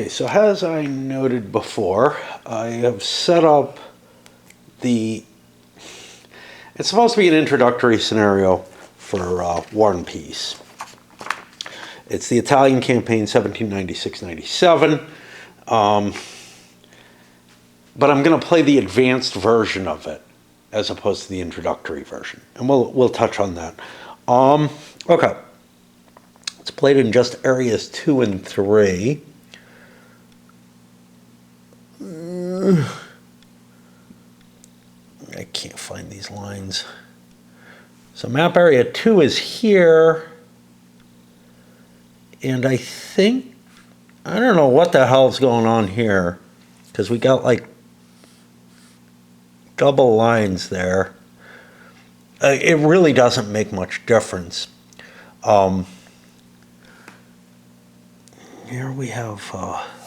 Okay, so as I noted before, I have set up it's supposed to be an introductory scenario for War and Peace. It's the Italian campaign 1796-97, but I'm going to play the advanced version of it as opposed to the introductory version, and we'll touch on that. Okay, it's played in just areas 2 and 3. I can't find these lines. So map area 2 is here. And I think, I don't know what the hell's going on here, because we got like double lines there. It really doesn't make much difference. Here we have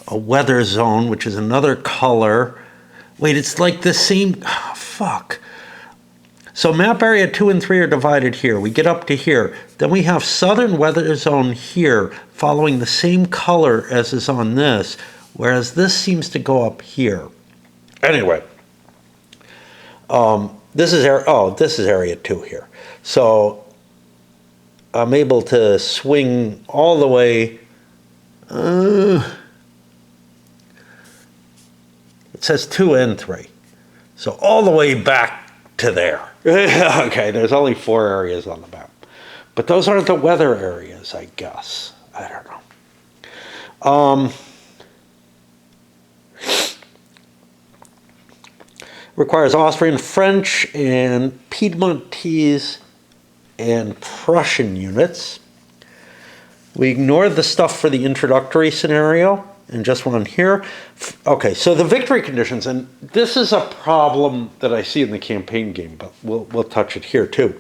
a weather zone, which is another color. Wait, it's like the same, fuck. So map area 2 and 3 are divided here. We get up to here. Then we have southern weather zone here, following the same color as is on this, whereas this seems to go up here. Anyway, this is area 2 here. So I'm able to swing all the way. It says 2 and 3. So all the way back to there. Okay, there's only 4 areas on the map. But those aren't the weather areas, I guess. I don't know. Requires Austrian, French, and Piedmontese and Prussian units. We ignored the stuff for the introductory scenario and just went on here. Okay, so the victory conditions, and this is a problem that I see in the campaign game, but we'll touch it here too.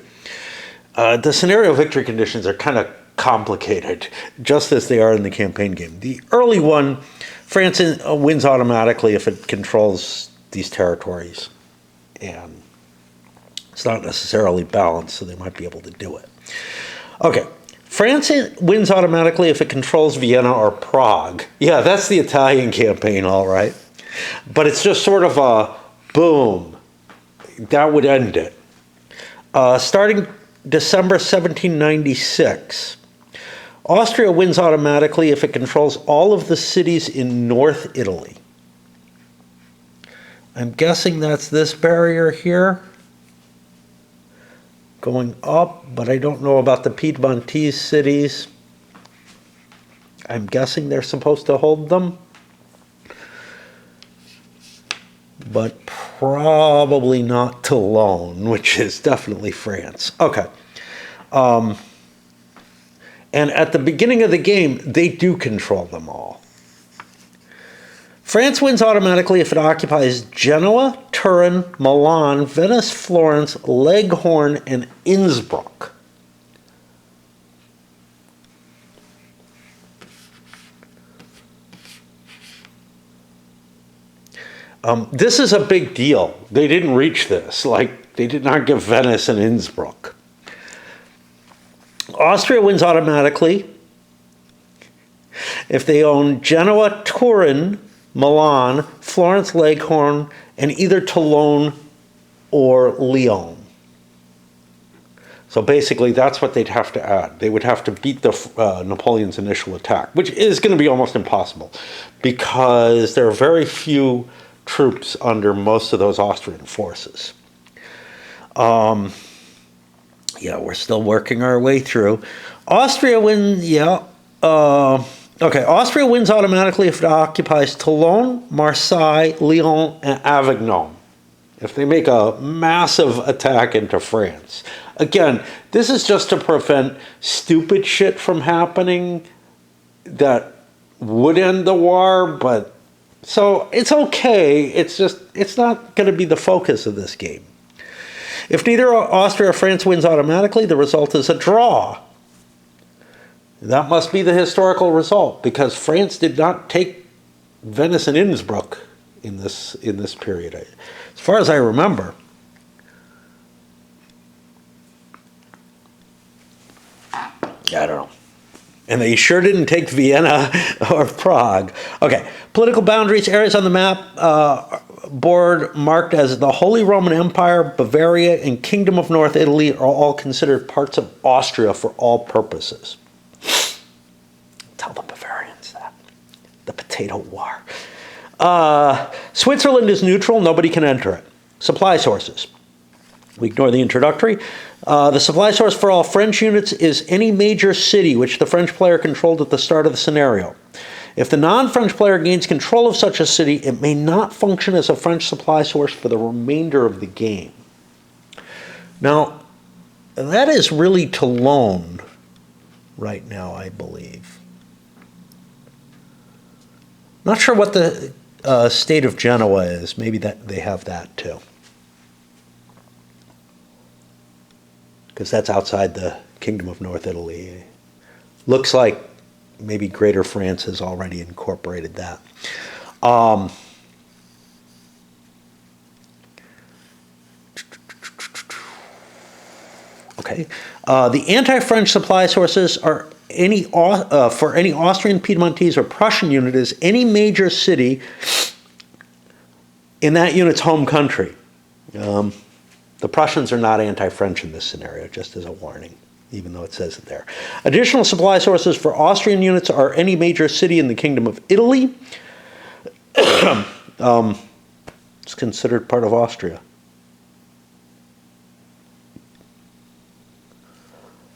The scenario victory conditions are kind of complicated, just as they are in the campaign game. The early one, France wins automatically if it controls these territories, and it's not necessarily balanced, so they might be able to do it. Okay. France wins automatically if it controls Vienna or Prague. Yeah, that's the Italian campaign, all right. But it's just sort of a boom. That would end it. Starting December 1796, Austria wins automatically if it controls all of the cities in North Italy. I'm guessing that's this barrier here. Going up, but I don't know about the Piedmontese cities. I'm guessing they're supposed to hold them, but probably not Toulon, which is definitely France. Okay. And at the beginning of the game, they do control them all. France wins automatically if it occupies Genoa, Turin, Milan, Venice, Florence, Leghorn, and Innsbruck. This is a big deal. They didn't reach this. Like, they did not give Venice and Innsbruck. Austria wins automatically if they own Genoa, Turin, Milan, Florence, Leghorn, and either Toulon or Lyon. So basically, that's what they'd have to add. They would have to beat the Napoleon's initial attack, which is going to be almost impossible because there are very few troops under most of those Austrian forces. Yeah, we're still working our way through. Austria wins, okay, Austria wins automatically if it occupies Toulon, Marseille, Lyon, and Avignon. If they make a massive attack into France. Again, this is just to prevent stupid shit from happening that would end the war, but so it's okay. It's just, it's not going to be the focus of this game. If neither Austria or France wins automatically, the result is a draw. That must be the historical result, because France did not take Venice and Innsbruck in this period, as far as I remember. I don't know. And they sure didn't take Vienna or Prague. Okay, political boundaries, areas on the map board marked as the Holy Roman Empire, Bavaria, and Kingdom of North Italy are all considered parts of Austria for all purposes. Tell the Bavarians that. The potato war. Switzerland is neutral. Nobody can enter it. Supply sources. We ignore the introductory. The supply source for all French units is any major city which the French player controlled at the start of the scenario. If the non-French player gains control of such a city, it may not function as a French supply source for the remainder of the game. Now, that is really to loan right now, I believe. Not sure what the state of Genoa is. Maybe that they have that too. Because that's outside the Kingdom of North Italy. Looks like maybe Greater France has already incorporated that. Okay. The anti-French supply sources are for any Austrian, Piedmontese, or Prussian unit is any major city in that unit's home country. The Prussians are not anti-French in this scenario, just as a warning, even though it says it there. Additional supply sources for Austrian units are any major city in the Kingdom of Italy. It's considered part of Austria.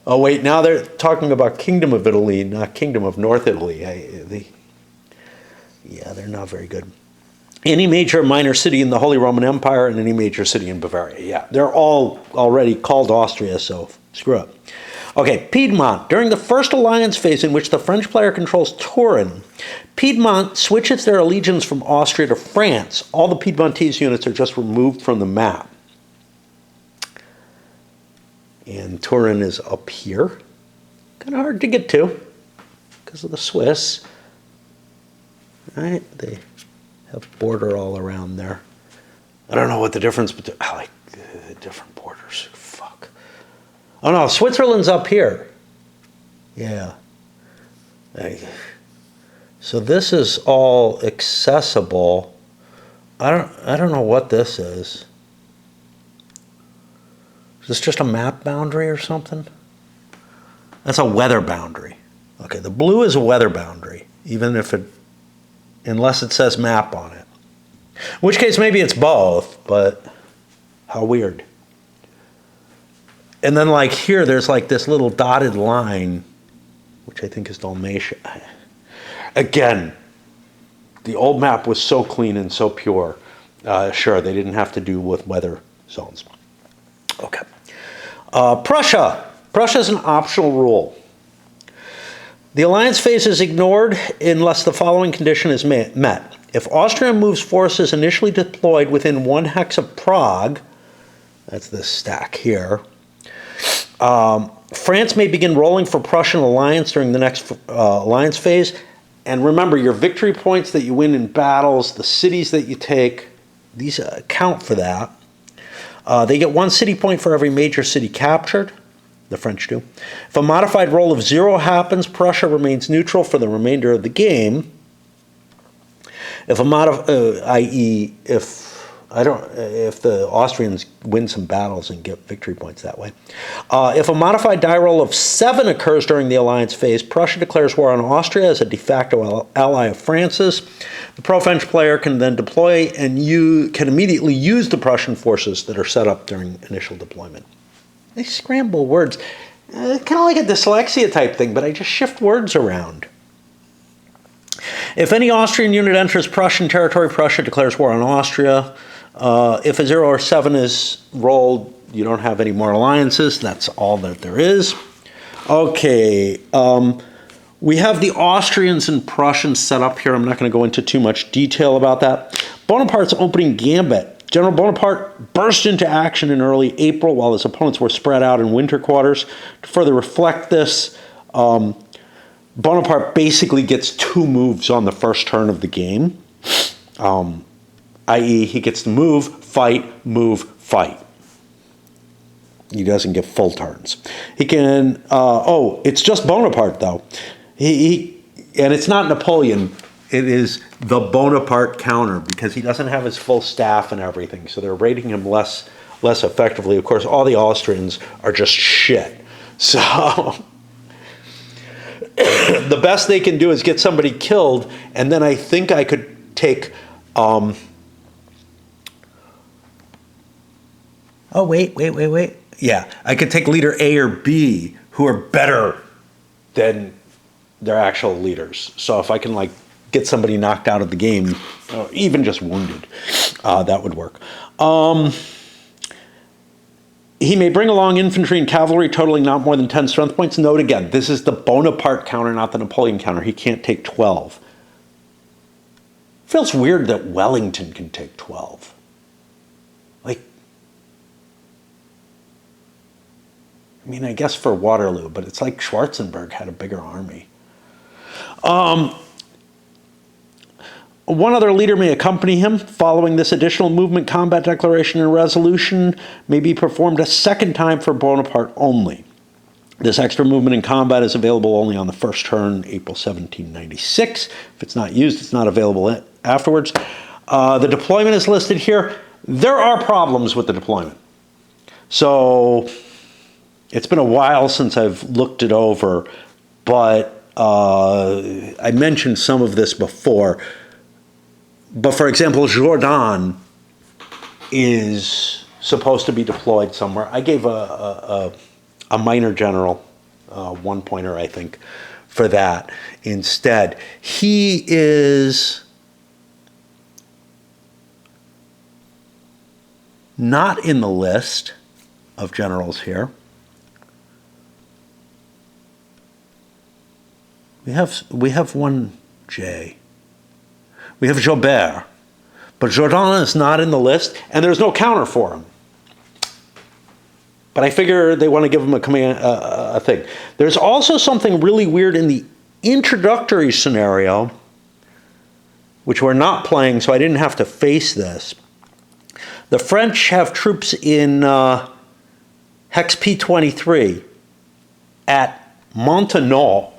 Oh, wait, now they're talking about Kingdom of Italy, not Kingdom of North Italy. Yeah, they're not very good. Any major or minor city in the Holy Roman Empire and any major city in Bavaria. Yeah, they're all already called Austria, so screw up. Okay, Piedmont. During the first alliance phase in which the French player controls Turin, Piedmont switches their allegiance from Austria to France. All the Piedmontese units are just removed from the map. And Turin is up here. Kind of hard to get to because of the Swiss. Right? They have border all around there. I don't know what the difference between... I like different borders. Fuck. Oh no, Switzerland's up here. Yeah. So this is all accessible. I don't know what this is. Is this just a map boundary or something? That's a weather boundary. Okay, the blue is a weather boundary, unless it says map on it. In which case maybe it's both, but how weird. And then like here, there's like this little dotted line, which I think is Dalmatia. Again, the old map was so clean and so pure. Sure, they didn't have to do with weather zones. Okay. Prussia. Prussia is an optional rule. The alliance phase is ignored unless the following condition is met. If Austria moves forces initially deployed within 1 hex of Prague, that's this stack here, France may begin rolling for Prussian alliance during the next alliance phase. And remember, your victory points that you win in battles, the cities that you take, these count for that. They get 1 city point for every major city captured. The French do. If a modified roll of 0 happens, Prussia remains neutral for the remainder of the game. If if the Austrians win some battles and get victory points that way. If a modified die roll of 7 occurs during the alliance phase, Prussia declares war on Austria as a de facto ally of France's. The pro-French player can then deploy and can immediately use the Prussian forces that are set up during initial deployment. They scramble words. Kind of like a dyslexia type thing, but I just shift words around. If any Austrian unit enters Prussian territory, Prussia declares war on Austria. If a 0 or 7 is rolled, you don't have any more alliances. That's all that there is. Okay. We have the Austrians and Prussians set up here. I'm not going to go into too much detail about that. Bonaparte's opening gambit. General Bonaparte burst into action in early April while his opponents were spread out in winter quarters. To further reflect this, Bonaparte basically gets 2 moves on the first turn of the game, i.e. he gets to move, fight. He doesn't get full turns. He can, it's just Bonaparte though. And it's not Napoleon. It is the Bonaparte counter because he doesn't have his full staff and everything. So they're rating him less effectively. Of course, all the Austrians are just shit. So the best they can do is get somebody killed, and then I think I could take. Oh wait. Yeah, I could take leader A or B who are better than their actual leaders. So if I can like get somebody knocked out of the game, or even just wounded, that would work. He may bring along infantry and cavalry totaling not more than 10 strength points. Note again, this is the Bonaparte counter, not the Napoleon counter. He can't take 12. Feels weird that Wellington can take 12. Like, I mean, I guess for Waterloo, but it's like Schwarzenberg had a bigger army. One other leader may accompany him. Following this additional movement, combat declaration and resolution may be performed a second time for Bonaparte only. This extra movement in combat is available only on the first turn, April 1796. If it's not used, it's not available afterwards. The deployment is listed here. There are problems with the deployment. So it's been a while since I've looked it over, but I mentioned some of this before. But for example, Jourdan is supposed to be deployed somewhere. I gave a minor general, 1 pointer, I think, for that instead. He is not in the list of generals here. We have one J. We have Joubert, but Jourdan is not in the list, and there's no counter for him. But I figure they want to give him a command, a thing. There's also something really weird in the introductory scenario, which we're not playing, so I didn't have to face this. The French have troops in Hex P23 at Montagnard.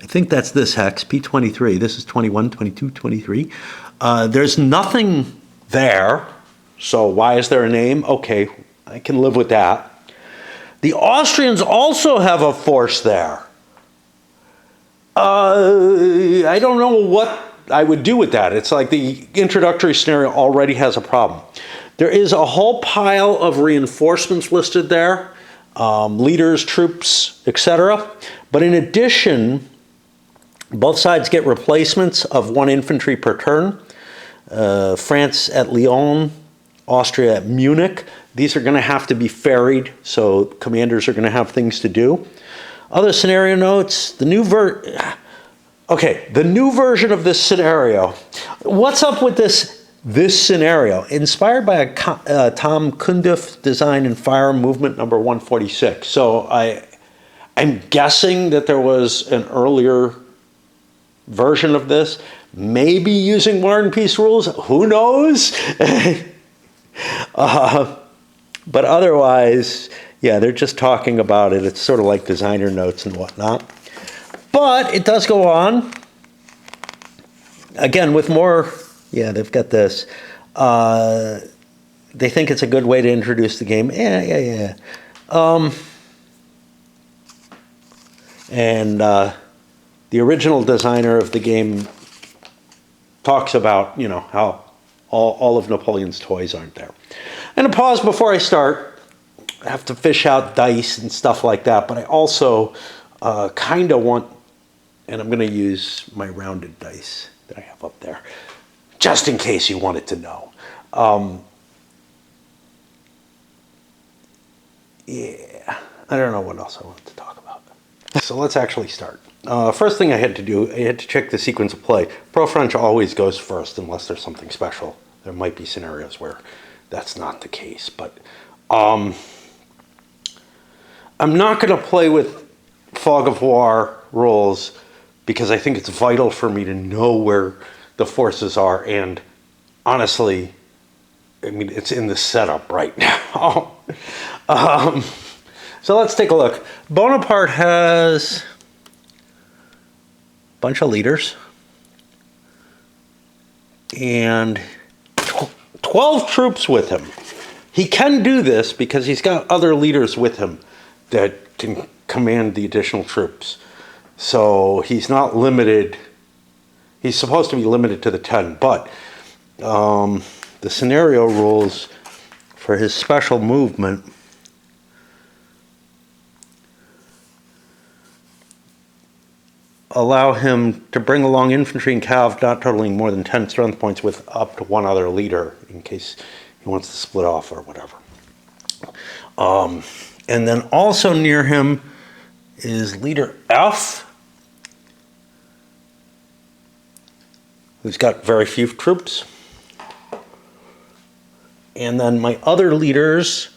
I think that's this hex, P23. This is 21, 22, 23. There's nothing there, so why is there a name? Okay, I can live with that. The Austrians also have a force there. I don't know what I would do with that. It's like the introductory scenario already has a problem. There is a whole pile of reinforcements listed there, leaders, troops, etc. But in addition, both sides get replacements of 1 infantry per turn. France at Lyon, Austria at Munich. These are going to have to be ferried, so commanders are going to have things to do. Other scenario notes, the new version of this scenario. What's up with this scenario? Inspired by a Tom Cundiff design in Fire Movement number 146. So I'm guessing that there was an earlier version of this, maybe using War and Peace rules, who knows? But otherwise, yeah, they're just talking about it. It's sort of like designer notes and whatnot. But it does go on. Again, with more, yeah, they've got this. They think it's a good way to introduce the game. Yeah. The original designer of the game talks about, you know, how all of Napoleon's toys aren't there. And a pause before I start. I have to fish out dice and stuff like that, but I also kind of want, and I'm going to use my rounded dice that I have up there, just in case you wanted to know. Yeah, I don't know what else I wanted to talk about. So let's actually start. First thing I had to do, I had to check the sequence of play. Pro-French always goes first unless there's something special. There might be scenarios where that's not the case, but I'm not going to play with Fog of War rules because I think it's vital for me to know where the forces are, and honestly, I mean, it's in the setup right now. So let's take a look. Bonaparte has a bunch of leaders and 12 troops with him. He can do this because he's got other leaders with him that can command the additional troops. So he's not limited. He's supposed to be limited to the 10, but the scenario rules for his special movement allow him to bring along infantry and cav not totaling more than 10 strength points with up to one other leader in case he wants to split off or whatever. And then also near him is leader F, who's got very few troops. And then my other leaders,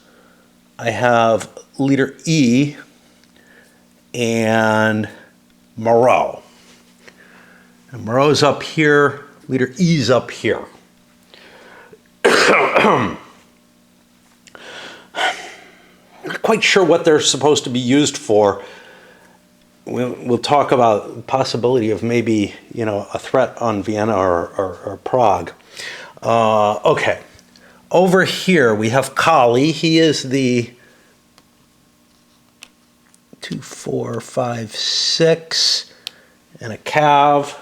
I have leader E and Moreau. And Moreau's up here, leader E's up here. Not quite sure what they're supposed to be used for. We'll talk about the possibility of maybe, a threat on Vienna or Prague. Okay. Over here we have Kali. He is the 2, 4, 5, 6 and a cav.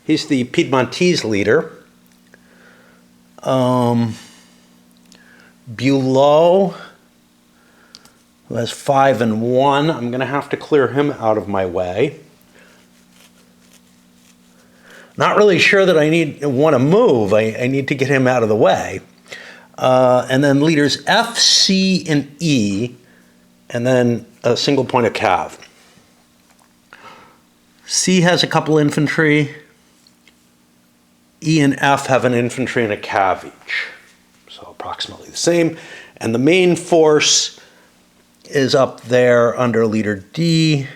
He's the Piedmontese leader. Bulow, who has 5 and 1. I'm going to have to clear him out of my way. Not really sure that I want to move. I need to get him out of the way. And then leaders F, C, and E, and then a single point of cav. C has a couple infantry. E and F have an infantry and a cav each. So approximately the same. And the main force is up there under leader D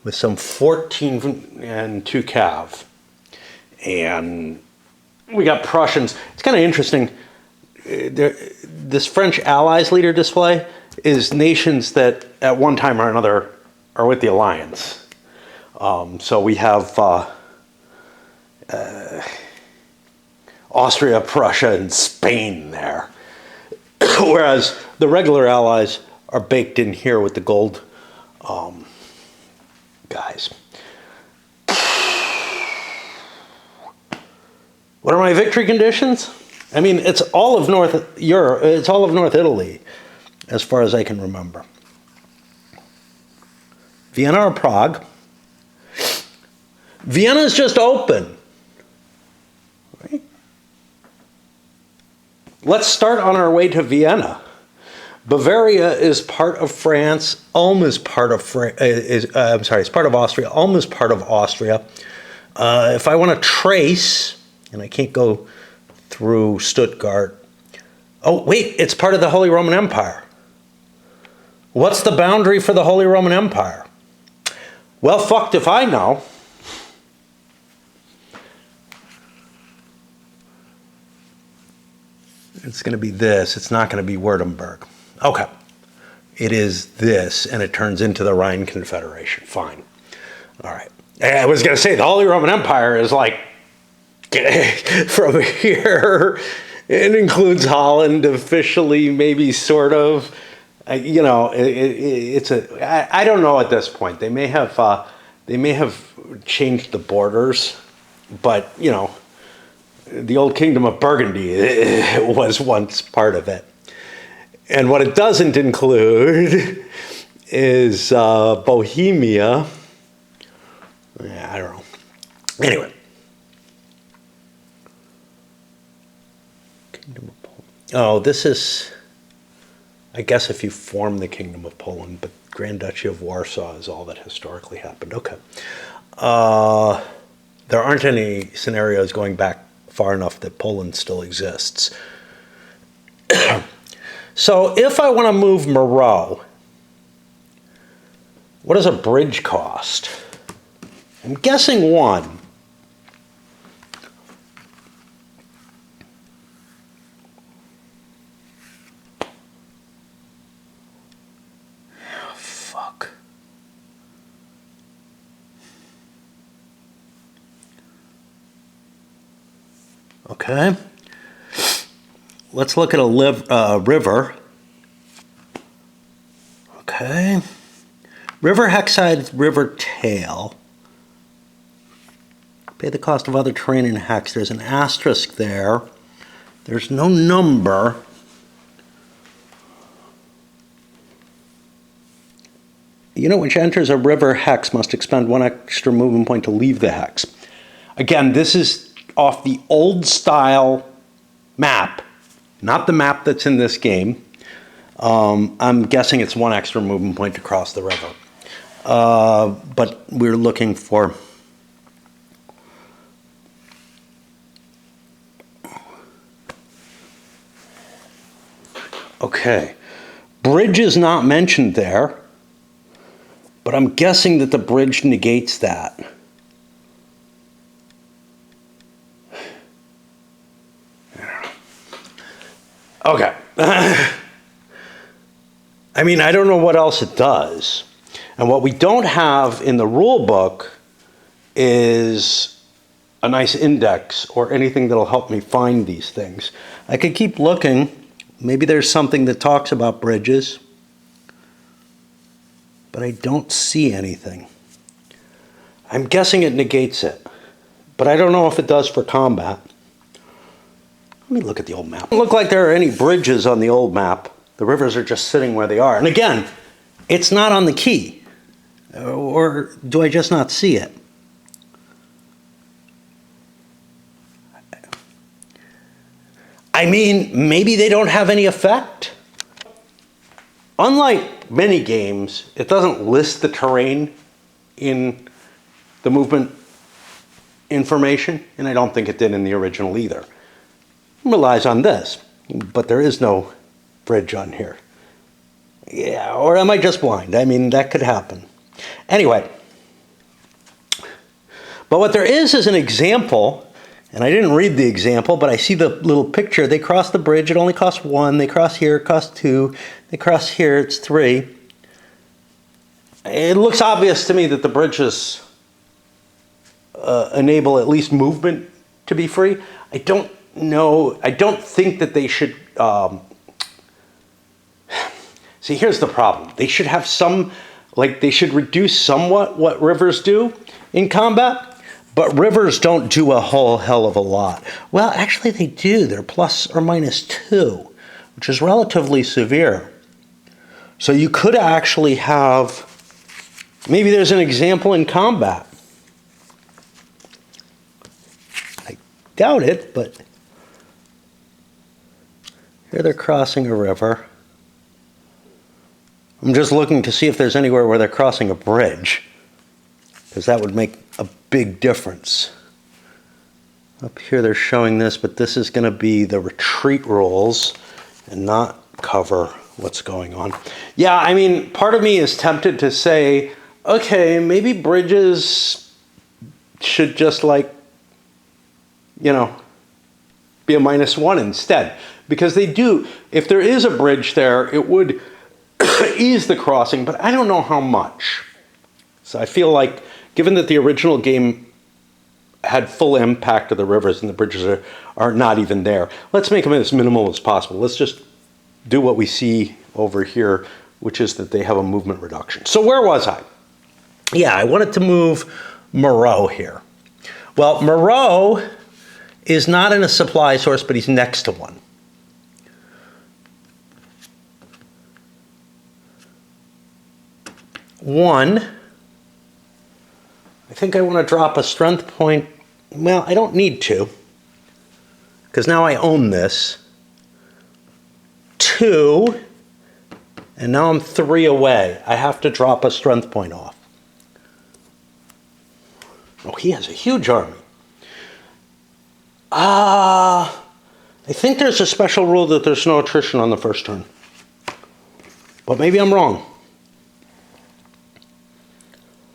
with some 14 and 2 cav. And we got Prussians. It's kind of interesting. This French Allies leader display is nations that at one time or another are with the Alliance. So we have Austria, Prussia, and Spain there. Whereas the regular Allies are baked in here with the gold guys. What are my victory conditions? I mean, it's all of North Europe. It's all of North Italy, as far as I can remember. Vienna or Prague? Vienna is just open. Right? Let's start on our way to Vienna. Bavaria is part of France. Ulm is part of it's part of Austria. Ulm is part of Austria. If I want to trace, and I can't go through Stuttgart. Oh, wait, it's part of the Holy Roman Empire. What's the boundary for the Holy Roman Empire? Well, fucked if I know. It's going to be this. It's not going to be Württemberg. Okay. It is this, and it turns into the Rhine Confederation. Fine. All right. I was going to say, the Holy Roman Empire is like from here. It includes Holland officially, maybe sort of. It's a. I don't know at this point. They may have changed the borders, but the old kingdom of Burgundy was once part of it. And what it doesn't include is Bohemia. Yeah, I don't know. Anyway. Kingdom of Poland. Oh, this is, I guess if you form the Kingdom of Poland, but Grand Duchy of Warsaw is all that historically happened. Okay. There aren't any scenarios going back far enough that Poland still exists. So if I want to move Moreau, what does a bridge cost? I'm guessing 1. Okay. Let's look at a river. Okay. River Hexside, River Tail. Pay the cost of other terrain in hex. There's an asterisk there. There's no number. The unit which enters a river hex must expend 1 extra movement point to leave the hex. Again, this is off the old style map, not the map that's in this game. I'm guessing it's 1 extra movement point to cross the river. But we're looking for... Okay. Bridge is not mentioned there, but I'm guessing that the bridge negates that. Okay. I mean, I don't know what else it does. And what we don't have in the rule book is a nice index or anything that'll help me find these things. I could keep looking. Maybe there's something that talks about bridges, but I don't see anything. I'm guessing it negates it, but I don't know if it does for combat. Let me look at the old map. It doesn't look like there are any bridges on the old map. The rivers are just sitting where they are. And again, it's not on the key. Or do I just not see it? I mean, maybe they don't have any effect. Unlike many games, it doesn't list the terrain in the movement information, and I don't think it did in the original either. It relies on this, but there is no bridge on here. Yeah, or am I just blind? I mean, that could happen. Anyway, but what there is an example. And I didn't read the example, but I see the little picture. They cross the bridge, it only costs 1. They cross here, it costs 2. They cross here, it's 3. It looks obvious to me that the bridges enable at least movement to be free. I don't know, I don't think that they should... See, here's the problem. They should have some, like they should reduce somewhat what rivers do in combat. But rivers don't do a whole hell of a lot. Well, actually they do. They're plus or minus 2, which is relatively severe. So you could actually have, maybe there's an example in combat. I doubt it, but here they're crossing a river. I'm just looking to see if there's anywhere where they're crossing a bridge, because that would make a big difference. Up here they're showing this, but this is going to be the retreat rules and not cover what's going on. Yeah, I mean, part of me is tempted to say, okay, maybe bridges should just like, you know, be a -1 instead. Because they do, if there is a bridge there, it would ease the crossing, but I don't know how much. So I feel like, given that the original game had full impact of the rivers and the bridges are not even there, let's make them as minimal as possible. Let's just do what we see over here, which is that they have a movement reduction. So where was I? Yeah, I wanted to move Moreau here. Well, Moreau is not in a supply source, but he's next to one. I think I want to drop a strength point. Well, I don't need to, because now I own this. 2, and now I'm 3 away. I have to drop a strength point off. Oh, he has a huge army. I think there's a special rule that there's no attrition on the first turn. But maybe I'm wrong.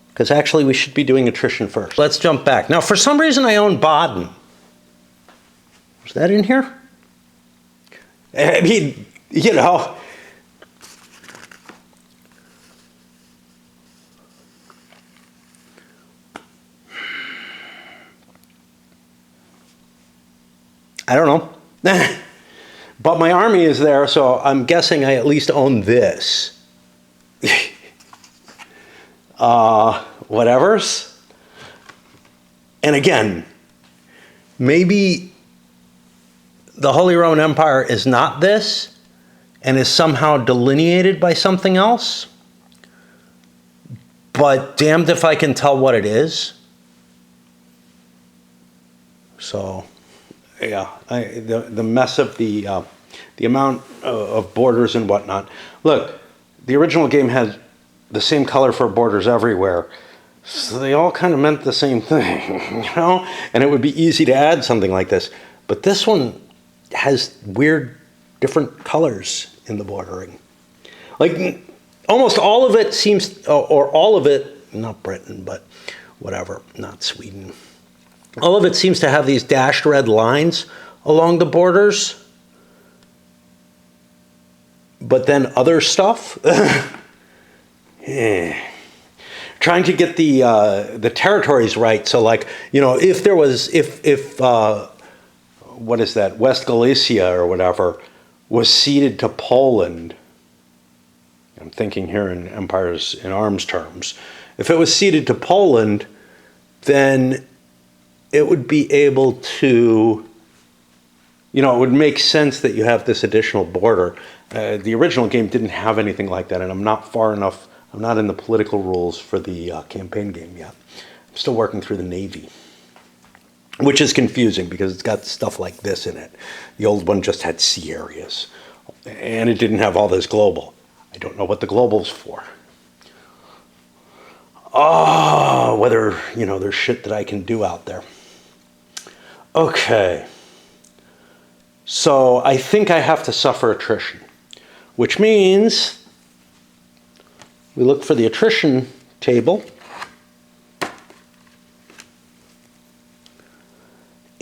Because actually we should be doing attrition first. Let's jump back. Now, for some reason I own Baden. Is that in here? I mean, you know. I don't know. But my army is there, so I'm guessing I at least own this. Whatevers. And again, maybe the Holy Roman Empire is not this and is somehow delineated by something else. But damned if I can tell what it is. So, yeah, the mess of the amount of borders and whatnot. Look, the original game had the same color for borders everywhere. So they all kind of meant the same thing, you know? And it would be easy to add something like this. But this one has weird, different colors in the bordering. Like, almost all of it seems, or all of it, not Britain, but whatever, not Sweden. All of it seems to have these dashed red lines along the borders. But then other stuff, trying to get the territories right. So, like, you know, if there was, if what is that, West Galicia or whatever, was ceded to Poland. I'm thinking here in empires in arms terms. If it was ceded to Poland, then it would be able to, you know, it would make sense that you have this additional border. The original game didn't have anything like that, and I'm not far enough, I'm not in the political rules for the campaign game yet. I'm still working through the Navy, which is confusing because it's got stuff like this in it. The old one just had sea areas, and it didn't have all this global. I don't know what the global's for. Oh, whether, you know, there's shit that I can do out there. Okay. So I think I have to suffer attrition, which means we look for the attrition table.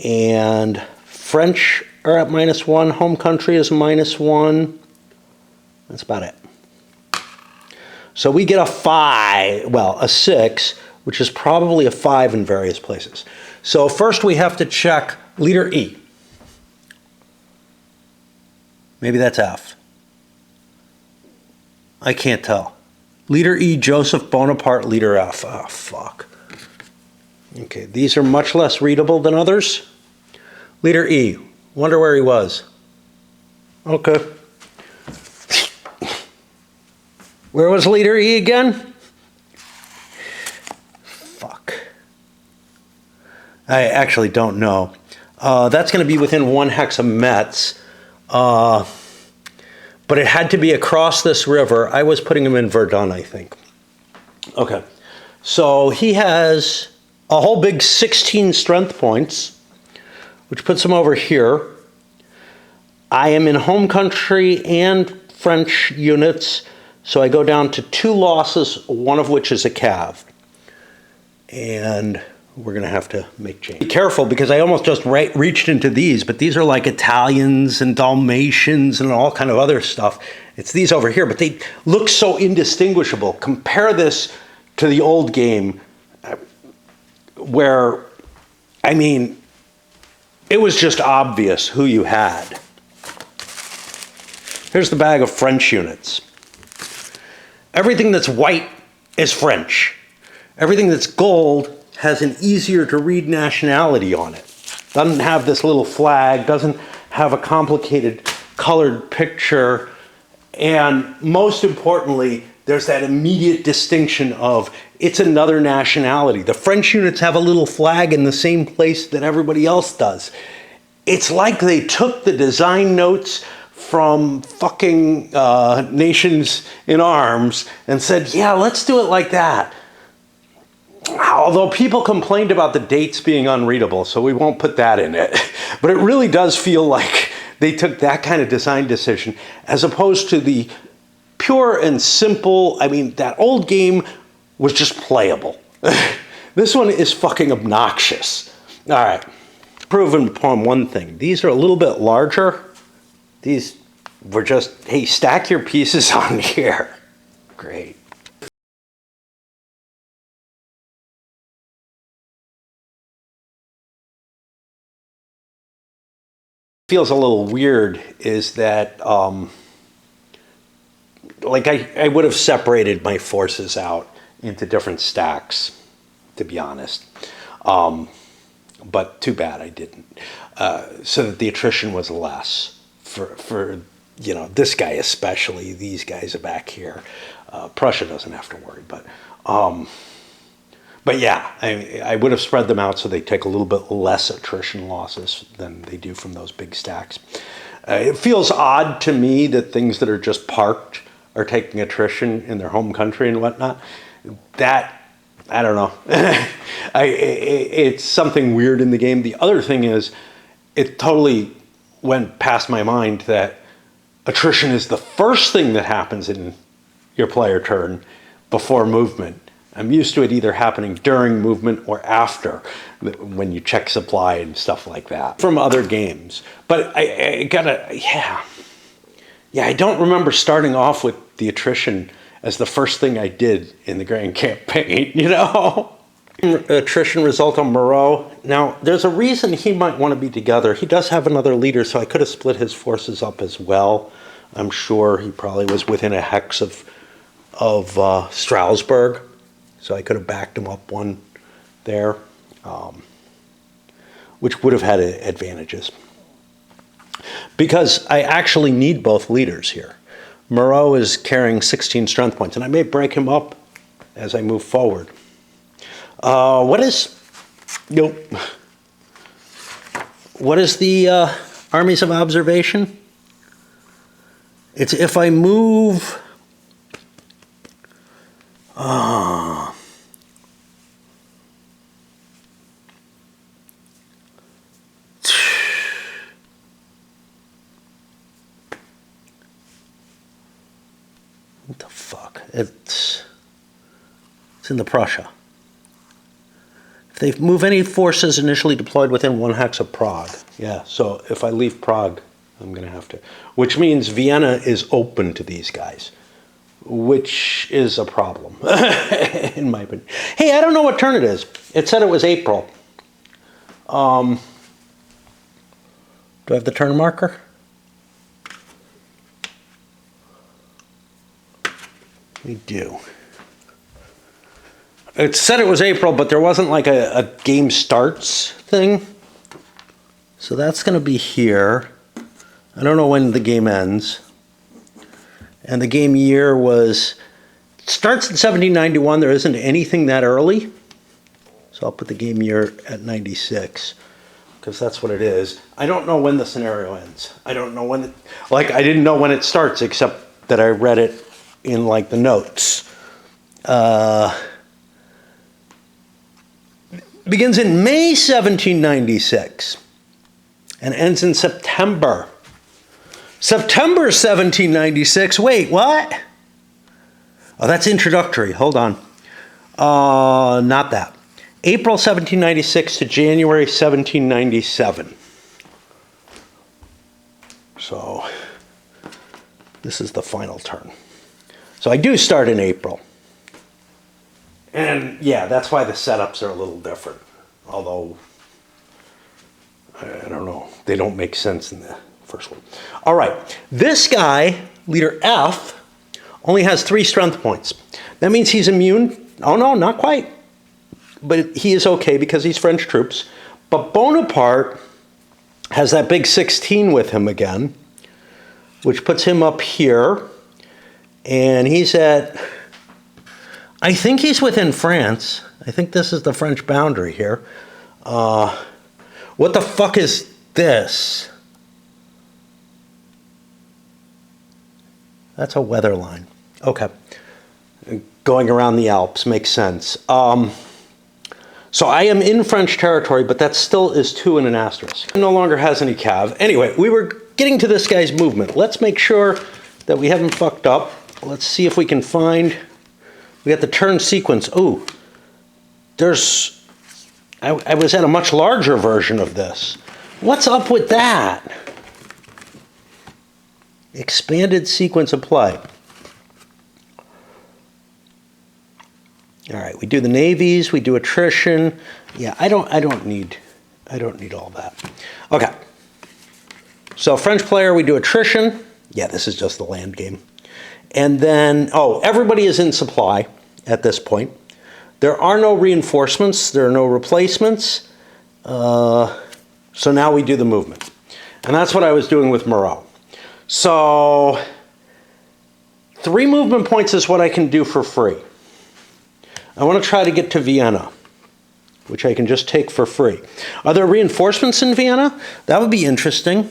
And French are at -1, home country is -1. That's about it. So we get a 5, well, a 6, which is probably a 5 in various places. So first we have to check leader E. Maybe that's F. I can't tell. Leader E, Joseph Bonaparte, leader F. Oh, fuck. Okay, these are much less readable than others. Leader E, wonder where he was. Okay. Where was leader E again? Fuck. I actually don't know. That's going to be within 1 hex of Metz. But it had to be across this river. I was putting him in Verdun, I think. Okay. So he has a whole big 16 strength points, which puts him over here. I am in home country and French units, so I go down to 2 losses, one of which is a cav. And we're going to have to make change. Be careful, because I almost just reached into these, but these are like Italians and Dalmatians and all kind of other stuff. It's these over here, but they look so indistinguishable. Compare this to the old game where, I mean, it was just obvious who you had. Here's the bag of French units. Everything that's white is French. Everything that's gold has an easier to read nationality on it. Doesn't have this little flag, doesn't have a complicated colored picture, and most importantly, there's that immediate distinction of it's another nationality. The French units have a little flag in the same place that everybody else does. It's like they took the design notes from fucking Nations in Arms and said, yeah, let's do it like that. Although people complained about the dates being unreadable, so we won't put that in it. But it really does feel like they took that kind of design decision as opposed to the pure and simple, I mean, that old game was just playable. This one is fucking obnoxious. All right, proven upon one thing. These are a little bit larger. These were just, hey, stack your pieces on here. Great. feels a little weird is that like I would have separated my forces out into different stacks, to be honest. But too bad I didn't. So that the attrition was less for you know, this guy especially, these guys are back here. Prussia doesn't have to worry, but yeah, I would have spread them out so they take a little bit less attrition losses than they do from those big stacks. It feels odd to me that things that are just parked are taking attrition in their home country and whatnot. That, I don't know. It's something weird in the game. The other thing is, it totally went past my mind that attrition is the first thing that happens in your player turn before movement. I'm used to it either happening during movement or after, when you check supply and stuff like that from other games. But I gotta, yeah, I don't remember starting off with the attrition as the first thing I did in the Grand Campaign, you know? Attrition result on Moreau. Now, there's a reason he might want to be together. He does have another leader, so I could have split his forces up as well. I'm sure he probably was within a hex of Strasbourg, so I could have backed him up one there, which would have had advantages. Because I actually need both leaders here. Moreau is carrying 16 strength points, and I may break him up as I move forward. What is the armies of observation? It's if I move. What the fuck? It's in the Prussia. If they move any forces initially deployed within 1 hex of Prague. Yeah, so if I leave Prague, I'm going to have to. Which means Vienna is open to these guys, which is a problem, in my opinion. Hey, I don't know what turn it is. It said it was April. Do I have the turn marker? We do. It said it was April, but there wasn't like a game starts thing. So that's going to be here. I don't know when the game ends. And the game year starts in 1791. There isn't anything that early. So I'll put the game year at 96, because that's what it is. I don't know when the scenario ends. I don't know when I didn't know when it starts, except that I read it in like the notes. Begins in May 1796 and ends in September. September 1796. Wait, what? Oh, that's introductory. Hold on. Not that. April 1796 to January 1797. So this is the final turn. So I do start in April. And yeah, that's why the setups are a little different. Although, I don't know, they don't make sense in the first one. All right, this guy, leader F, only has 3 strength points. That means he's immune. Oh no, not quite. But he is okay because he's French troops. But Bonaparte has that big 16 with him again, which puts him up here. And he's at, I think he's within France. I think this is the French boundary here. What the fuck is this? That's a weather line. Okay. Going around the Alps makes sense. So I am in French territory, but that still is 2 and an asterisk. It no longer has any cav. Anyway, we were getting to this guy's movement. Let's make sure that we haven't fucked up. Let's see if we can find, we got the turn sequence. Ooh, I was at a much larger version of this. What's up with that? Expanded sequence of play. All right, we do the navies, we do attrition. Yeah, I don't need all that. Okay. So French player, we do attrition. Yeah, this is just the land game. And then, oh, everybody is in supply at this point. There are no reinforcements. There are no replacements. So now we do the movement. And that's what I was doing with Moreau. So 3 movement points is what I can do for free. I want to try to get to Vienna, which I can just take for free. Are there reinforcements in Vienna? That would be interesting.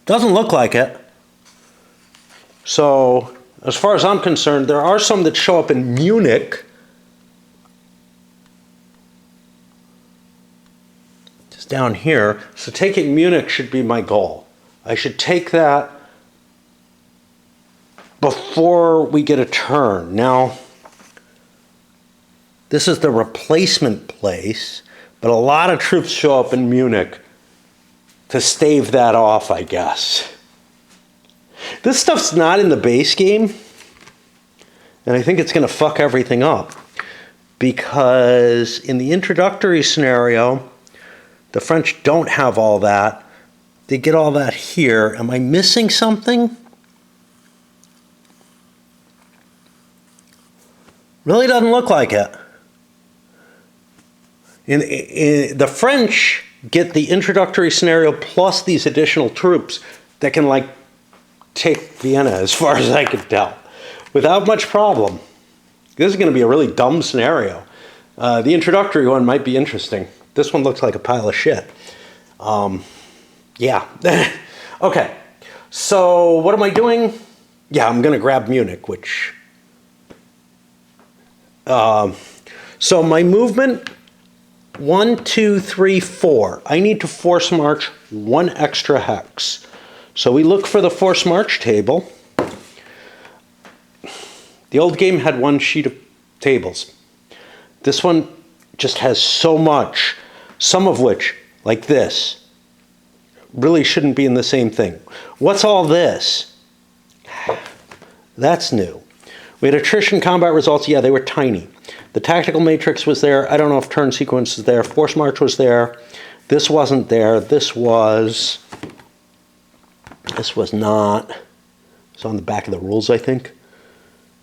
Doesn't look like it. So, as far as I'm concerned, there are some that show up in Munich. Just down here. So taking Munich should be my goal. I should take that before we get a turn. Now, this is the replacement place, but a lot of troops show up in Munich to stave that off, I guess. This stuff's not in the base game, and I think it's going to fuck everything up, because in the introductory scenario, the French don't have all that. They get all that here. Am I missing something? Really doesn't look like it. The French get the introductory scenario plus these additional troops that can, like, take Vienna, as far as I could tell, without much problem. This is going to be a really dumb scenario. The introductory one might be interesting. This one looks like a pile of shit. Yeah. Okay. So what am I doing? Yeah, I'm going to grab Munich, which... so my movement... 1, 2, 3, 4. I need to force march 1 extra hex. So we look for the force march table. The old game had 1 sheet of tables. This one just has so much, some of which, like this, really shouldn't be in the same thing. What's all this? That's new. We had attrition combat results. Yeah, they were tiny. The tactical matrix was there. I don't know if turn sequence is there. Force march was there. This wasn't there. This was not. It's on the back of the rules, I think.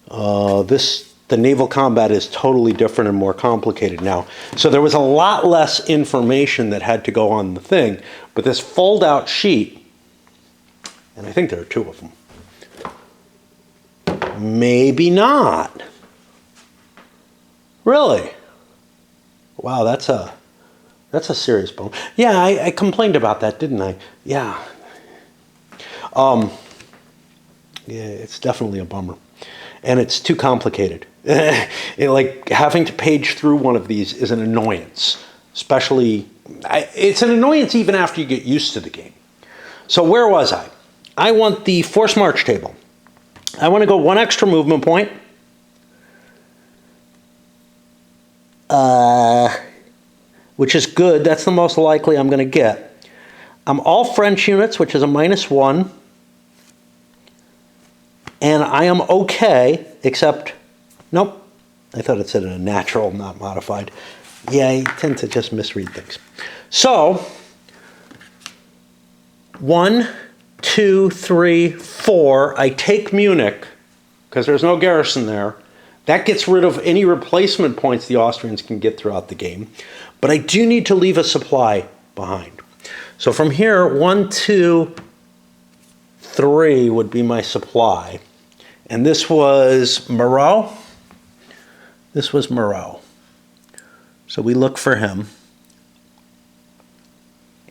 The naval combat is totally different and more complicated now. So there was a lot less information that had to go on the thing. But this fold-out sheet, and I think there are 2 of them. Maybe not. Really? Wow, that's a serious bone. Yeah, I complained about that, didn't I? Yeah. Yeah, it's definitely a bummer. And it's too complicated. Like, having to page through one of these is an annoyance. Especially, it's an annoyance even after you get used to the game. So where was I? I want the force march table. I want to go 1 extra movement point. Which is good. That's the most likely I'm going to get. I'm all French units, which is a -1. And I am okay, except, nope. I thought it said in a natural, not modified. Yeah, I tend to just misread things. So, 1, 2, 3, 4. I take Munich, because there's no garrison there. That gets rid of any replacement points the Austrians can get throughout the game. But I do need to leave a supply behind. So from here, 1, 2, 3 would be my supply. And this was Moreau. This was Moreau. So we look for him.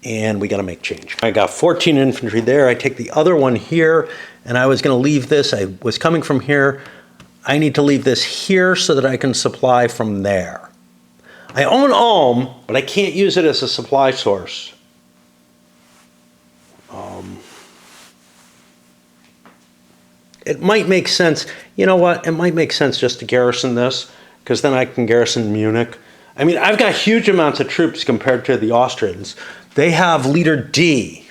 And we got to make change. I got 14 infantry there. I take the other one here. And I was going to leave this. I was coming from here. I need to leave this here so that I can supply from there. I own Ulm, but I can't use it as a supply source. It might make sense. You know what? It might make sense just to garrison this, because then I can garrison Munich. I mean, I've got huge amounts of troops compared to the Austrians. They have Leader D.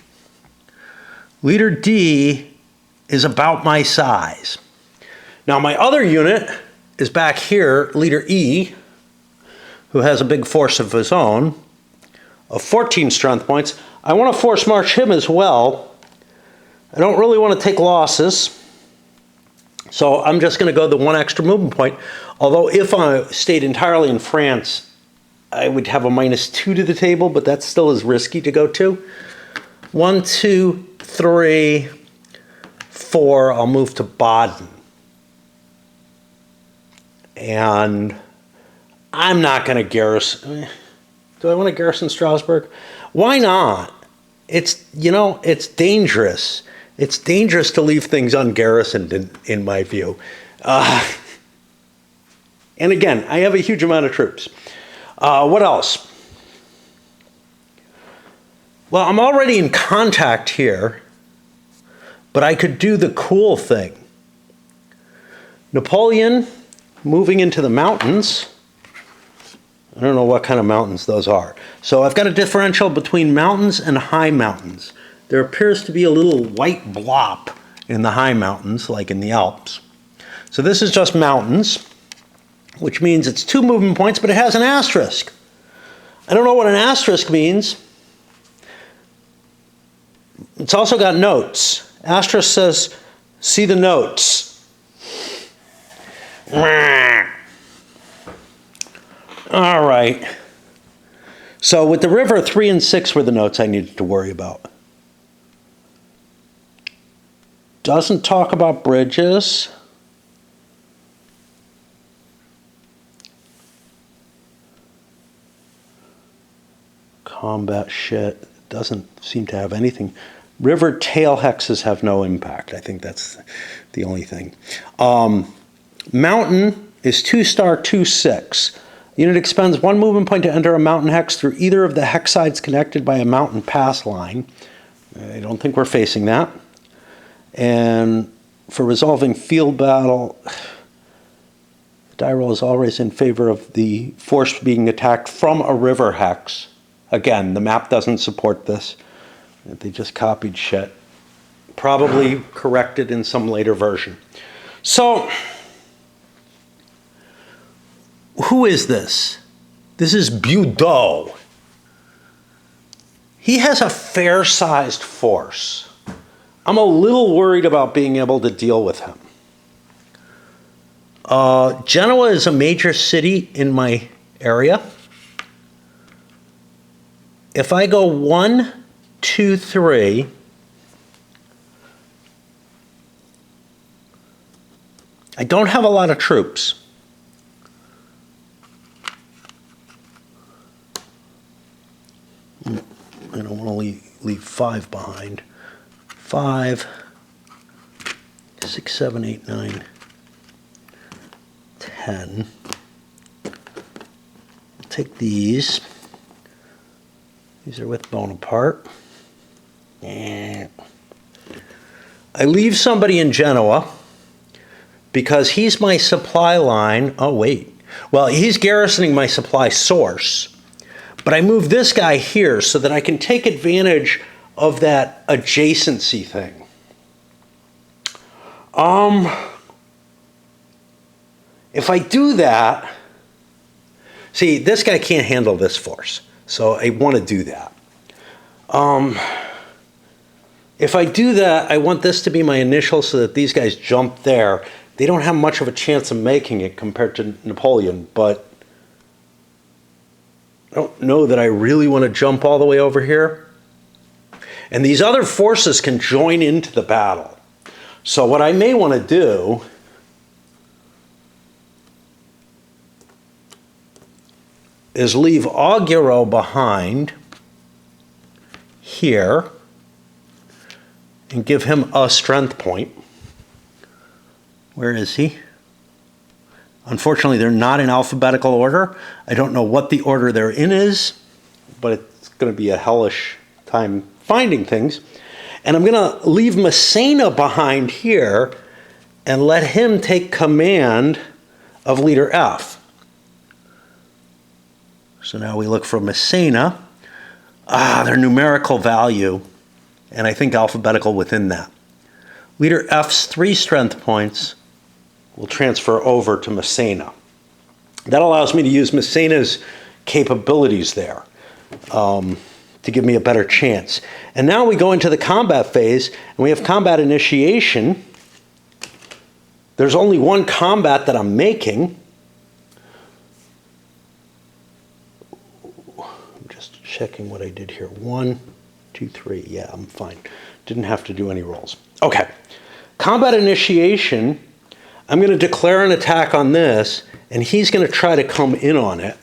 Leader D is about my size. Now, my other unit is back here, Leader E, who has a big force of his own. of 14 strength points. I want to force march him as well. I don't really want to take losses. So I'm just going to go the one extra movement point. Although if I stayed entirely in France, I would have a -2 to the table, but that still is risky to go to. 1, 2, 3, 4, I'll move to Baden. And I'm not going to garrison. Do I want to garrison Strasbourg? Why not? It's, you know, it's dangerous. It's dangerous to leave things ungarrisoned, in my view. And again, I have a huge amount of troops. What else? Well, I'm already in contact here, but I could do the cool thing. Napoleon moving into the mountains. I don't know what kind of mountains those are. So I've got a differential between mountains and high mountains. There appears to be a little white blop in the high mountains, like in the Alps. So this is just mountains, which means it's 2 movement points, but it has an asterisk. I don't know what an asterisk means. It's also got notes. Asterisk says, see the notes. All right. So with the river, 3 and 6 were the notes I needed to worry about. Doesn't talk about bridges. Combat shit. Doesn't seem to have anything. River tail hexes have no impact. I think that's the only thing. Mountain is 2-star 2-6. Unit expends 1 movement point to enter a mountain hex through either of the hex sides connected by a mountain pass line. I don't think we're facing that. And for resolving field battle, the die roll is always in favor of the force being attacked from a river hex. Again, the map doesn't support this. They just copied shit. Probably corrected in some later version. So, who is this? This is Budeaux. He has a fair-sized force. I'm a little worried about being able to deal with him. Genoa is a major city in my area. If I go 1, 2, 3, I don't have a lot of troops. I don't want to leave 5 behind. 5, 6, 7, 8, 9, 10. I'll take these. These are with Bonaparte. And I leave somebody in Genoa because he's my supply line. Oh, wait. Well, he's garrisoning my supply source. But I move this guy here so that I can take advantage of that adjacency thing. If I do that, see, this guy can't handle this force, so I want to do that. If I do that, I want this to be my initial so that these guys jump there. They don't have much of a chance of making it compared to Napoleon, but I don't know that I really want to jump all the way over here. And these other forces can join into the battle. So what I may want to do is leave Auguero behind here and give him a strength point. Where is he? Unfortunately, they're not in alphabetical order. I don't know what the order they're in is, but it's going to be a hellish time finding things. And I'm going to leave Massena behind here and let him take command of leader F. So now we look for Massena. Their numerical value, and I think alphabetical within that. Leader F's 3 strength points will transfer over to Massena. That allows me to use Massena's capabilities there. to give me a better chance. And now we go into the combat phase, and we have combat initiation. There's only one combat that I'm making. I'm just checking what I did here. 1, 2, 3. Yeah, I'm fine. Didn't have to do any rolls. Okay. Combat initiation, I'm going to declare an attack on this, and he's going to try to come in on it.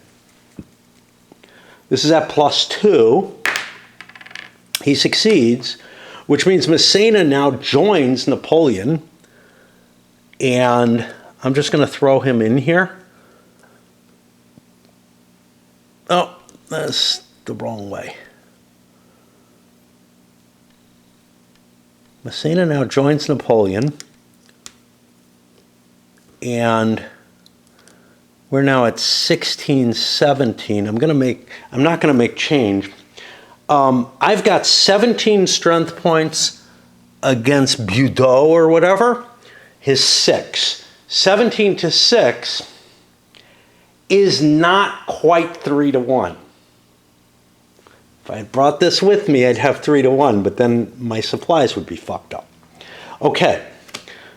This is at +2. He succeeds, which means Massena now joins Napoleon, and I'm just going to throw him in here. Oh, that's the wrong way. Massena now joins Napoleon, and we're now at 16, 17. I'm not going to make change. I've got 17 strength points against Budeaux or whatever. His 6. 17 to 6 is not quite 3 to 1. If I had brought this with me, I'd have 3 to 1, but then my supplies would be fucked up. Okay,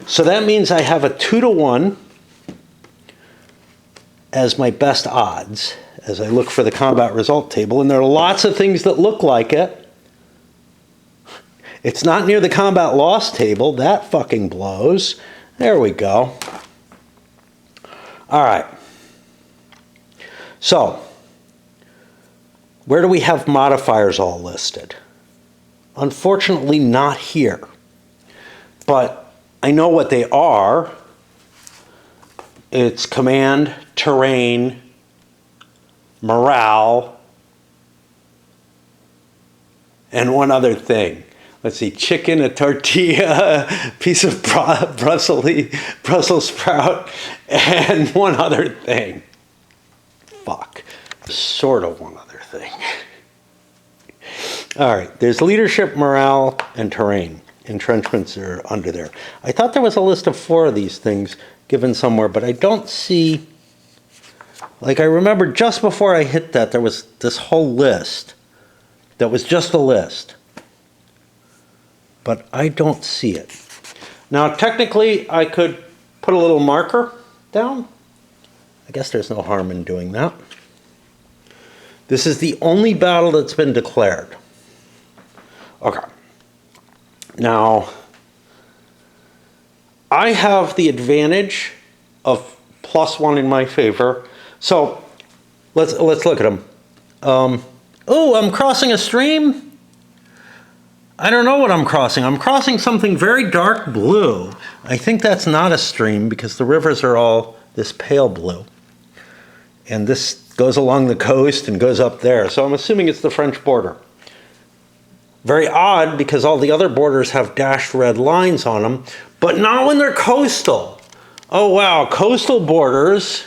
so that means I have a 2 to 1 as my best odds as I look for the combat result table, and there are lots of things that look like it. It's not near the combat loss table. That fucking blows. There we go. All right. So, where do we have modifiers all listed? Unfortunately, not here. But I know what they are. It's command, terrain, morale, and one other thing. Let's see, chicken, a tortilla, a piece of Brussels sprout, and one other thing. Fuck. Sort of one other thing. All right, there's leadership, morale, and terrain. Entrenchments are under there. I thought there was a list of 4 of these things given somewhere, but I don't see. Like, I remember just before I hit that, there was this whole list that was just a list. But I don't see it. Now, technically, I could put a little marker down. I guess there's no harm in doing that. This is the only battle that's been declared. Okay. Now, I have the advantage of +1 in my favor. So let's look at them. Oh, I'm crossing a stream? I don't know what I'm crossing. I'm crossing something very dark blue. I think that's not a stream because the rivers are all this pale blue. And this goes along the coast and goes up there. So I'm assuming it's the French border. Very odd because all the other borders have dashed red lines on them, but not when they're coastal. Oh wow, coastal borders.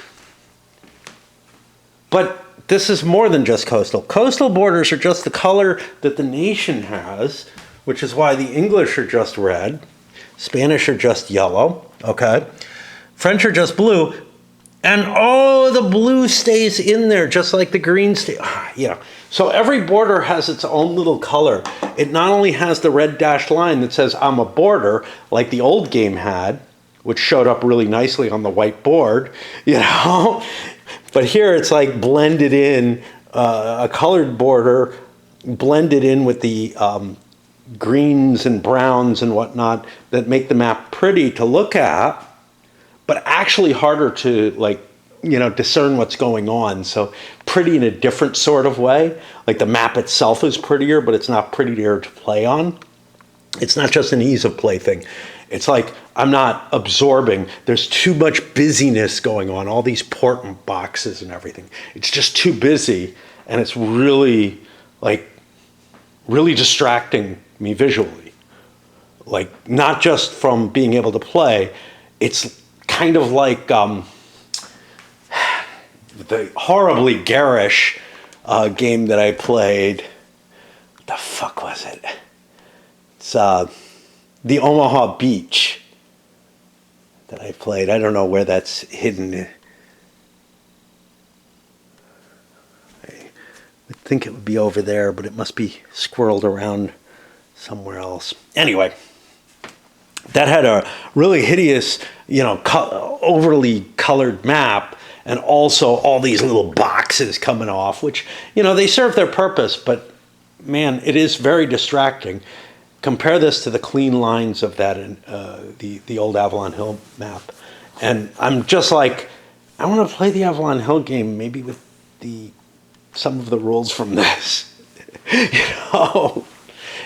But this is more than just coastal. Coastal borders are just the color that the nation has, which is why the English are just red, Spanish are just yellow, okay? French are just blue, and oh, the blue stays in there just like the green stays. Yeah. So every border has its own little color. It not only has the red dashed line that says I'm a border, like the old game had, which showed up really nicely on the white board, you know? But here it's like blended in, a colored border blended in with the greens and browns and whatnot that make the map pretty to look at, but actually harder to, like, you know, discern what's going on. So pretty in a different sort of way. Like the map itself is prettier, but it's not prettier to play on. It's not just an ease of play thing. It's like I'm not absorbing. There's too much busyness going on, all these port boxes and everything. It's just too busy, and it's really, like, really distracting me visually. Like, not just from being able to play, it's kind of like the horribly garish game that I played. What the fuck was it? It's the Omaha Beach that I played. I don't know where that's hidden. think it would be over there, but it must be squirreled around somewhere else. Anyway, that had a really hideous, overly colored map, and also all these little boxes coming off, which, they serve their purpose, but man, it is very distracting. Compare this to the clean lines of that the old Avalon Hill map. And I'm just like, I want to play the Avalon Hill game maybe with some of the rules from this.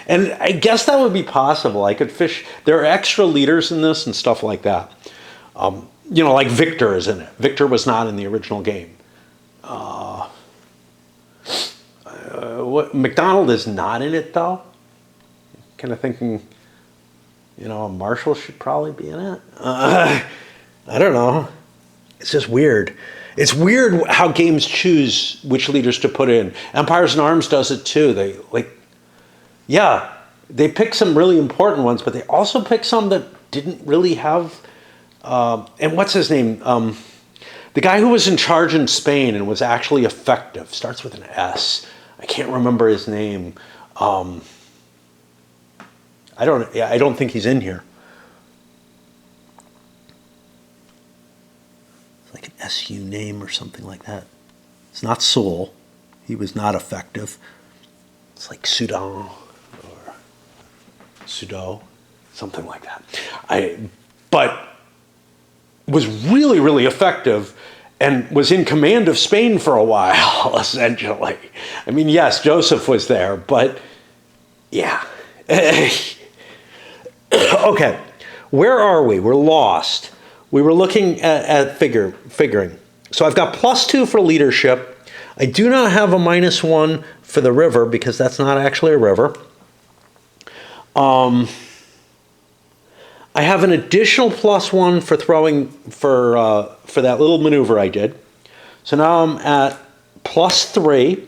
And I guess that would be possible. I could fish. There are extra leaders in this and stuff like that. Like Victor is in it. Victor was not in the original game. McDonald is not in it, though. Kind of thinking, Marshall should probably be in it. I don't know. It's just weird. It's weird how games choose which leaders to put in. Empires and Arms does it too. They pick some really important ones, but they also pick some that didn't really have. And what's his name? The guy who was in charge in Spain and was actually effective starts with an S. I can't remember his name. I don't think he's in here. It's like an SU name or something like that. It's not Seoul. He was not effective. It's like Sudan or Sudo, something like that. But was really, really effective and was in command of Spain for a while, essentially. I mean, yes, Joseph was there, but yeah. Okay, where are we? We're lost. We were looking at figuring. So I've got +2 for leadership. I do not have a -1 for the river because that's not actually a river. I have an additional +1 for throwing for that little maneuver I did. So now I'm at +3.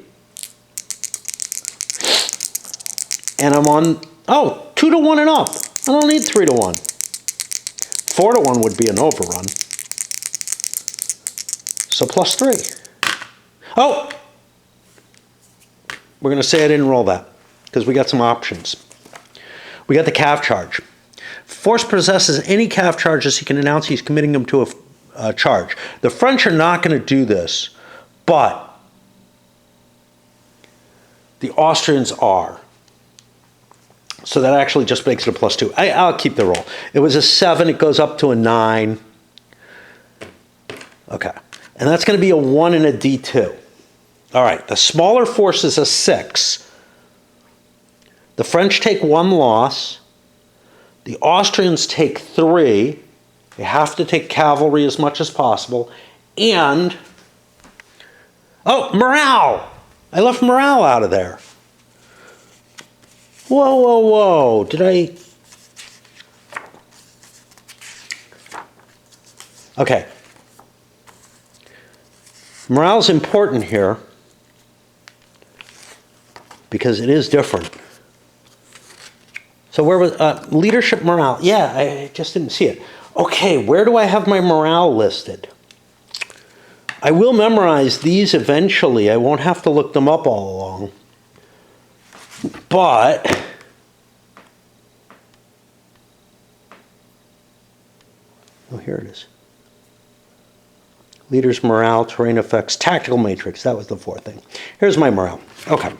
And I'm on, 2 to 1 and up. I don't need 3 to 1. 4 to 1 would be an overrun. So +3. Oh! We're going to say I didn't roll that because we got some options. We got the calf charge. Force possesses any calf charges, he can announce he's committing them to a charge. The French are not going to do this, but the Austrians are. So that actually just makes it a +2. I'll keep the roll. It was a 7. It goes up to a 9. Okay. And that's going to be a 1 and a D2. All right. The smaller force is a 6. The French take 1 loss. The Austrians take 3. They have to take cavalry as much as possible. And, morale! I left morale out of there. Whoa. Did I? Okay. Morale's important here because it is different. So where was leadership morale? Yeah, I just didn't see it. Okay, where do I have my morale listed? I will memorize these eventually. I won't have to look them up all along. But here it is. Leaders' morale, terrain effects, tactical matrix. That was the 4th thing. Here's my morale. Okay.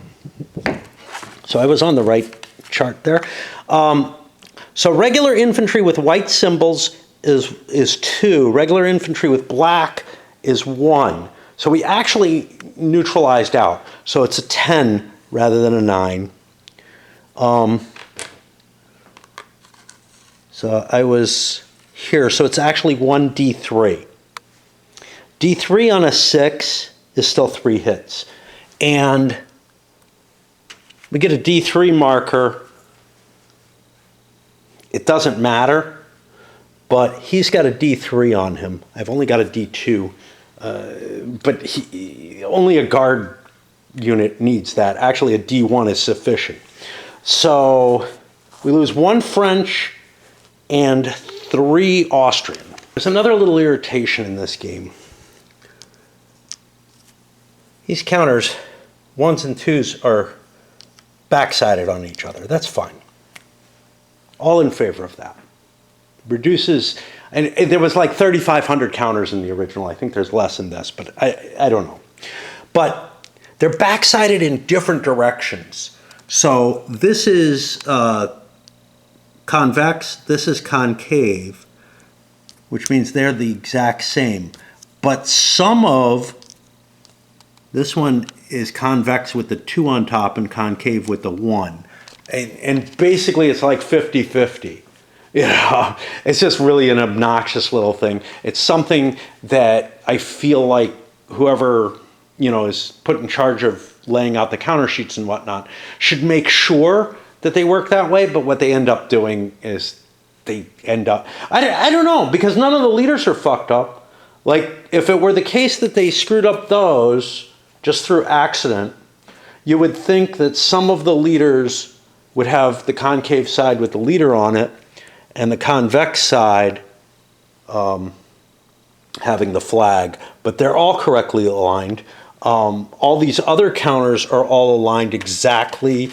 So I was on the right chart there. So regular infantry with white symbols is 2. Regular infantry with black is 1. So we actually neutralized out. So it's a 10 rather than a 9. So I was here. So it's actually 1 D3. D3 on a 6 is still 3 hits. And we get a D3 marker. It doesn't matter, but he's got a D3 on him. I've only got a D2. But only a guard unit needs that. Actually, a D1 is sufficient. So we lose 1 French and 3 Austrian. There's another little irritation in this game. These counters ones and twos are backsided on each other. That's fine. All in favor of that. Reduces, and there was like 3,500 counters in the original. I think there's less in this, but I don't know. But they're backsided in different directions. So this is convex, this is concave, which means they're the exact same. But some of, this one is convex with the 2 on top and concave with the 1. And basically it's like 50-50. You know, it's just really an obnoxious little thing. It's something that I feel like whoever, you know, is put in charge of laying out the counter sheets and whatnot should make sure that they work that way. But what they end up doing is they end up, I don't know, because none of the leaders are fucked up. Like if it were the case that they screwed up those just through accident, you would think that some of the leaders would have the concave side with the leader on it and the convex side having the flag, but they're all correctly aligned. All these other counters are all aligned exactly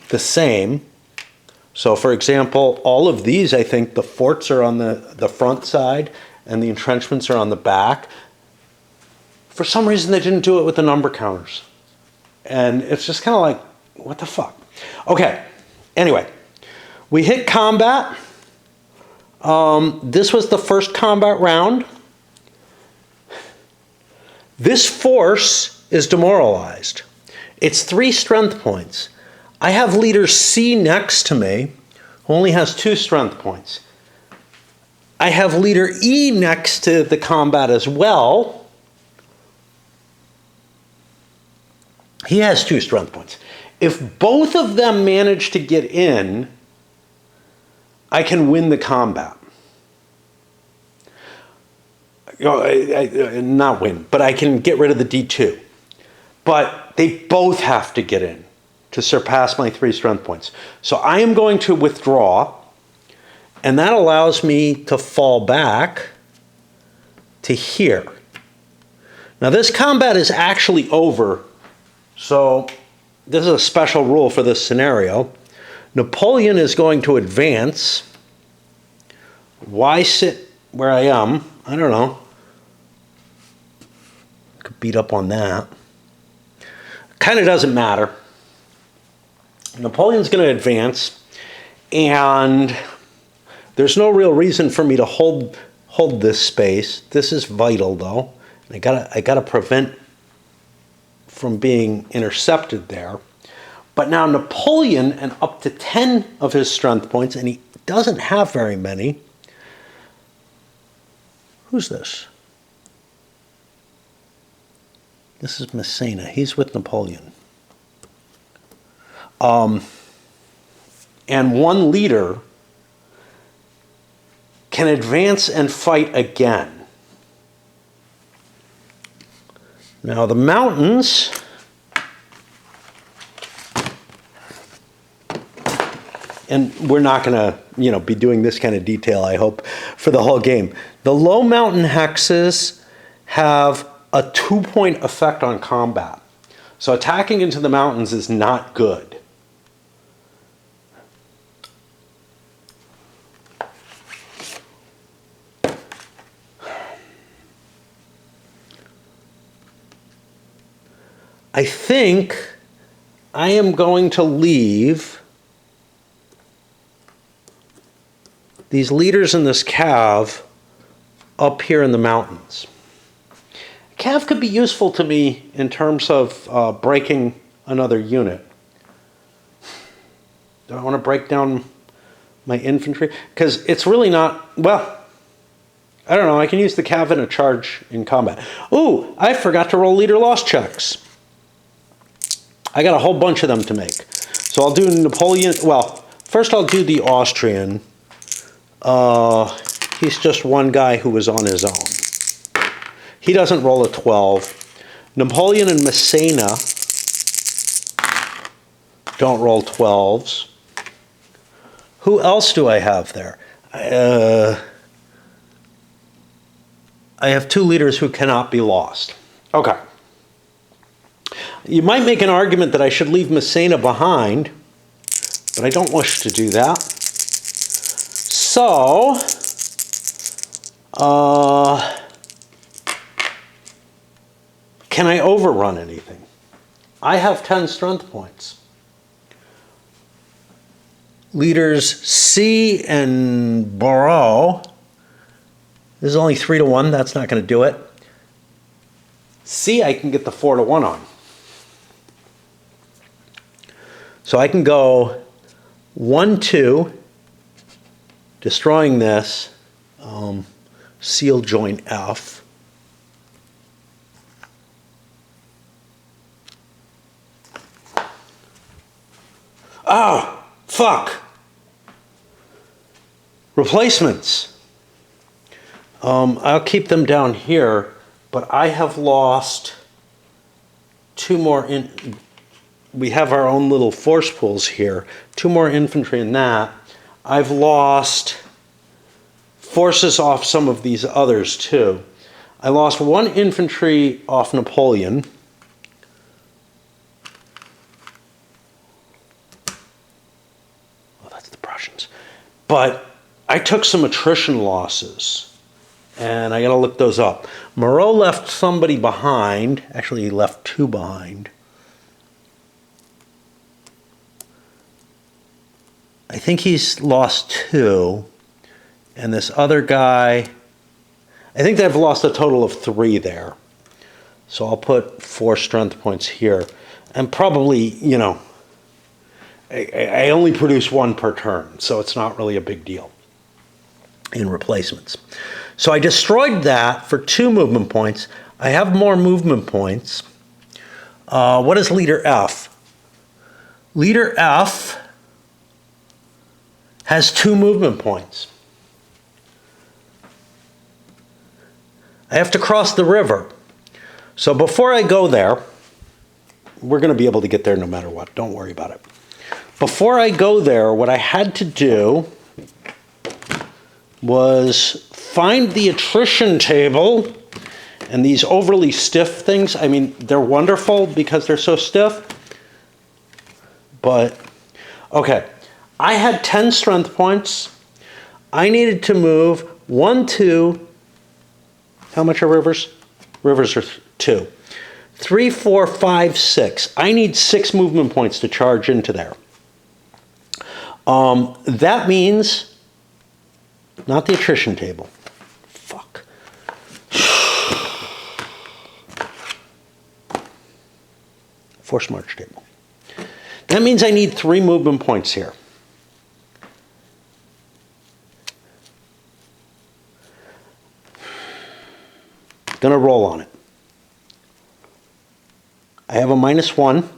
the same. So for example, all of these, I think the forts are on the front side and the entrenchments are on the back. For some reason, they didn't do it with the number counters. And it's just kind of like, what the fuck? Okay, anyway, we hit combat. This was the first combat round. This force is demoralized. It's 3 strength points. I have leader C next to me, who only has 2 strength points. I have leader E next to the combat as well. He has 2 strength points. If both of them manage to get in, I can win the combat. You know, not win, but I can get rid of the D2. But they both have to get in to surpass my 3 strength points. So I am going to withdraw, and that allows me to fall back to here. Now this combat is actually over, so this is a special rule for this scenario. Napoleon is going to advance. Why sit where I am? I don't know. Could beat up on that. Kind of doesn't matter. Napoleon's going to advance, and there's no real reason for me to hold this space. This is vital, though. I gotta prevent from being intercepted there. But now Napoleon, and up to 10 of his strength points, and he doesn't have very many. Who's this? This is Massena. He's with Napoleon. And one leader can advance and fight again. Now the mountains, and we're not going to, be doing this kind of detail, I hope, for the whole game. The low mountain hexes have a 2-point effect on combat. So attacking into the mountains is not good. I think I am going to leave these leaders in this cav up here in the mountains. Cav could be useful to me in terms of breaking another unit. Do I want to break down my infantry? Because it's really not, well, I don't know, I can use the cav in a charge in combat. Ooh, I forgot to roll leader loss checks. I got a whole bunch of them to make. So I'll do Napoleon, well, first I'll do the Austrian. He's just one guy who was on his own. He doesn't roll a 12. Napoleon and Massena don't roll 12s. Who else do I have there? I have 2 leaders who cannot be lost. Okay. You might make an argument that I should leave Messena behind, but I don't wish to do that. So, can I overrun anything? I have 10 strength points. Leaders C and Bordeaux, this is only 3-1, that's not going to do it. C, I can get the 4-1 on. So I can go 1-2, destroying this, seal joint F. Oh, fuck. Replacements. I'll keep them down here, but I have lost 2 more we have our own little force pools here. 2 more infantry in that. I've lost forces off some of these others too. I lost 1 infantry off Napoleon. Oh, that's the Prussians. But I took some attrition losses, and I got to look those up. Moreau left somebody behind. Actually, he left 2 behind. I think he's lost 2. And this other guy, I think they've lost a total of 3 there. So I'll put 4 strength points here. And probably, you know, I only produce 1 per turn, so it's not really a big deal in replacements. So I destroyed that for 2 movement points. I have more movement points. What is Leader F? Leader F has 2 movement points. I have to cross the river. So before I go there, we're going to be able to get there no matter what. Don't worry about it. Before I go there, what I had to do was find the attrition table. And these overly stiff things, I mean, they're wonderful because they're so stiff. But, okay. I had 10 strength points. I needed to move 1, 2. How much are rivers? Rivers are 2. 3, 4, 5, 6. I need 6 movement points to charge into there. That means, not the attrition table. Fuck. Force march table. That means I need 3 movement points here. Gonna roll on it. I have a -1.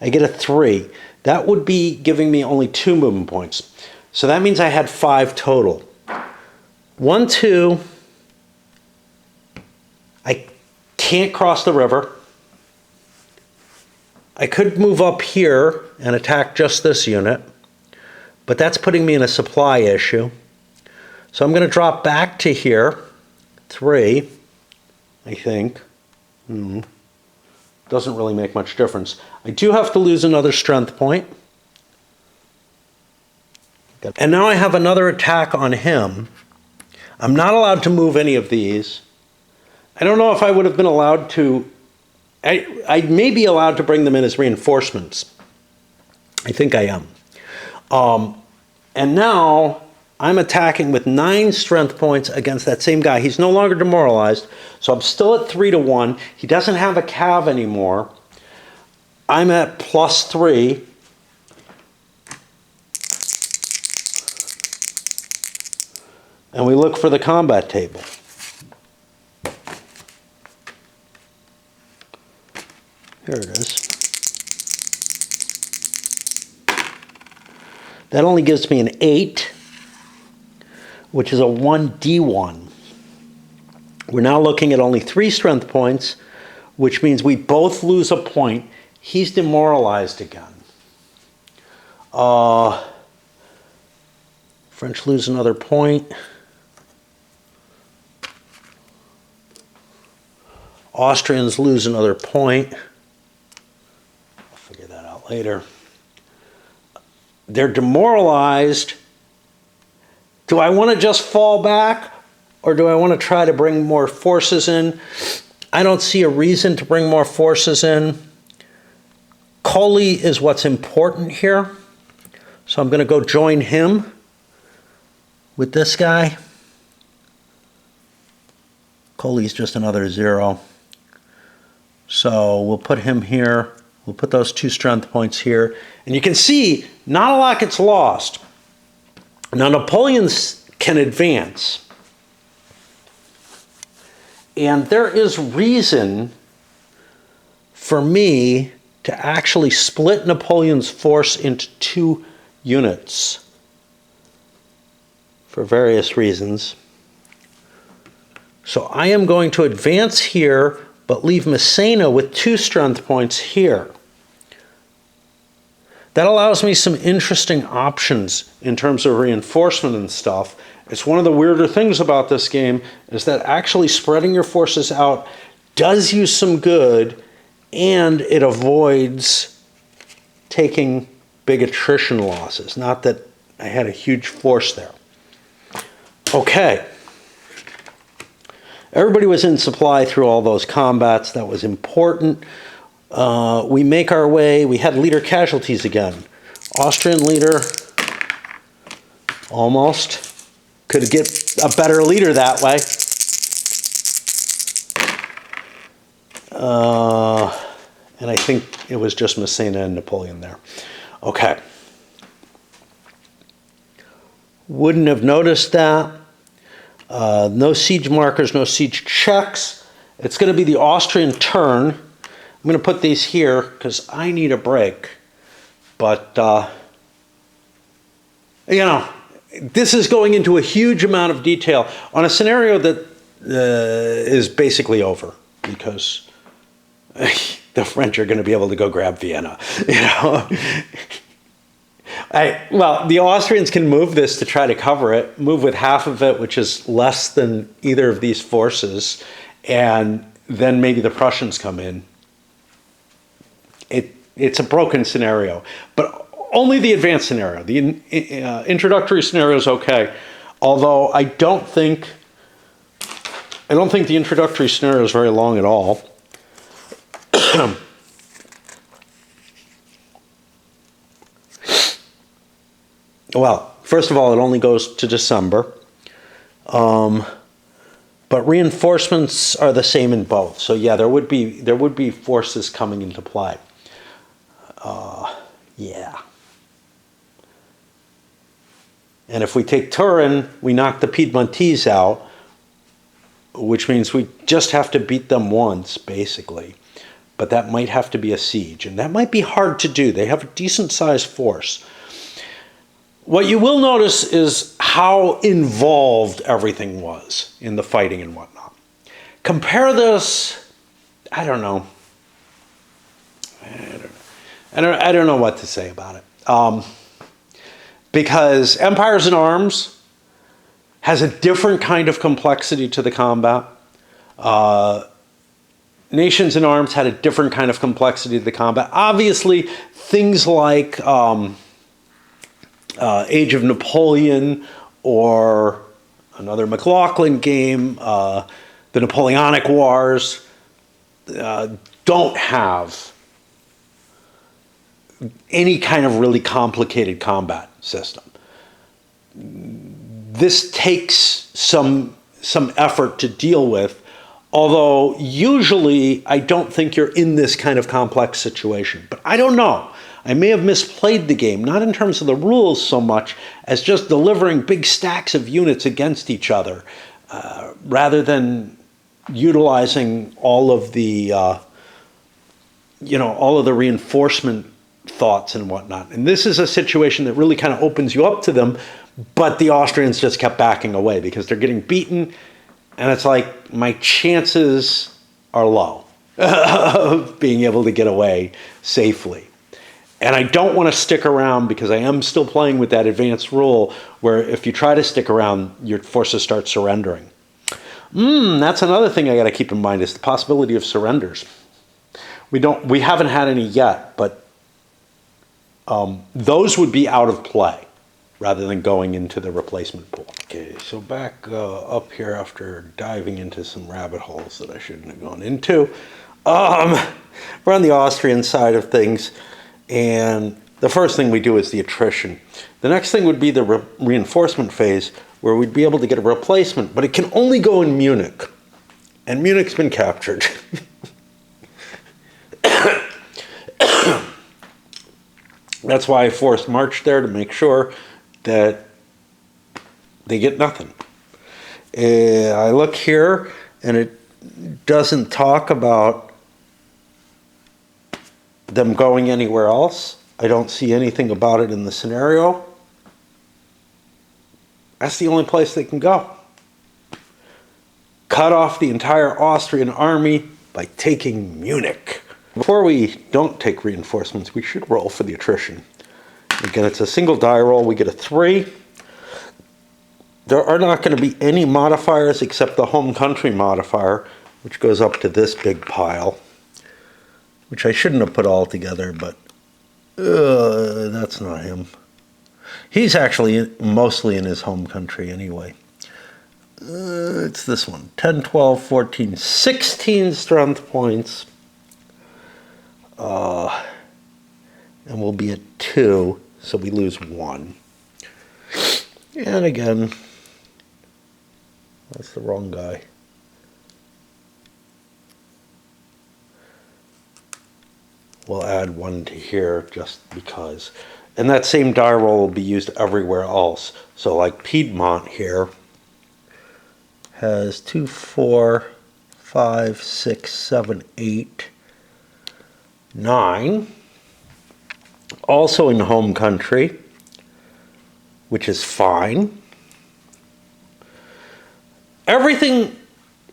I get a 3. That would be giving me only 2 movement points. So that means I had 5 total. 1, 2. I can't cross the river. I could move up here and attack just this unit, but that's putting me in a supply issue. So I'm going to drop back to here, 3, I think. Doesn't really make much difference. I do have to lose another strength point. And now I have another attack on him. I'm not allowed to move any of these. I don't know if I would have been allowed to. I may be allowed to bring them in as reinforcements. I think I am. And now I'm attacking with 9 strength points against that same guy. He's no longer demoralized, so I'm still at 3-1. He doesn't have a cav anymore. I'm at +3. And we look for the combat table. Here it is. That only gives me an 8, which is a 1d1. We're now looking at only 3 strength points, which means we both lose a point. He's demoralized again. French lose another point. Austrians lose another point. I'll figure that out later. They're demoralized. Do I want to just fall back, or do I want to try to bring more forces in? I don't see a reason to bring more forces in. Colli is what's important here. So I'm going to go join him with this guy. Colli's just another 0. So we'll put him here. We'll put those 2 strength points here. And you can see not a lot gets lost. Now Napoleons can advance. And there is reason for me to actually split Napoleon's force into 2 units for various reasons. So I am going to advance here, but leave Massena with 2 strength points here. That allows me some interesting options in terms of reinforcement and stuff. It's one of the weirder things about this game is that actually spreading your forces out does you some good, and it avoids taking big attrition losses. Not that I had a huge force there. Okay. Everybody was in supply through all those combats. That was important. We make our way. We had leader casualties again. Austrian leader, almost. Could get a better leader that way. And I think it was just Massena and Napoleon there. Okay. Wouldn't have noticed that. No siege markers, no siege checks. It's going to be the Austrian turn. I'm going to put these here because I need a break. But, you know, this is going into a huge amount of detail on a scenario that is basically over because the French are going to be able to go grab Vienna. You know, well, the Austrians can move this to try to cover it, move with half of it, which is less than either of these forces, and then maybe the Prussians come in. It's a broken scenario, but only the advanced scenario. The introductory scenario is okay, although I don't think the introductory scenario is very long at all. Well, first of all, it only goes to December. But reinforcements are the same in both. So yeah, there would be forces coming into play. Yeah. And if we take Turin, we knock the Piedmontese out, which means we just have to beat them once, basically. But that might have to be a siege, and that might be hard to do. They have a decent-sized force. What you will notice is how involved everything was in the fighting and whatnot. Compare this, I don't know what to say about it. Because Empires in Arms has a different kind of complexity to the combat. Nations in Arms had a different kind of complexity to the combat. Obviously, things like Age of Napoleon or another McLaughlin game, the Napoleonic Wars, don't have any kind of really complicated combat system. This takes some effort to deal with, although usually I don't think you're in this kind of complex situation. But I don't know. I may have misplayed the game, not in terms of the rules so much as just delivering big stacks of units against each other, rather than utilizing all of the, all of the reinforcement thoughts and whatnot. And this is a situation that really kind of opens you up to them, but the Austrians just kept backing away because they're getting beaten, and it's like my chances are low of being able to get away safely. And I don't want to stick around because I am still playing with that advanced rule where if you try to stick around, your forces start surrendering. That's another thing I got to keep in mind is the possibility of surrenders. We haven't had any yet, but those would be out of play rather than going into the replacement pool. Okay, so back up here after diving into some rabbit holes that I shouldn't have gone into. We're on the Austrian side of things, and the first thing we do is the attrition. The next thing would be the reinforcement phase, where we'd be able to get a replacement, but it can only go in Munich, and Munich's been captured. That's why I forced March there, to make sure that they get nothing. I look here, and it doesn't talk about them going anywhere else. I don't see anything about it in the scenario. That's the only place they can go. Cut off the entire Austrian army by taking Munich. Before we don't take reinforcements, we should roll for the attrition. Again, it's a single die roll. We get a 3. There are not going to be any modifiers except the home country modifier, which goes up to this big pile, which I shouldn't have put all together, but that's not him. He's actually mostly in his home country anyway. It's this one. 10, 12, 14, 16 strength points. And we'll be at 2, so we lose 1. And again, that's the wrong guy. We'll add 1 to here just because. And that same die roll will be used everywhere else. So like Piedmont here has 2, 4, 5, 6, 7, 8, 9. Also in home country, which is fine. Everything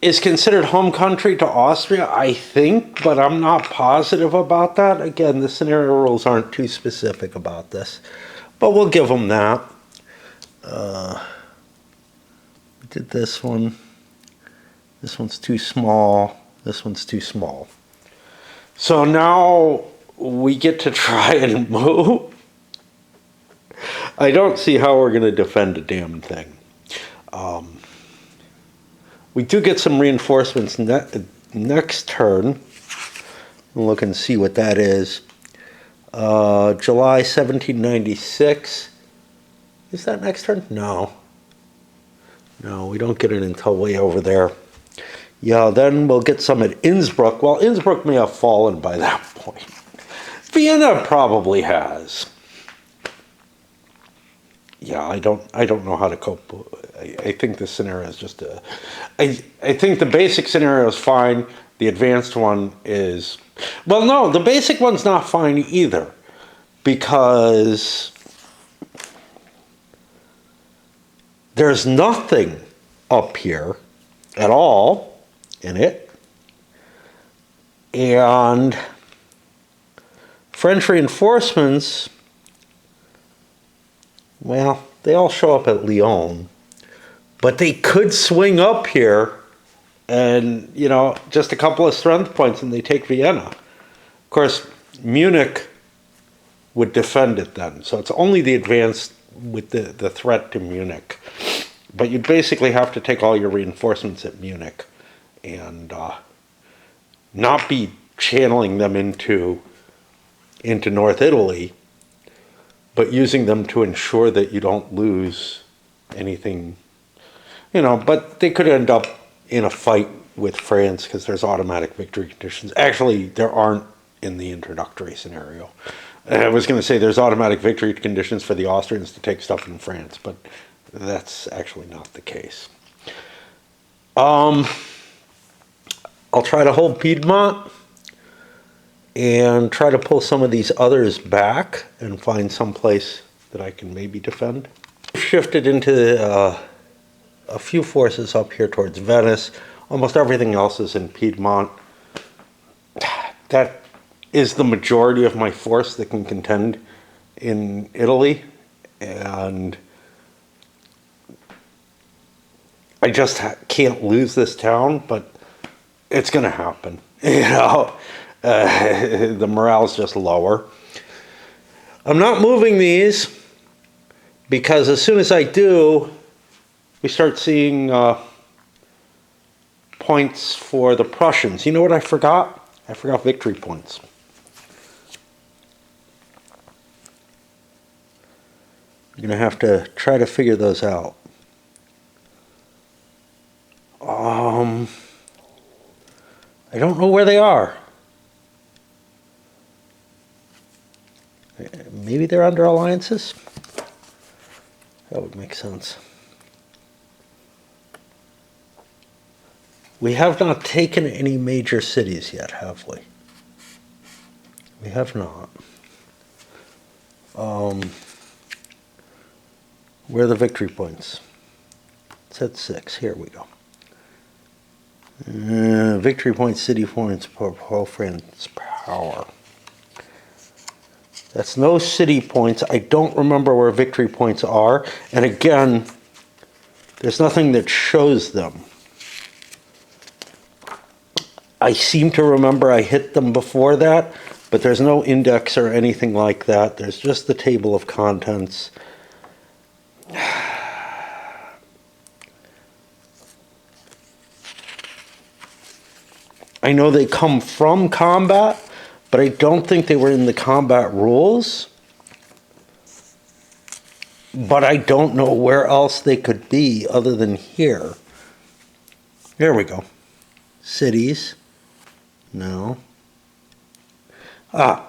is considered home country to Austria, I think, but I'm not positive about that. Again, the scenario rules aren't too specific about this, but we'll give them that. We did this one. This one's too small. This one's too small. So now we get to try and move. I don't see how we're going to defend a damn thing. We do get some reinforcements next turn. We'll look and see what that is. July 1796. Is that next turn? No. No, we don't get it until way over there. Yeah, then we'll get some at Innsbruck. Well, Innsbruck may have fallen by that point. Vienna probably has. Yeah, I don't know how to cope. I think this scenario is just a. I think the basic scenario is fine. The advanced one is. Well, no, the basic one's not fine either, because there's nothing up here at all in it, and French reinforcements. Well, they all show up at Lyon, but they could swing up here and, just a couple of strength points and they take Vienna. Of course, Munich would defend it then. So it's only the advance with the threat to Munich. But you'd basically have to take all your reinforcements at Munich and not be channeling them into North Italy, but using them to ensure that you don't lose anything, but they could end up in a fight with France because there's automatic victory conditions. Actually, there aren't in the introductory scenario. I was going to say there's automatic victory conditions for the Austrians to take stuff in France, but that's actually not the case. I'll try to hold Piedmont and try to pull some of these others back and find some place that I can maybe defend. Shifted into a few forces up here towards Venice. Almost everything else is in Piedmont. That is the majority of my force that can contend in Italy. And I just can't lose this town, but it's going to happen. You know, the morale's just lower. I'm not moving these because as soon as I do, we start seeing points for the Prussians. You know what I forgot? I forgot victory points. I'm going to have to try to figure those out. I don't know where they are. Maybe they're under alliances? That would make sense. We have not taken any major cities yet, have we? We have not. Where are the victory points? It's at 6. Here we go. Victory points, city points, France power. That's no city points. I don't remember where victory points are. And again, there's nothing that shows them. I seem to remember I hit them before that, but there's no index or anything like that. There's just the table of contents. I know they come from combat, but I don't think they were in the combat rules. But I don't know where else they could be other than here. There we go. Cities. No.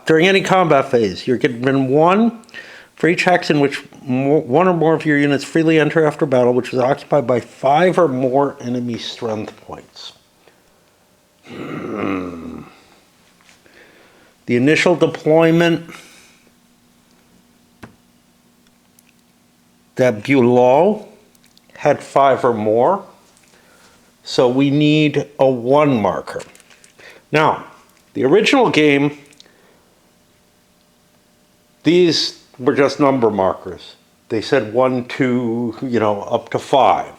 During any combat phase, you're given 1 for each hex in which one or more of your units freely enter after battle, which is occupied by 5 or more enemy strength points. The initial deployment that Bülow had 5 or more, so we need a 1 marker. Now, the original game, these were just number markers. They said 1, 2, up to 5.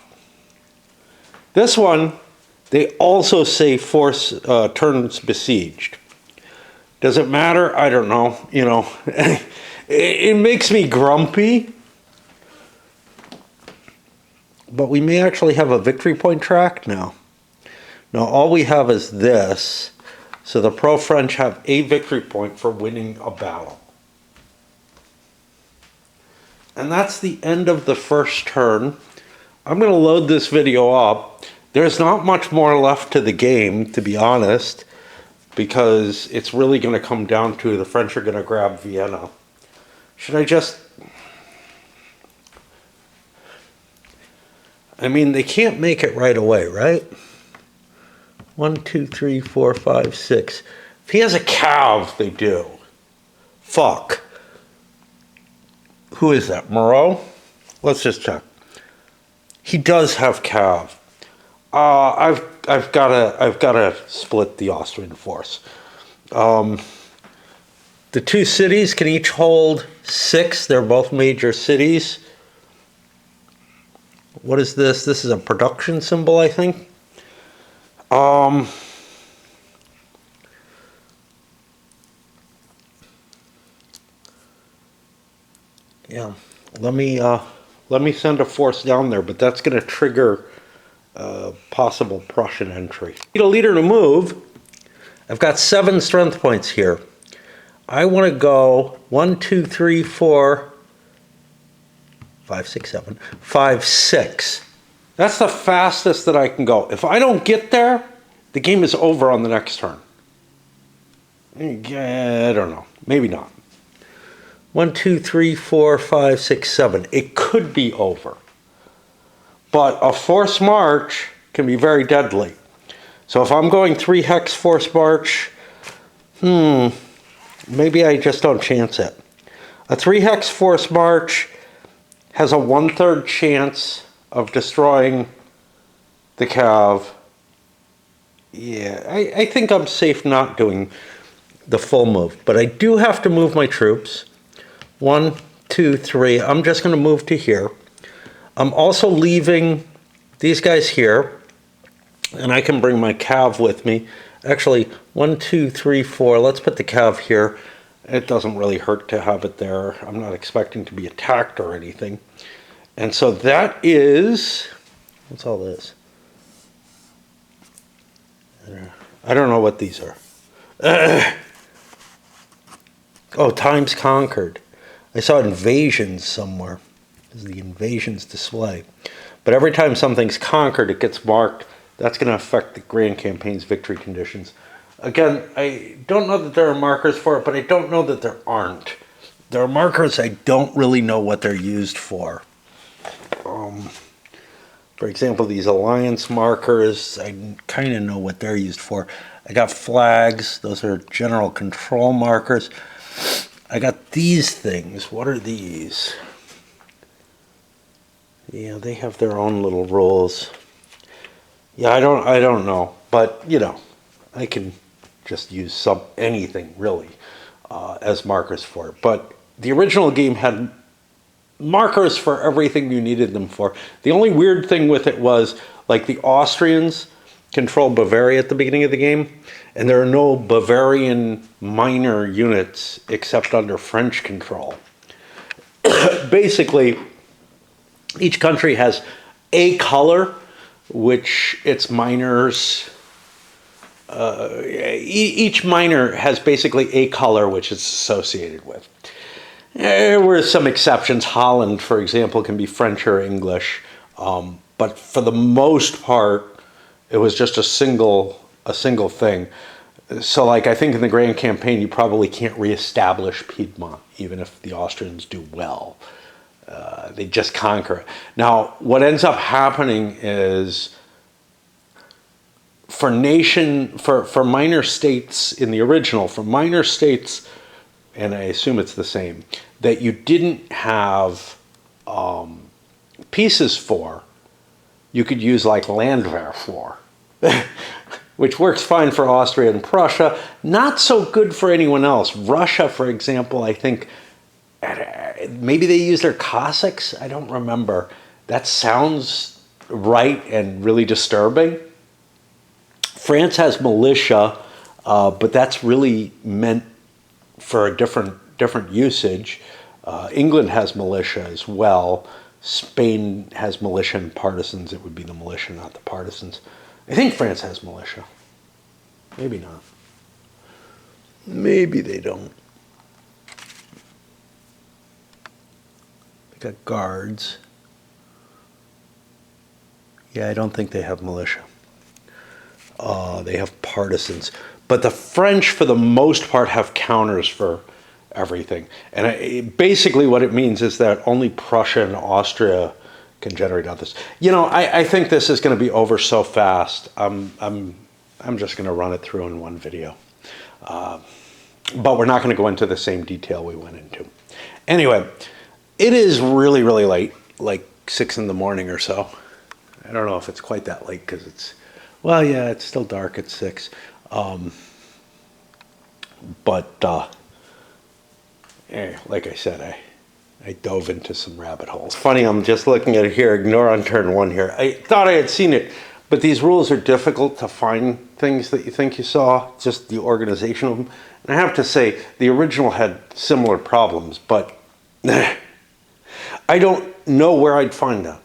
This one, they also say force turns besieged. Does it matter? I don't know. It makes me grumpy. But we may actually have a victory point track now. Now all we have is this. So the pro-French have a victory point for winning a battle. And that's the end of the first turn. I'm going to load this video up. There's not much more left to the game, to be honest, because it's really going to come down to the French are going to grab Vienna. Should I just... I mean, they can't make it right away, right? 1, 2, 3, 4, 5, 6. If he has a cav, they do. Fuck. Who is that? Moreau? Let's just check. He does have cav. I've got to split the Austrian force. The 2 cities can each hold 6. They're both major cities. What is this? This is a production symbol, I think. Yeah. Let me send a force down there, but that's going to trigger possible Prussian entry. Need a leader to move. I've got 7 strength points here. I want to go 1, 2, 3, 4, 5, 6, 7, 5, 6. That's the fastest that I can go. If I don't get there, the game is over on the next turn. I don't know. Maybe not. 1, 2, 3, 4, 5, 6, 7. It could be over. But a force march can be very deadly. So if I'm going 3 hex force march, maybe I just don't chance it. A 3 hex force march has a 1/3 chance of destroying the cav. Yeah, I think I'm safe not doing the full move. But I do have to move my troops. 1, 2, 3. I'm just going to move to here. I'm also leaving these guys here, and I can bring my cav with me. Actually, 1, 2, 3, 4. Let's put the cav here. It doesn't really hurt to have it there. I'm not expecting to be attacked or anything. And so that is, what's all this? I don't know what these are. Oh, times conquered. I saw invasions somewhere. This is the invasions display. But every time something's conquered, it gets marked. That's going to affect the Grand Campaign's victory conditions. Again, I don't know that there are markers for it, but I don't know that there aren't. There are markers, I don't really know what they're used for. For example, these alliance markers, I kind of know what they're used for. I got flags, those are general control markers. I got these things. What are these? Yeah, they have their own little rules. Yeah, I don't know, but you know, I can just use anything really as markers for it. But the original game had markers for everything you needed them for. The only weird thing with it was, like, the Austrians control Bavaria at the beginning of the game, and there are no Bavarian minor units except under French control. Basically, each country has a color which its minors, each minor has basically a color which it's associated with. There were some exceptions. Holland, for example, can be French or English, but for the most part, it was just a single thing. So, like, I think in the Grand Campaign, you probably can't reestablish Piedmont, even if the Austrians do well. They just conquer it. Now, what ends up happening is, for minor states in the original, for minor states, and I assume it's the same, that you didn't have pieces for, you could use like Landwehr for, which works fine for Austria and Prussia, not so good for anyone else. Russia, for example, I think, maybe they use their Cossacks, I don't remember. That sounds right and really disturbing. France has militia, but that's really meant for a different usage. England has militia as well. Spain has militia and partisans. It would be the militia, not the partisans. I think France has militia. Maybe not. Maybe they don't. They got guards. Yeah, I don't think they have militia. They have partisans. But the French, for the most part, have counters for everything. And basically what it means is that only Prussia and Austria can generate others. You know, I think this is going to be over so fast. I'm just going to run it through in one video. But we're not going to go into the same detail we went into. Anyway, it is really, really late, like 6 in the morning or so. I don't know if it's quite that late because it's, well, yeah, it's still dark at 6. Like I said, I dove into some rabbit holes. Funny, I'm just looking at it here, ignore on turn 1 here. I thought I had seen it, but these rules are difficult to find things that you think you saw, just the organization of them. And I have to say, the original had similar problems, but I don't know where I'd find them.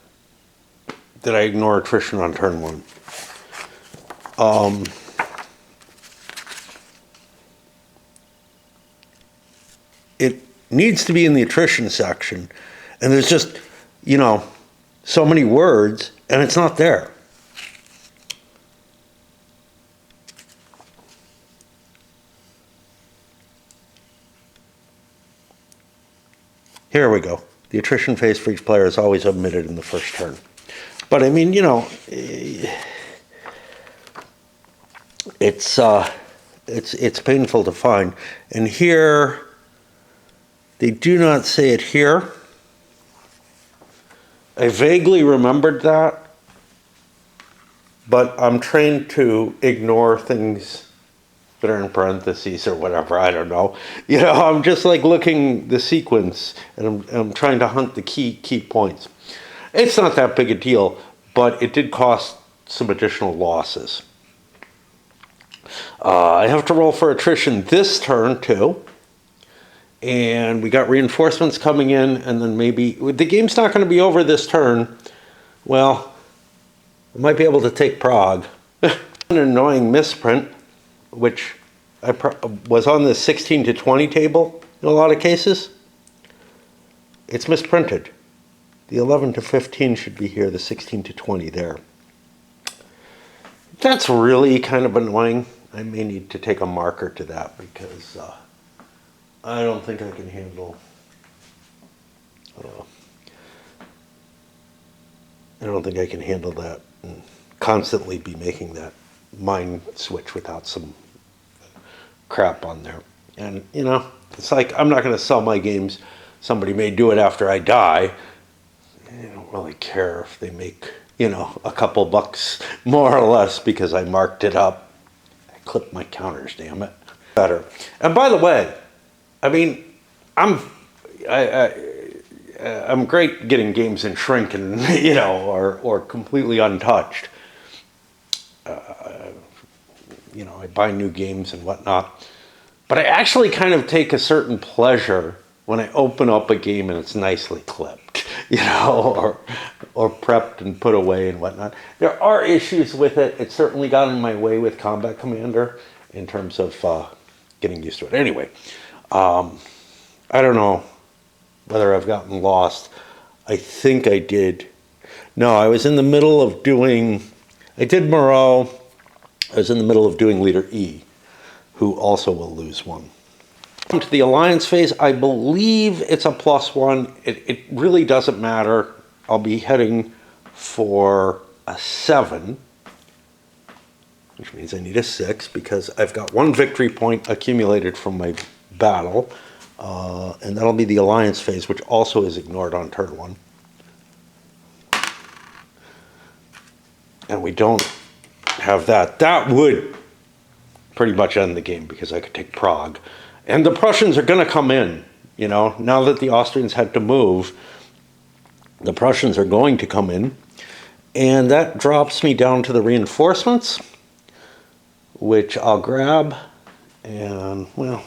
Did I ignore attrition on turn 1? It needs to be in the attrition section, and there's just, you know, so many words, and it's not there. Here we go. The attrition phase for each player is always omitted in the first turn. But I mean, you know, it's painful to find. And here, they do not say it here. I vaguely remembered that, but I'm trained to ignore things that are in parentheses or whatever, I don't know. You know, I'm just like looking the sequence, and I'm trying to hunt the key points. It's not that big a deal, but it did cost some additional losses. I have to roll for attrition this turn too. And we got reinforcements coming in, and then maybe the game's not going to be over this turn. Well, I might be able to take Prague. An annoying misprint, which was on the 16 to 20 table in a lot of cases. It's misprinted. The 11 to 15 should be here, the 16 to 20 there. That's really kind of annoying. I may need to take a marker to that because I don't think I can handle. I don't think I can handle that and constantly be making that mind switch without some crap on there. And you know, it's like I'm not going to sell my games. Somebody may do it after I die. I don't really care if they make, you know, a couple bucks more or less because I marked it up. I clipped my counters, damn it. Better. And by the way, I mean, I'm great getting games in shrink and, you know, or completely untouched. You know, I buy new games and whatnot. But I actually kind of take a certain pleasure when I open up a game and it's nicely clipped, you know, or prepped and put away and whatnot. There are issues with it. It certainly got in my way with Combat Commander in terms of getting used to it. Anyway, I don't know whether I've gotten lost. I think I did. No, I was in the middle of doing, I did Moreau. I was in the middle of doing Leader E, who also will lose one. To the alliance phase, I believe it's a +1. It really doesn't matter. I'll be heading for a 7, which means I need a 6 because I've got 1 victory point accumulated from my battle, and that'll be the alliance phase, which also is ignored on turn 1. And we don't have that. That would pretty much end the game because I could take Prague. And the Prussians are going to come in, you know, now that the Austrians had to move, the Prussians are going to come in. And that drops me down to the reinforcements, which I'll grab. And, well,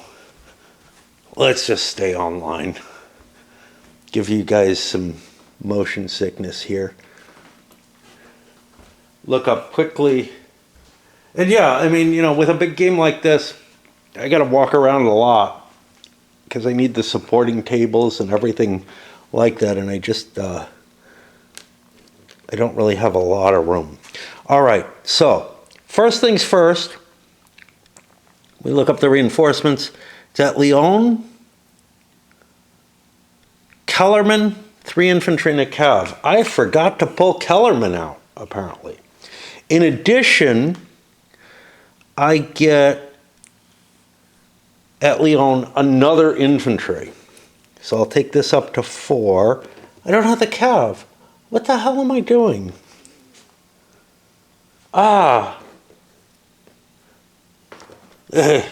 let's just stay online. Give you guys some motion sickness here. Look up quickly. And yeah, I mean, you know, with a big game like this, I got to walk around a lot because I need the supporting tables and everything like that. And I just, I don't really have a lot of room. All right, so first things first, we look up the reinforcements. It's at Lyon, Kellerman, 3 infantry and a cav. I forgot to pull Kellerman out, apparently. In addition, I get at Lyon another infantry. So I'll take this up to 4. I don't have the cav. What the hell am I doing? Ah. See,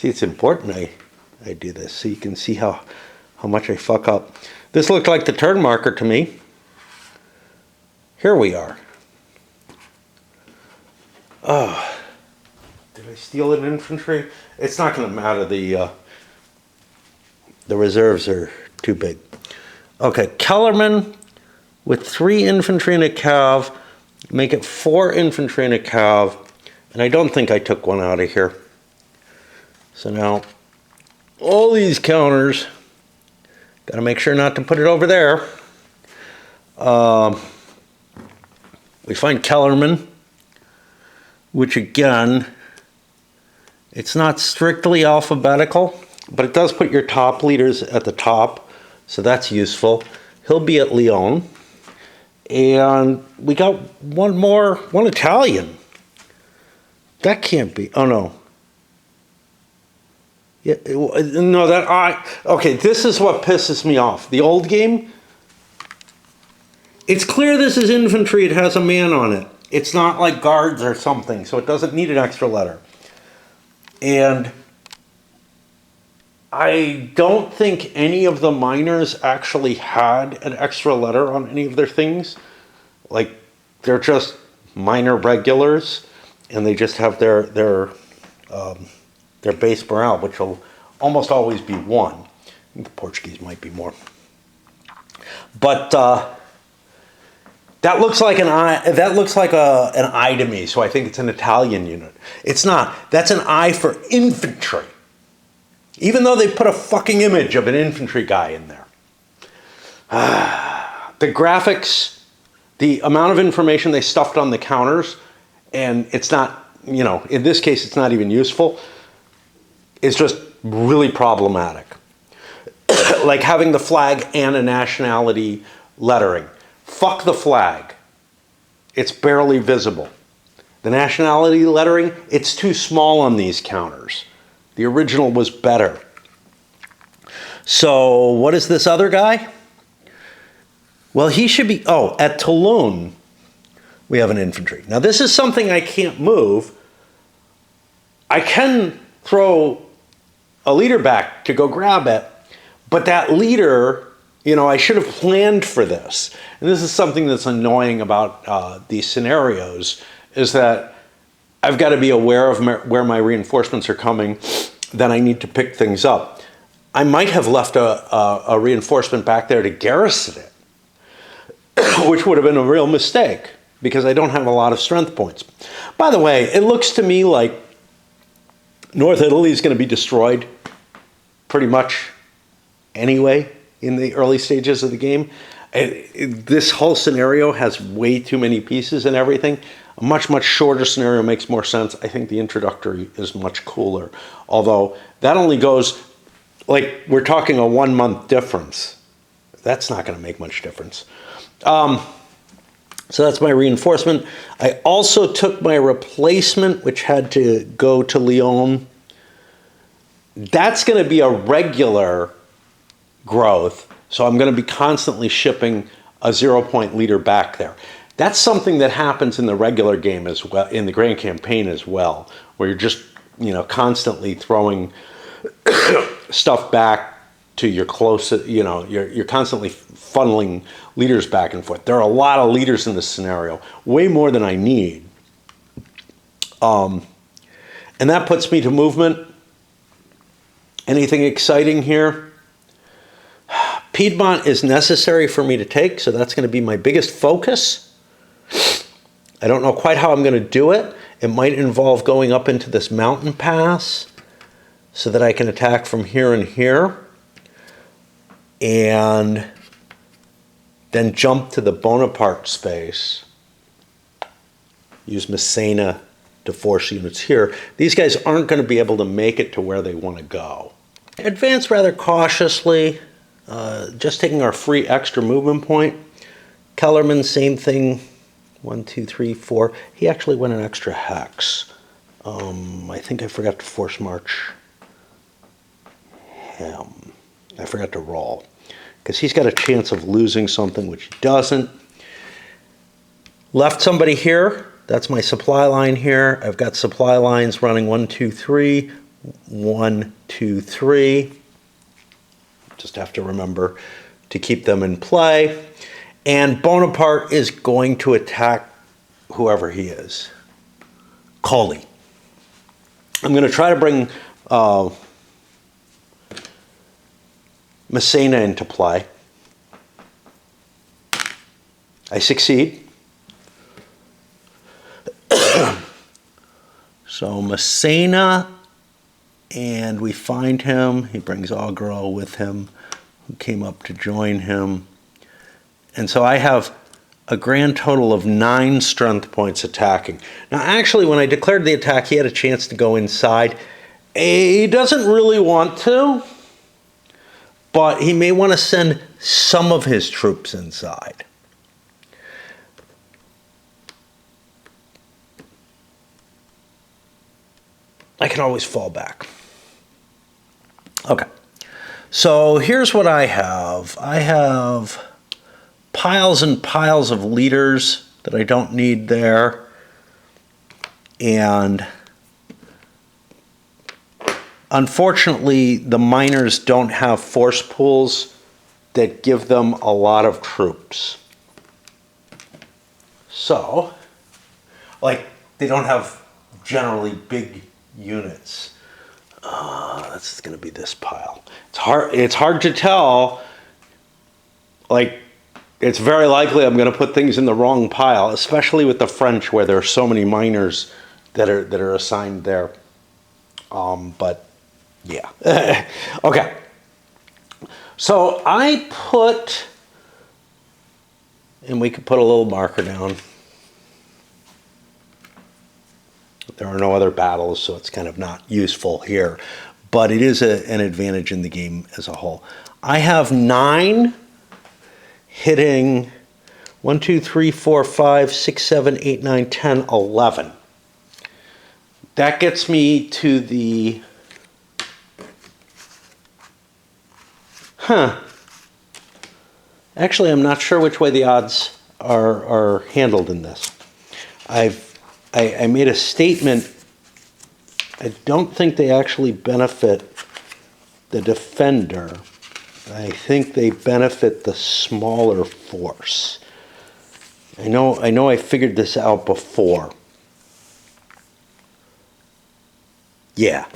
it's important I do this so you can see how much I fuck up. This looked like the turn marker to me. Here we are. Oh, did I steal an infantry? It's not going to matter. The reserves are too big. Okay, Kellerman with 3 infantry and a cav. Make it 4 infantry and a cav. And I don't think I took one out of here. So now, all these counters. Got to make sure not to put it over there. We find Kellerman, which again, it's not strictly alphabetical, but it does put your top leaders at the top, so that's useful. He'll be at Lyon. And we got one Italian. That can't be, oh no. Yeah, no, okay, this is what pisses me off. The old game, it's clear this is infantry, it has a man on it. It's not like guards or something, so it doesn't need an extra letter. And I don't think any of the miners actually had an extra letter on any of their things. Like, they're just minor regulars, and they just have their base morale, which will almost always be 1. I think the Portuguese might be more. But that looks like an I to me, so I think it's an Italian unit. It's not. That's an I for infantry. Even though they put a fucking image of an infantry guy in there. The graphics, the amount of information they stuffed on the counters, and it's not, in this case, it's not even useful, is just really problematic. Like having the flag and a nationality lettering. Fuck the flag. It's barely visible. The nationality lettering, it's too small on these counters. The original was better. So what is this other guy? Well, he should be, at Toulon, we have an infantry. Now this is something I can't move. I can throw a leader back to go grab it, but that leader, I should have planned for this. And this is something that's annoying about these scenarios, is that I've got to be aware of where my reinforcements are coming, then I need to pick things up. I might have left a reinforcement back there to garrison it, which would have been a real mistake, because I don't have a lot of strength points. By the way, it looks to me like North Italy is going to be destroyed pretty much anyway in the early stages of the game. This whole scenario has way too many pieces and everything. A much, much shorter scenario makes more sense. I think the introductory is much cooler. Although that only goes, like, we're talking a 1 month difference. That's not going to make much difference. So that's my reinforcement. I also took my replacement, which had to go to Lyon. That's going to be a regular growth. So I'm going to be constantly shipping a 0-point leader back there. That's something that happens in the regular game as well, in the Grand Campaign as well, where you're just, constantly throwing stuff back to your closest, you're constantly funneling leaders back and forth. There are a lot of leaders in this scenario, way more than I need. And that puts me to movement. Anything exciting here? Piedmont is necessary for me to take, so that's going to be my biggest focus. I don't know quite how I'm going to do it. It might involve going up into this mountain pass so that I can attack from here and here, and then jump to the Bonaparte space. Use Messena to force units here. These guys aren't going to be able to make it to where they want to go. Advance rather cautiously, just taking our free extra movement point. Kellerman, same thing. 1, 2, 3, 4. He actually went an extra hex. I think I forgot to force march him. I forgot to roll, because he's got a chance of losing something, which he doesn't. Left somebody here. That's my supply line here. I've got supply lines running 1, 2, 3, 1, 2, 3. Just have to remember to keep them in play. And Bonaparte is going to attack whoever he is. Colli. I'm going to try to bring Messena into play. I succeed. So Messena, and we find him. He brings Augereau with him, who came up to join him. And so I have a grand total of 9 strength points attacking. Now, actually, when I declared the attack, he had a chance to go inside. He doesn't really want to, but he may want to send some of his troops inside. I can always fall back. Okay. So here's what I have. I have piles and piles of leaders that I don't need there. And Unfortunately, the miners don't have force pools that give them a lot of troops. So, like, they don't have generally big units. That's going to be this pile. It's hard to tell. Like, it's very likely I'm going to put things in the wrong pile, especially with the French, where there are so many miners that are assigned there. But yeah. Okay. So I put, and we could put a little marker down. There are no other battles, so it's kind of not useful here, but it is an advantage in the game as a whole. I have 9 hitting 1, 2, 3, 4, 5, 6, 7, 8, 9, 10, 11. That gets me to the, actually, I'm not sure which way the odds are handled in this. I made a statement. I don't think they actually benefit the defender. I think they benefit the smaller force. I know I figured this out before. Yeah.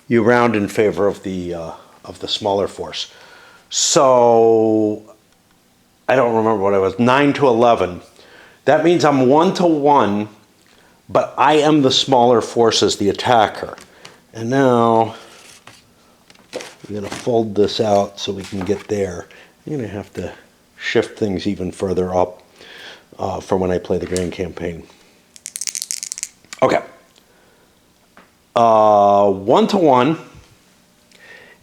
You round in favor of the smaller force. So I don't remember what I was, 9 to 11. That means I'm 1 to 1, but I am the smaller force as the attacker. And now I'm going to fold this out so we can get there. I'm going to have to shift things even further up for when I play the Grand Campaign. Okay. 1 to 1.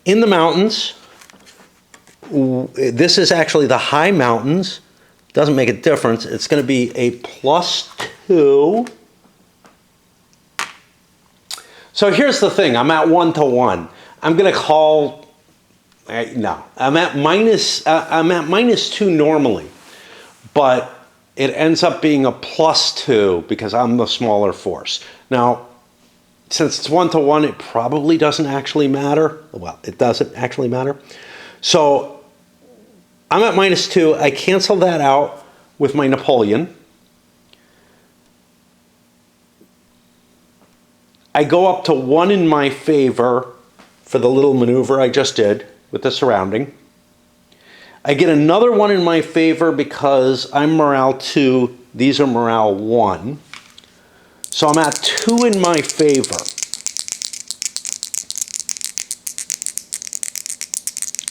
In the mountains, this is actually the high mountains. Doesn't make a difference. It's going to be a +2. So here's the thing. I'm at 1 to 1. I'm going to call. No, I'm at -2 normally, but it ends up being a +2 because I'm the smaller force. Now, since it's 1 to 1, it probably doesn't actually matter. Well, it doesn't actually matter. So I'm at -2. I cancel that out with my Napoleon. I go up to 1 in my favor for the little maneuver I just did with the surrounding. I get another 1 in my favor because I'm morale 2. These are morale 1. So I'm at 2 in my favor.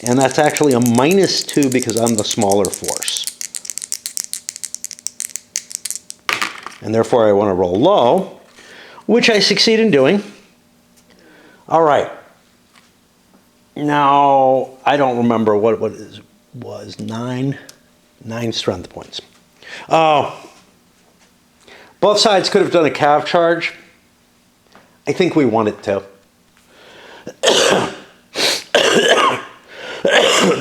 And that's actually a -2 because I'm the smaller force. And therefore I want to roll low, which I succeed in doing. All right. Now, I don't remember what it was 9 strength points. Oh. Both sides could have done a cav charge. I think we wanted to.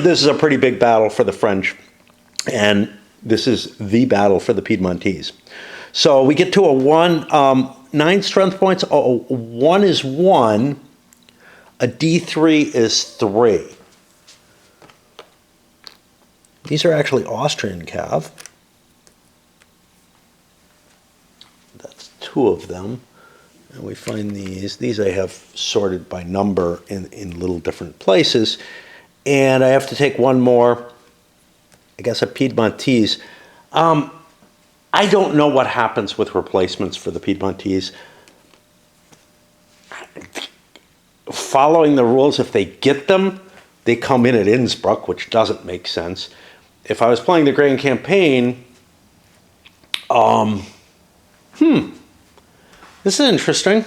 This is a pretty big battle for the French, and this is the battle for the Piedmontese. So we get to a 1, 9 strength points. Oh, 1 is 1. A D3 is 3. These are actually Austrian cav. That's 2 of them. And we find these. These I have sorted by number in little different places. And I have to take 1 more, I guess a Piedmontese. I don't know what happens with replacements for the Piedmontese. Following the rules, if they get them, they come in at Innsbruck, which doesn't make sense. If I was playing the Grand Campaign, this is interesting.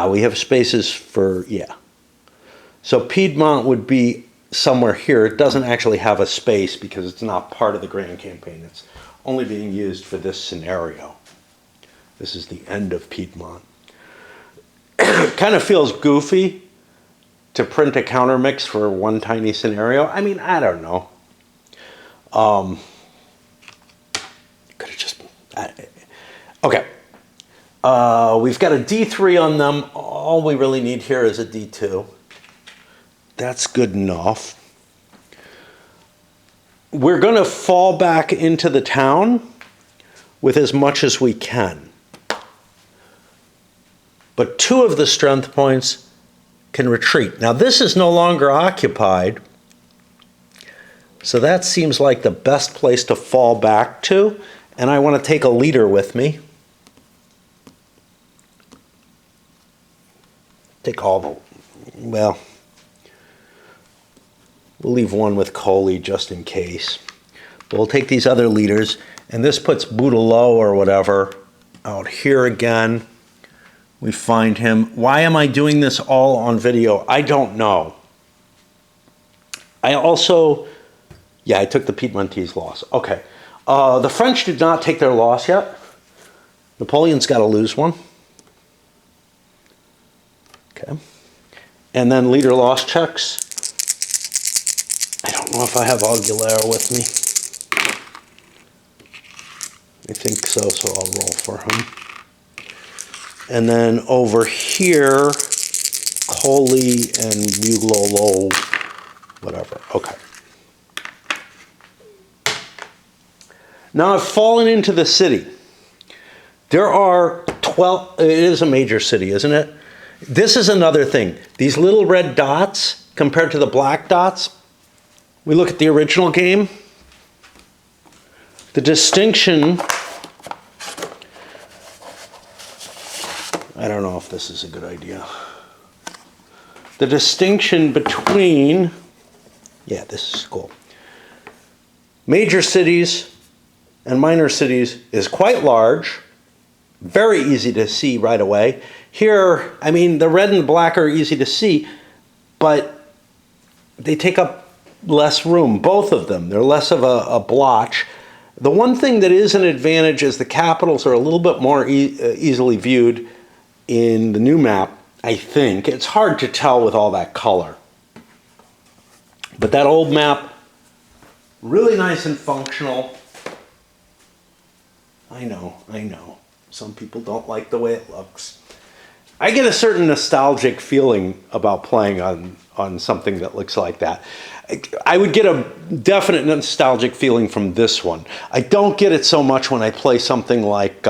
We have spaces for, yeah. So Piedmont would be somewhere here. It doesn't actually have a space because it's not part of the Grand Campaign. It's only being used for this scenario. This is the end of Piedmont. Kind of feels goofy to print a counter mix for one tiny scenario. I mean, I don't know. Could have just... Okay. We've got a D3 on them. All we really need here is a D2. That's good enough. We're going to fall back into the town with as much as we can. But 2 of the strength points can retreat. Now this is no longer occupied, so that seems like the best place to fall back to, and I want to take a leader with me. Take all the, well, we'll leave one with Coley just in case. But we'll take these other leaders, and this puts Boudeleau or whatever out here again. We find him. Why am I doing this all on video? I don't know. I also, yeah, I took the Piedmontese loss. Okay. The French did not take their loss yet. Napoleon's got to lose one. Okay. And then leader loss checks. I don't know if I have Aguilera with me. I think so, so I'll roll for him. And then over here, Coley and Buglolo, whatever. Okay. Now I've fallen into the city. There are 12, it is a major city, isn't it? This is another thing. These little red dots compared to the black dots, we look at the original game. The distinction, I don't know if this is a good idea. The distinction between, yeah, this is cool. Major cities and minor cities is quite large, very easy to see right away. Here, I mean, the red and the black are easy to see, but they take up less room, both of them. They're less of a blotch. The one thing that is an advantage is the capitals are a little bit more easily viewed in the new map, I think. It's hard to tell with all that color. But that old map, really nice and functional. I know. Some people don't like the way it looks. I get a certain nostalgic feeling about playing on something that looks like that. I would get a definite nostalgic feeling from this one. I don't get it so much when I play something like,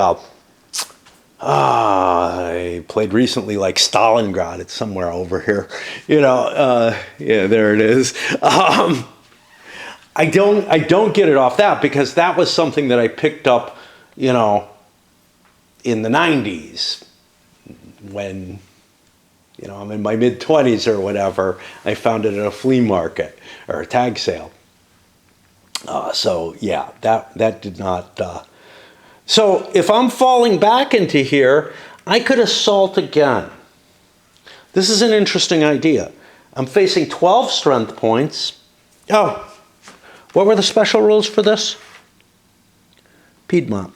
I played recently like Stalingrad. It's somewhere over here. Yeah, there it is. I don't get it off that because that was something that I picked up, in the 90s. When, I'm in my mid-20s or whatever, I found it at a flea market or a tag sale. So, yeah, that did not... So, if I'm falling back into here, I could assault again. This is an interesting idea. I'm facing 12 strength points. Oh, what were the special rules for this? Piedmont.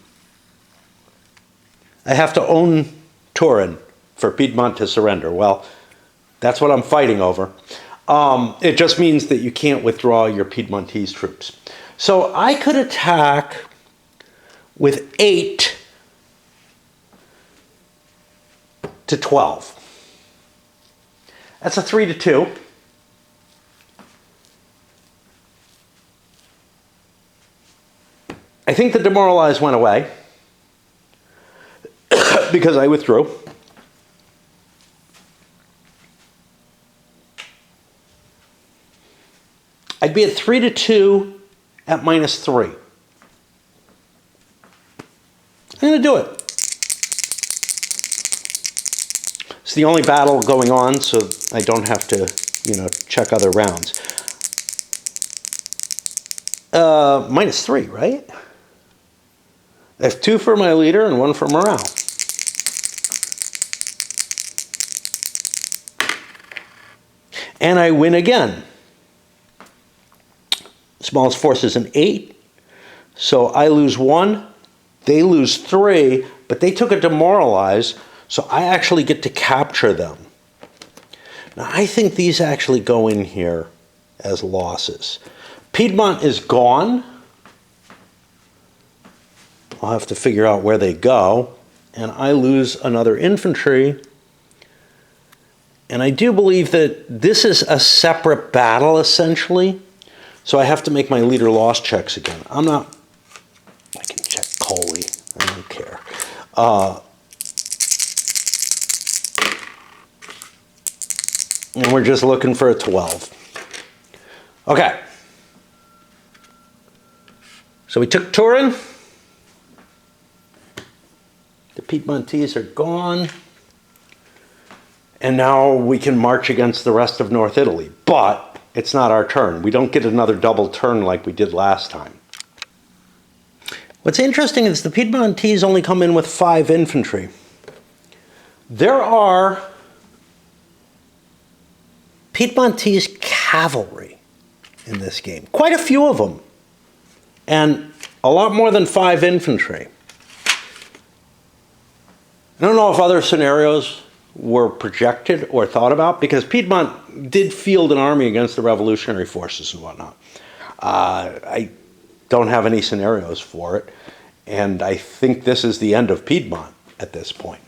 I have to own Turin for Piedmont to surrender. Well, that's what I'm fighting over. It just means that you can't withdraw your Piedmontese troops. So I could attack with 8 to 12. That's a 3 to 2. I think the demoralize went away because I withdrew. I'd be at 3 to 2 at -3. I'm going to do it. It's the only battle going on, so I don't have to, check other rounds. -3, right? I have 2 for my leader and 1 for morale. And I win again. Smallest force is an 8. So I lose 1. They lose 3, but they took a demoralize, so I actually get to capture them. Now I think these actually go in here as losses. Piedmont is gone. I'll have to figure out where they go. and I lose another infantry. And I do believe that this is a separate battle, essentially. So I have to make my leader loss checks again. I can check Coley. I don't care. And we're just looking for a 12. Okay. So we took Turin. The Piedmontese are gone. And now we can march against the rest of North Italy. But it's not our turn. We don't get another double turn like we did last time. What's interesting is the Piedmontese only come in with 5 infantry. There are Piedmontese cavalry in this game. Quite a few of them. And a lot more than 5 infantry. I don't know if other scenarios were projected or thought about, because Piedmont did field an army against the revolutionary forces and whatnot. I don't have any scenarios for it, and I think this is the end of Piedmont at this point.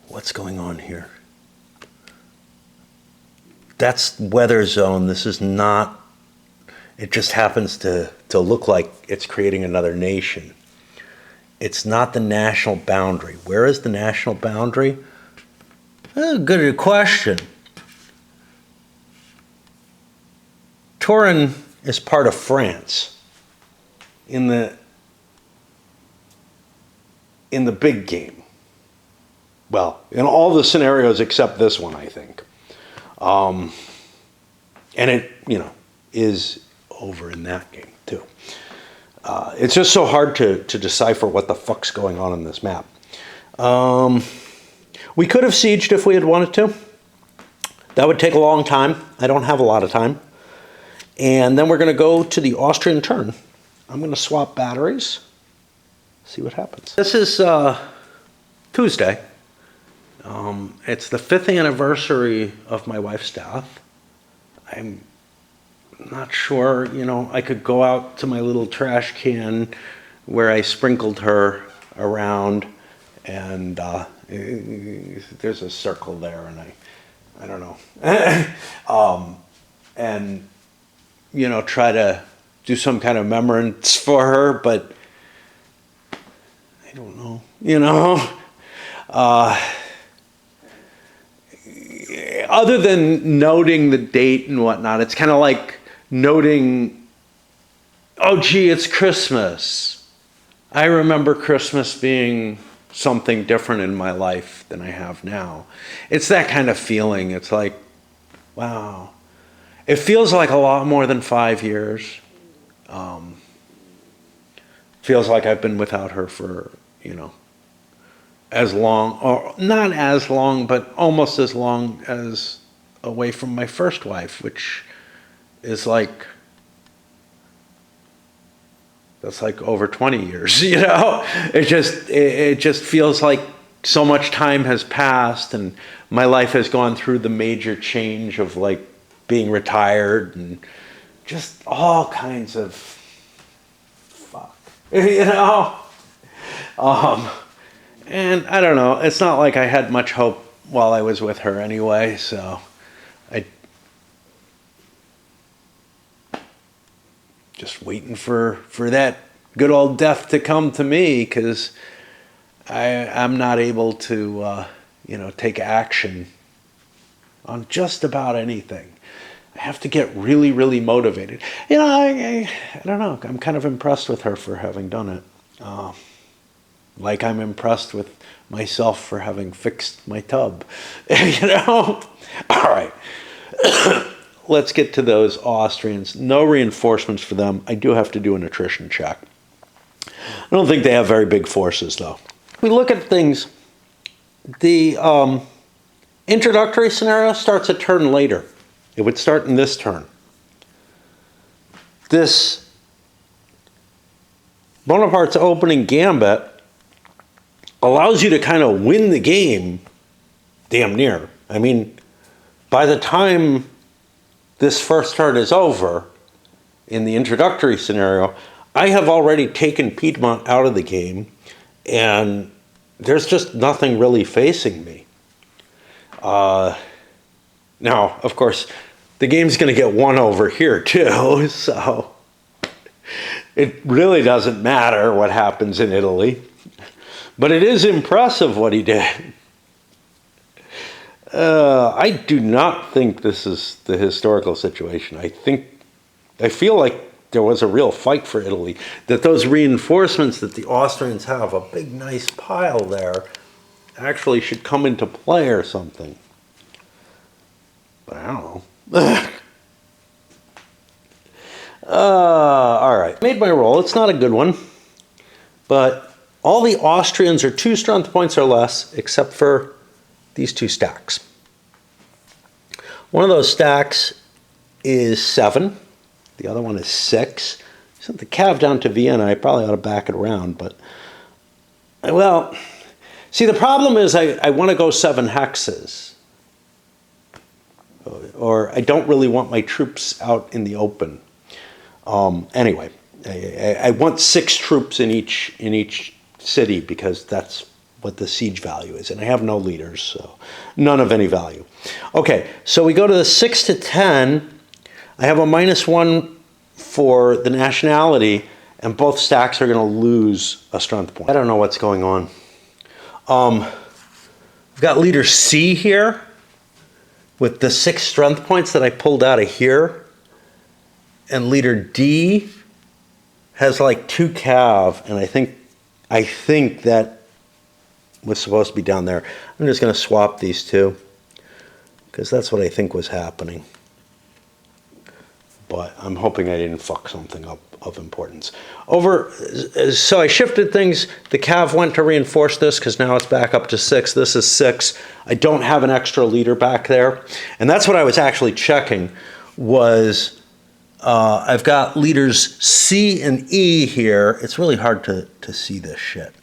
What's going on here? That's weather zone. This is not. It just happens to look like it's creating another nation. It's not the national boundary. Where is the national boundary? Good question. Turin is part of France in the big game. Well, in all the scenarios except this one, I think. And it, is over in that game too. It's just so hard to decipher what the fuck's going on in this map. We could have sieged if we had wanted to. That would take a long time. I don't have a lot of time. And then we're going to go to the Austrian turn. I'm going to swap batteries. See what happens. This is Tuesday. It's the 5th anniversary of my wife's death. I'm not sure, I could go out to my little trash can where I sprinkled her around, and there's a circle there, and I don't know. And, try to do some kind of remembrance for her, but I don't know, other than noting the date and whatnot, it's kind of like noting, oh, gee, it's Christmas. I remember Christmas being something different in my life than I have now. It's that kind of feeling. It's like, wow. It feels like a lot more than 5 years. Feels like I've been without her for, as long, or not as long, but almost as long as away from my first wife, which is that's like over 20 years, It just feels like so much time has passed, and my life has gone through the major change of being retired and just all kinds of fuck, and I don't know, it's not like I had much hope while I was with her anyway, so I just waiting for that good old death to come to me, because I'm not able to take action on just about anything. I have to get really, really motivated. I don't know. I'm kind of impressed with her for having done it. Like I'm impressed with myself for having fixed my tub. All right. Let's get to those Austrians. No reinforcements for them. I do have to do an attrition check. I don't think they have very big forces, though. We look at things. The introductory scenario starts a turn later. It would start in this turn. This Bonaparte's opening gambit allows you to kind of win the game damn near. I mean, by the time this first turn is over, in the introductory scenario, I have already taken Piedmont out of the game, and there's just nothing really facing me. Now, of course, the game's going to get one over here too, so it really doesn't matter what happens in Italy. But it is impressive what he did. I do not think this is the historical situation. I feel like there was a real fight for Italy, that those reinforcements that the Austrians have, a big nice pile there, actually should come into play or something. But I don't know. All right, made my roll. It's not a good one, but all the Austrians are 2 strength points or less, except for these 2 stacks. One of those stacks is 7. The other one is 6. Sent the cav down to Vienna. I probably ought to back it around, but well, see, the problem is I want to go 7 hexes, or I don't really want my troops out in the open. Anyway, I want 6 troops in each city because that's what the siege value is, and I have no leaders, so none of any value. Okay, so we go to the 6 to 10. I have a -1 for the nationality, and both stacks are going to lose a strength point. I don't know what's going on. I've got leader C here with the 6 strength points that I pulled out of here, and leader D has like 2 cav, and I think that was supposed to be down there. I'm just going to swap these 2 because that's what I think was happening. But I'm hoping I didn't fuck something up of importance. So I shifted things. The cav went to reinforce this because now it's back up to 6. This is 6. I don't have an extra leader back there. And that's what I was actually checking was I've got leaders C and E here. It's really hard to see this shit.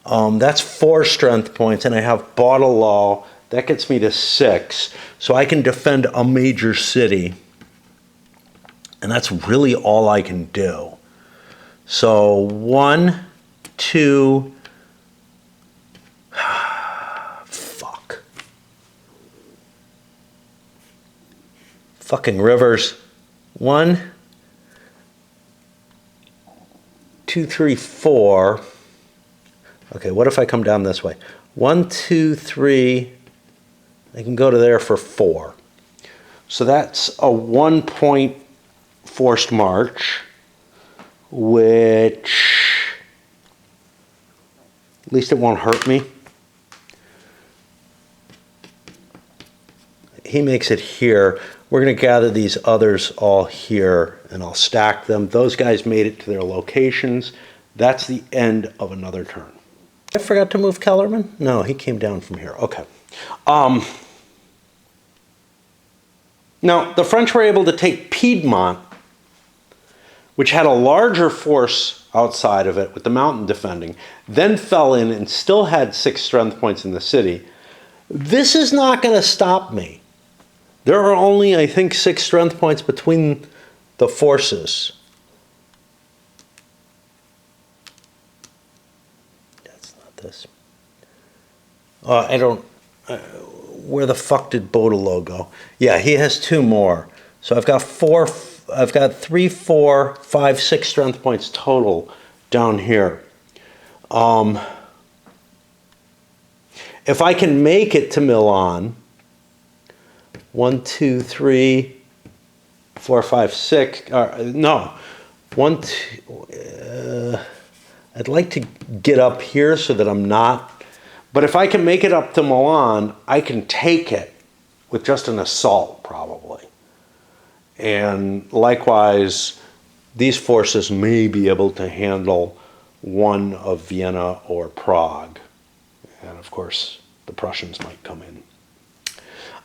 That's 4 strength points, and I have Baudelaw. That gets me to 6. So I can defend a major city. And that's really all I can do. So 1, 2, fuck. Fucking rivers. 1, 2, 3, 4. Okay, what if I come down this way? 1, 2, 3. I can go to there for 4. So that's a 1-point forced march, which at least it won't hurt me. He makes it here. We're going to gather these others all here, and I'll stack them. Those guys made it to their locations. That's the end of another turn. I forgot to move Kellerman? No, he came down from here. Okay. Now, the French were able to take Piedmont, which had a larger force outside of it with the mountain defending, then fell in and still had 6 strength points in the city. This is not going to stop me. There are only, I think, 6 strength points between the forces. That's not this. I don't... where the fuck did Baudelaw go? Yeah, he has 2 more. So I've got 3, 4, 5, 6 strength points total down here. If I can make it to Milan, 1, 2, 3, 4, 5, 6. No, 1, 2. I'd like to get up here so that I'm not. But if I can make it up to Milan, I can take it with just an assault, probably. And likewise, these forces may be able to handle one of Vienna or Prague. And of course, the Prussians might come in.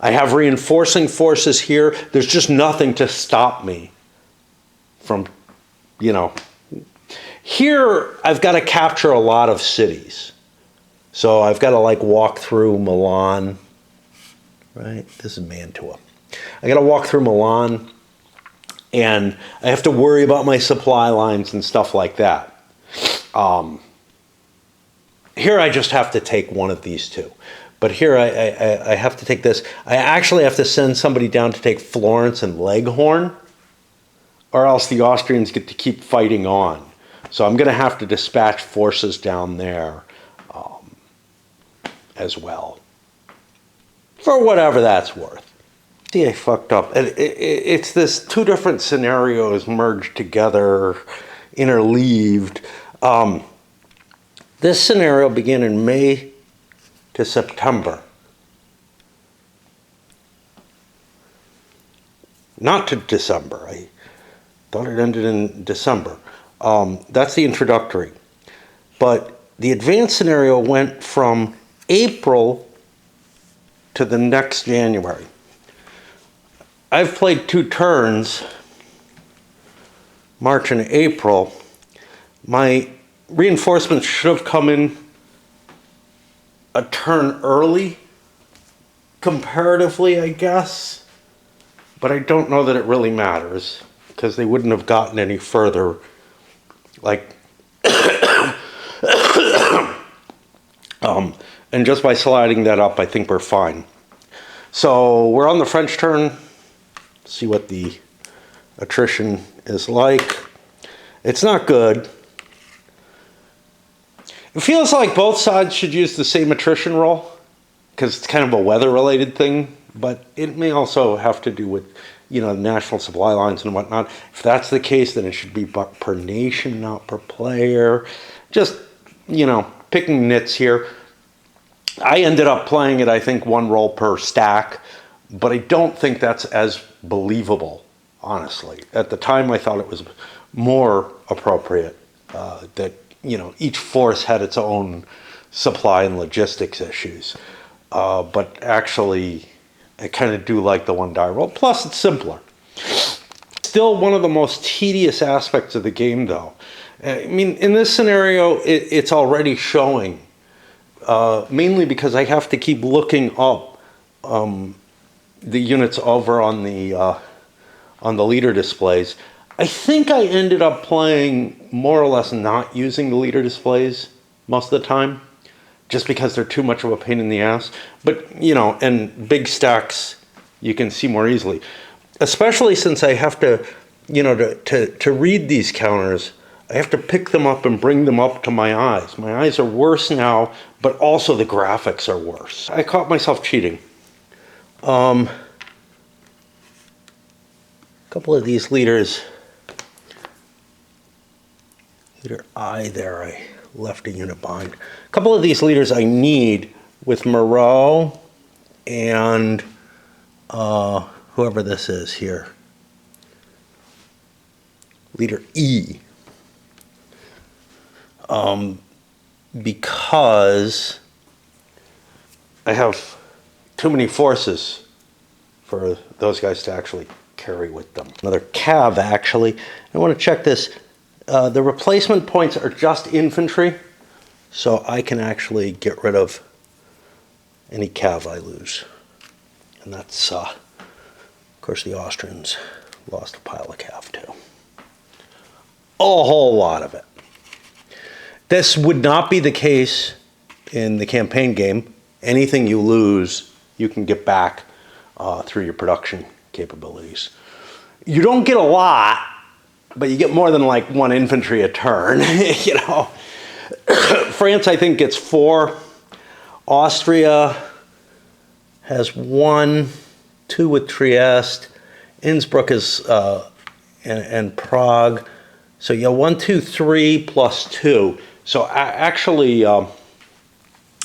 I have reinforcing forces here. There's just nothing to stop me from, Here, I've got to capture a lot of cities. So I've got to walk through Milan, right? This is Mantua. I got to walk through Milan, and I have to worry about my supply lines and stuff like that. Here I just have to take one of these two. But here I have to take this. I actually have to send somebody down to take Florence and Leghorn, or else the Austrians get to keep fighting on. So I'm going to have to dispatch forces down there as well, for whatever that's worth. See, I fucked up. It's this two different scenarios merged together, interleaved. This scenario began in May to September. Not to December. I thought it ended in December. That's the introductory. But the advanced scenario went from April to the next January. I've played 2 turns, March and April. My reinforcements should have come in a turn early, comparatively, I guess. But I don't know that it really matters, because they wouldn't have gotten any further. Like, and just by sliding that up, I think we're fine. So we're on the French turn. See what the attrition is like. It's not good. It feels like both sides should use the same attrition roll, because it's kind of a weather-related thing, but it may also have to do with, national supply lines and whatnot. If that's the case, then it should be per nation, not per player. Just, picking nits here. I ended up playing it, I think, 1 roll per stack, but I don't think that's as believable, honestly. At the time, I thought it was more appropriate that, each force had its own supply and logistics issues. But actually, I kind of do like the 1 die roll. Plus, it's simpler. Still one of the most tedious aspects of the game, though. I mean, in this scenario, it's already showing, mainly because I have to keep looking up the units over on the leader displays. I think I ended up playing more or less not using the leader displays most of the time, just because they're too much of a pain in the ass. But, and big stacks you can see more easily. Especially since I have to, to read these counters, I have to pick them up and bring them up to my eyes. My eyes are worse now, but also the graphics are worse. I caught myself cheating. A couple of these leaders, leader I there, I left a unit behind. A couple of these leaders I need with Moreau and whoever this is here. Leader E. Because I have too many forces for those guys to actually carry with them. Another cav, actually. I want to check this. The replacement points are just infantry, so I can actually get rid of any cav I lose. And that's, of course, the Austrians lost a pile of cav too. A whole lot of it. This would not be the case in the campaign game. Anything you lose, you can get back through your production capabilities. You don't get a lot, but you get more than like 1 infantry a turn, France, I think, gets 4. Austria has 1, 2 with Trieste. Innsbruck is, and Prague. So you have 1, 2, 3 plus 2. So actually, I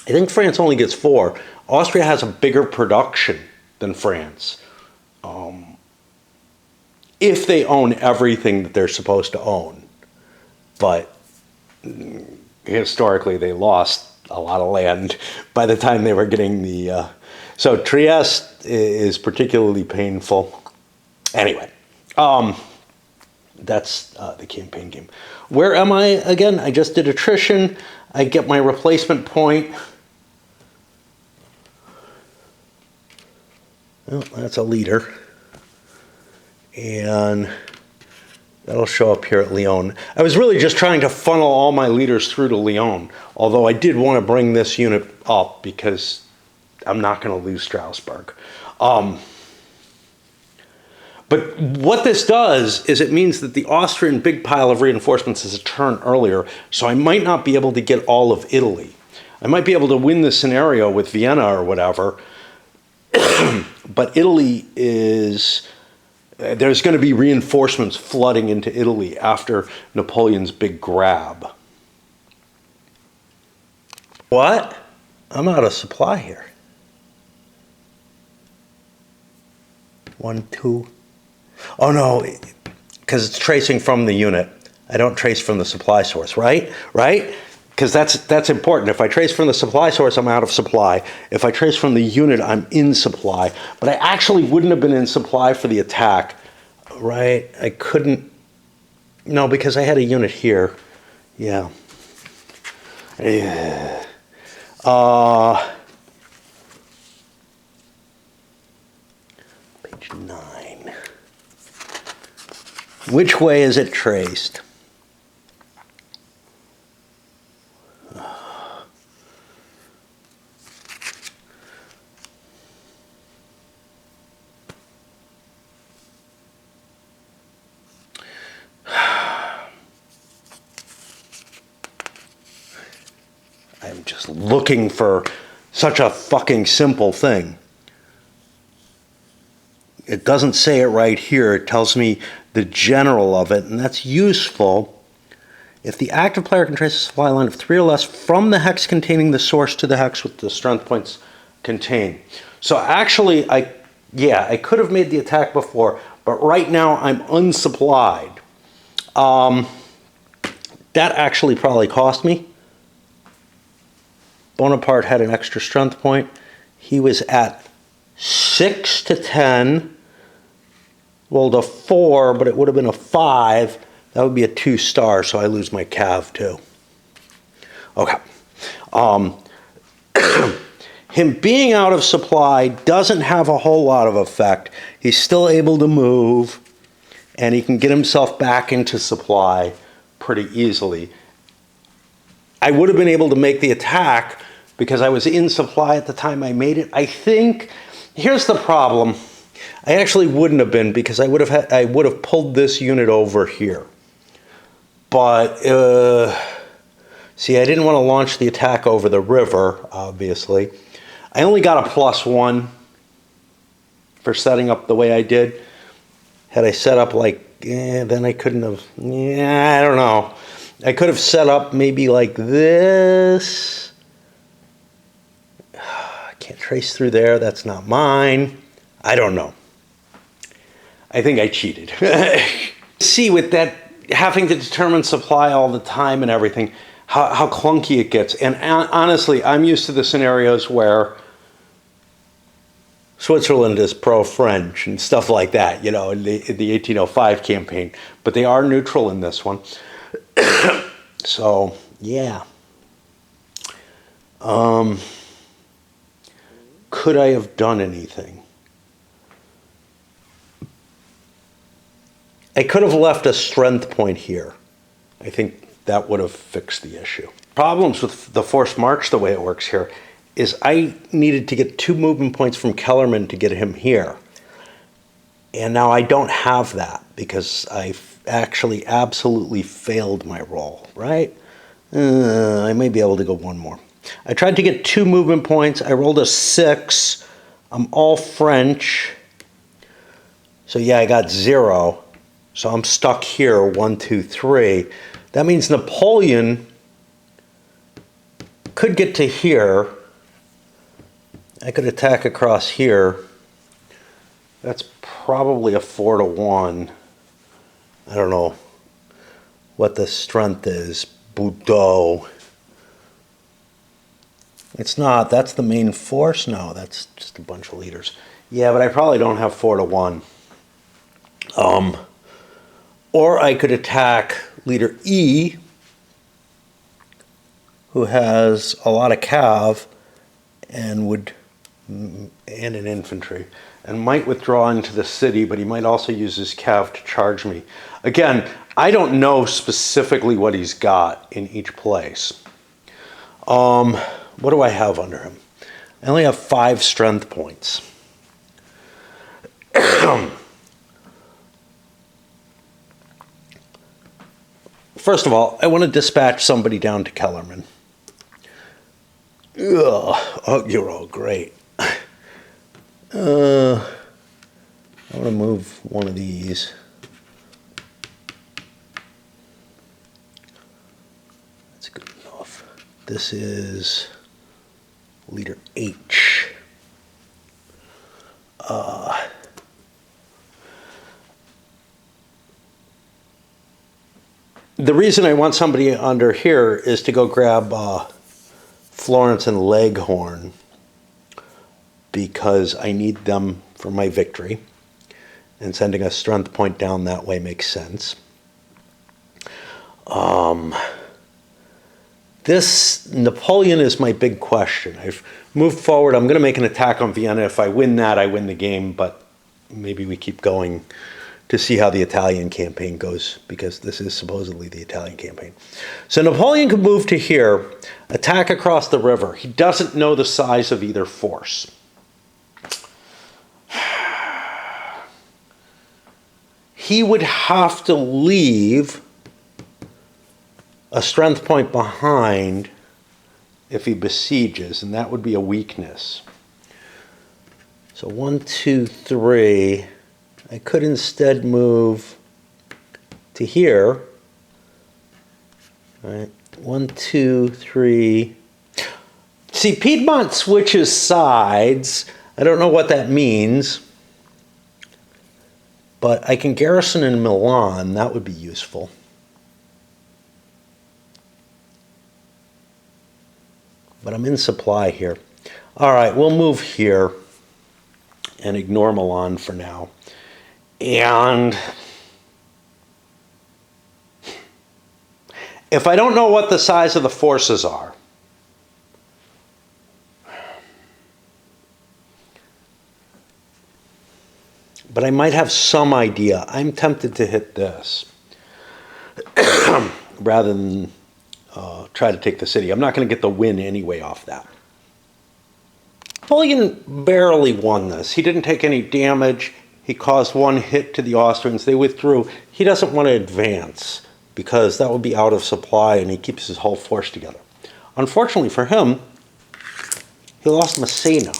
think France only gets 4. Austria has a bigger production than France. If they own everything that they're supposed to own. But historically, they lost a lot of land by the time they were getting the... So Trieste is particularly painful. Anyway, that's the campaign game. Where am I again? I just did attrition. I get my replacement point. Well, that's a leader. And that'll show up here at Lyon. I was really just trying to funnel all my leaders through to Lyon, although I did want to bring this unit up because I'm not going to lose Strasbourg. But what this does is it means that the Austrian big pile of reinforcements is a turn earlier, so I might not be able to get all of Italy. I might be able to win the scenario with Vienna or whatever, but Italy is... There's going to be reinforcements flooding into Italy after Napoleon's big grab. What? I'm out of supply here. 1, 2... Oh no, because it's tracing from the unit. I don't trace from the supply source, right? Right? Because that's important. If I trace from the supply source, I'm out of supply. If I trace from the unit, I'm in supply. But I actually wouldn't have been in supply for the attack, right? I couldn't. No, because I had a unit here. Yeah. Page 9. Which way is it traced? I'm just looking for such a fucking simple thing. It doesn't say it right here. It tells me the general of it, and that's useful. If the active player can trace a supply line of 3 or less from the hex containing the source to the hex with the strength points contained. So actually, I could have made the attack before, but right now I'm unsupplied. That actually probably cost me. Bonaparte had an extra strength point. He was at 6 to 10. Rolled a 4, but it would have been a 5. That would be a 2-star, so I lose my cav too. Okay. Him being out of supply doesn't have a whole lot of effect. He's still able to move, and he can get himself back into supply pretty easily. I would have been able to make the attack because I was in supply at the time I made it. I think, here's the problem. I actually wouldn't have been because I would have pulled this unit over here. But, see, I didn't want to launch the attack over the river, obviously. I only got a +1 for setting up the way I did. Had I set up like, then I couldn't have, I don't know. I could have set up maybe like this. I can't trace through there, that's not mine. I don't know. I think I cheated. See, with that having to determine supply all the time and everything, how clunky it gets. And honestly, I'm used to the scenarios where Switzerland is pro-French and stuff like that, you know, in the 1805 campaign. But they are neutral in this one. So, yeah. Could I have done anything? I could have left a strength point here. I think that would have fixed the issue. Problems with the forced march, the way it works here, is I needed to get 2 movement points from Kellerman to get him here. And now I don't have that because I actually absolutely failed my roll, right? I may be able to go 1 more. I tried to get 2 movement points. I rolled a 6. I'm all French. So yeah, I got 0. So I'm stuck here, 1, 2, 3. That means Napoleon could get to here. I could attack across here. That's probably a 4 to 1. I don't know what the strength is. Boudot. It's not. That's the main force? No, that's just a bunch of leaders. Yeah, but I probably don't have 4 to 1. Or I could attack leader E, who has a lot of cav and an infantry. and might withdraw into the city, but he might also use his cav to charge me. Again, I don't know specifically what he's got in each place. What do I have under him? I only have 5 strength points. First of all, I want to dispatch somebody down to Kellerman. Ugh. Oh, you're all great. I want to move one of these. That's good enough. This is leader H. The reason I want somebody under here is to go grab Florence and Leghorn, because I need them for my victory, and sending a strength point down that way makes sense. This Napoleon is my big question. I've moved forward. I'm going to make an attack on Vienna. If I win that, I win the game, but maybe we keep going to see how the Italian campaign goes, because this is supposedly the Italian campaign. So Napoleon can move to here, attack across the river. He doesn't know the size of either force. He would have to leave a strength point behind if he besieges, and that would be a weakness. So 1, 2, 3. I could instead move to here. All right, 1, 2, 3. See, Piedmont switches sides. I don't know what that means, but I can garrison in Milan. That would be useful. But I'm in supply here. All right, we'll move here and ignore Milan for now. And if I don't know what the size of the forces are, but I might have some idea, I'm tempted to hit this rather than try to take the city. I'm not going to get the win anyway off that. Napoleon barely won this. He didn't take any damage. He caused 1 hit to the Austrians. They withdrew. He doesn't want to advance because that would be out of supply, and he keeps his whole force together. Unfortunately for him, he lost Messina.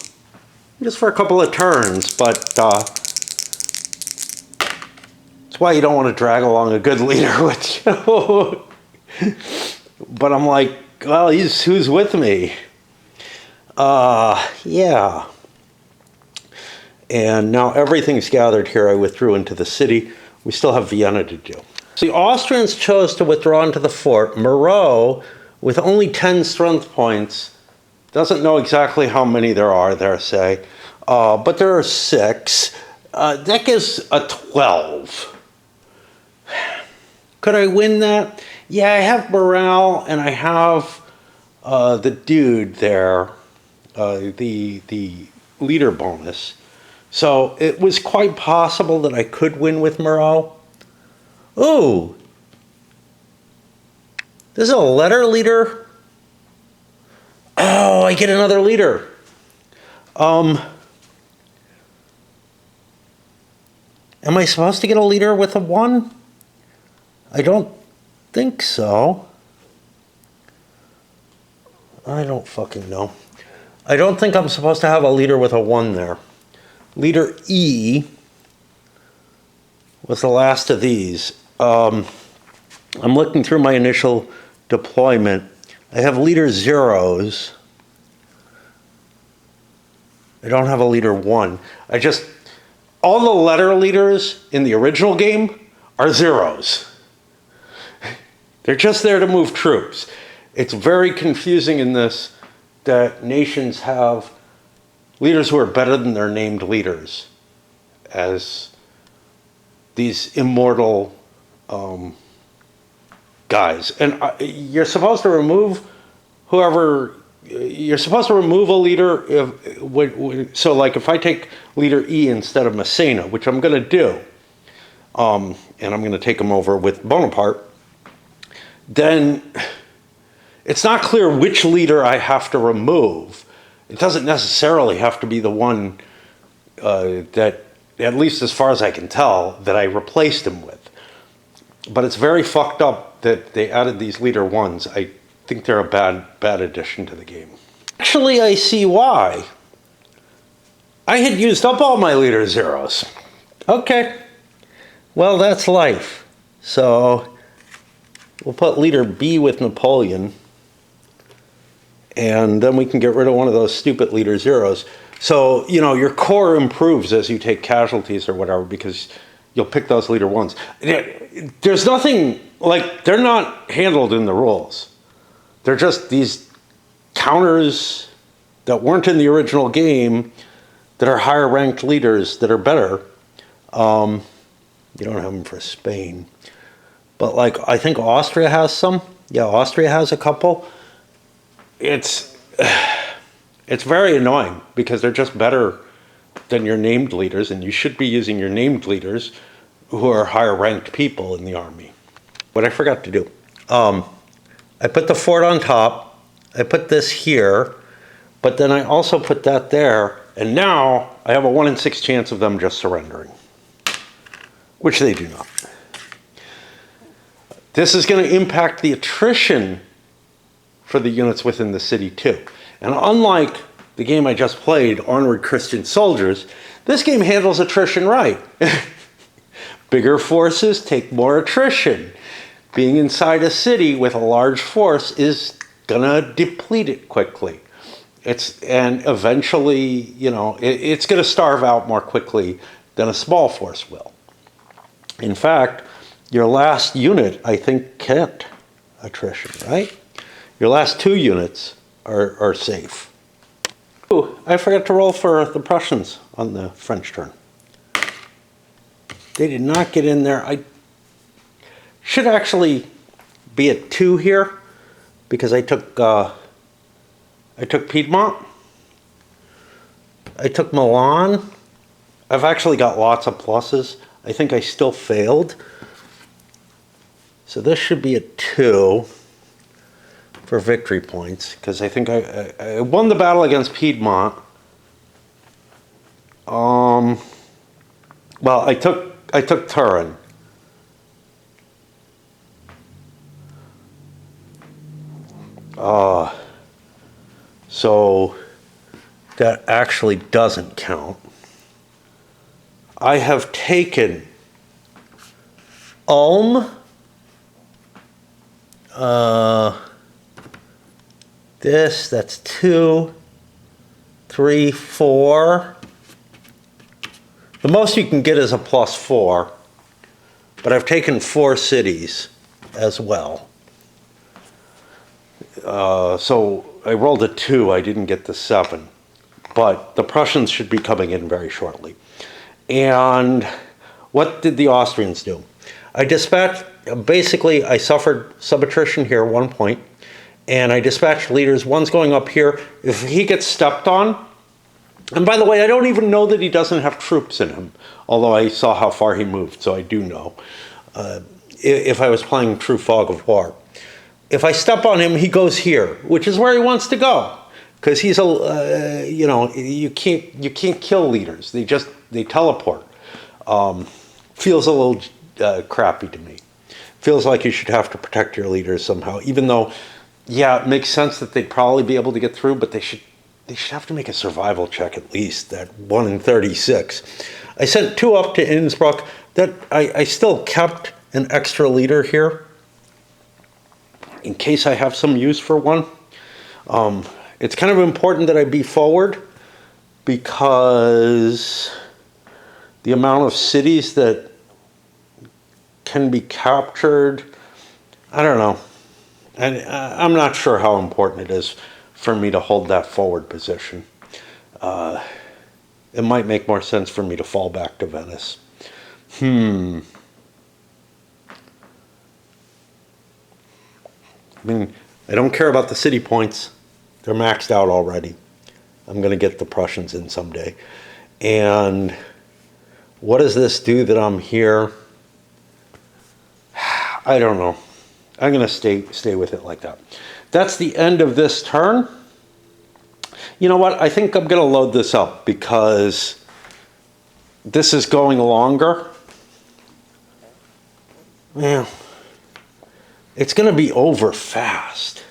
Just for a couple of turns, but that's why you don't want to drag along a good leader with you. But I'm like, well, who's with me? Yeah. And now everything's gathered here. I withdrew into the city. We still have Vienna to do. So the Austrians chose to withdraw into the fort. Moreau, with only 10 strength points, doesn't know exactly how many there are there, say. But there are 6. That gives a 12. Could I win that? Yeah, I have morale, and I have the dude there, the leader bonus. So it was quite possible that I could win with Moreau. Ooh. This is a letter leader? Oh, I get another leader. Am I supposed to get a leader with a 1? I don't think so. I don't fucking know. I don't think I'm supposed to have a leader with a 1 there. Leader E was the last of these. I'm looking through my initial deployment. I have leader 0s. I don't have a leader 1. All the letter leaders in the original game are 0s. They're just there to move troops. It's very confusing in this that nations have leaders who are better than their named leaders as these immortal guys. And you're supposed to remove whoever you're supposed to remove a leader so like if I take leader E instead of Massena, which I'm going to do, and I'm going to take him over with Bonaparte, then it's not clear which leader I have to remove. It doesn't necessarily have to be the one that, at least as far as I can tell, that I replaced him with. But it's very fucked up that they added these leader ones. I think they're a bad addition to the game. Actually, I see why. I had used up all my leader zeros. Okay. Well, that's life. So we'll put leader B with Napoleon, and then we can get rid of one of those stupid leader zeros. So, you know, your core improves as you take casualties or whatever, because you'll pick those leader ones. There's nothing, like, they're not handled in the rules. They're just these counters that weren't in the original game that are higher ranked leaders that are better. You don't have them for Spain. But like, I think Austria has some. Yeah, Austria has a couple. It's very annoying because they're just better than your named leaders, and you should be using your named leaders who are higher ranked people in the army. What I forgot to do. I put the fort on top. I put this here, but then I also put that there, and now I have a 1 in 6 chance of them just surrendering, which they do not. This is going to impact the attrition for the units within the city too. And unlike the game I just played, Onward Christian Soldiers, this game handles attrition right. Bigger forces take more attrition. Being inside a city with a large force is gonna deplete it quickly. And eventually, you know, it's gonna starve out more quickly than a small force will. In fact, your last unit, I think, can't attrition, right? Your last 2 units are safe. Ooh, I forgot to roll for the Prussians on the French turn. They did not get in there. I should actually be at 2 here because I took Piedmont. I took Milan. I've actually got lots of pluses. I think I still failed. So this should be a 2 for victory points, because I think I won the battle against Piedmont. Well, I took Turin. So that actually doesn't count. I have taken Ulm. That's 2, 3, 4. The most you can get is a +4, but I've taken 4 cities as well. So I rolled a 2, I didn't get the 7, but the Prussians should be coming in very shortly. And what did the Austrians do? I dispatched, basically I suffered sub-attrition here at 1 point, and I dispatched leaders. One's going up here. If he gets stepped on, and by the way, I don't even know that he doesn't have troops in him, although I saw how far he moved, so I do know, if I was playing true fog of war. If I step on him, he goes here, which is where he wants to go, because he's a, you know, you can't kill leaders. They teleport. Feels a little crappy to me. Feels like you should have to protect your leaders somehow, even though, yeah, it makes sense that they'd probably be able to get through, but they should have to make a survival check at least, at 1 in 36. I sent 2 up to Innsbruck. That I still kept an extra leader here in case I have some use for one. It's kind of important that I be forward because the amount of cities that can be captured, I don't know. And I'm not sure how important it is for me to hold that forward position. It might make more sense for me to fall back to Venice. I mean, I don't care about the city points. They're maxed out already. I'm going to get the Prussians in someday. And what does this do that I'm here? I don't know. I'm going to stay with it like that. That's the end of this turn. You know what? I think I'm going to load this up because this is going longer. Yeah. It's going to be over fast.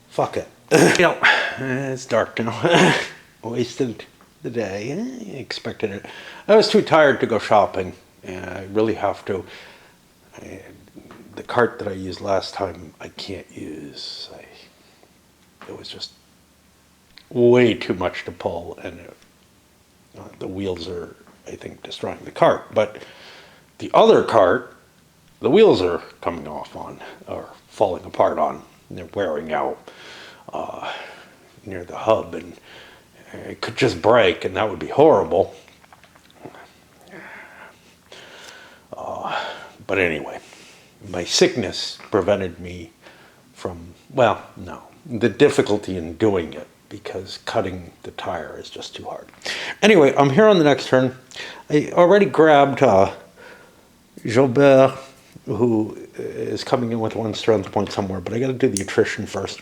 Fuck it. It's dark now. Wasted the day. I expected it. I was too tired to go shopping. And I really have to. The cart that I used last time, I can't use. It was just way too much to pull, and the wheels are, I think, destroying the cart. But the other cart, the wheels are coming off on, or falling apart on. And they're wearing out near the hub, and it could just break, and that would be horrible. But anyway, my sickness prevented me from, well, no, the difficulty in doing it, because cutting the tire is just too hard. Anyway, I'm here on the next turn. I already grabbed Gilbert, who is coming in with 1 strength point somewhere, but I got to do the attrition first.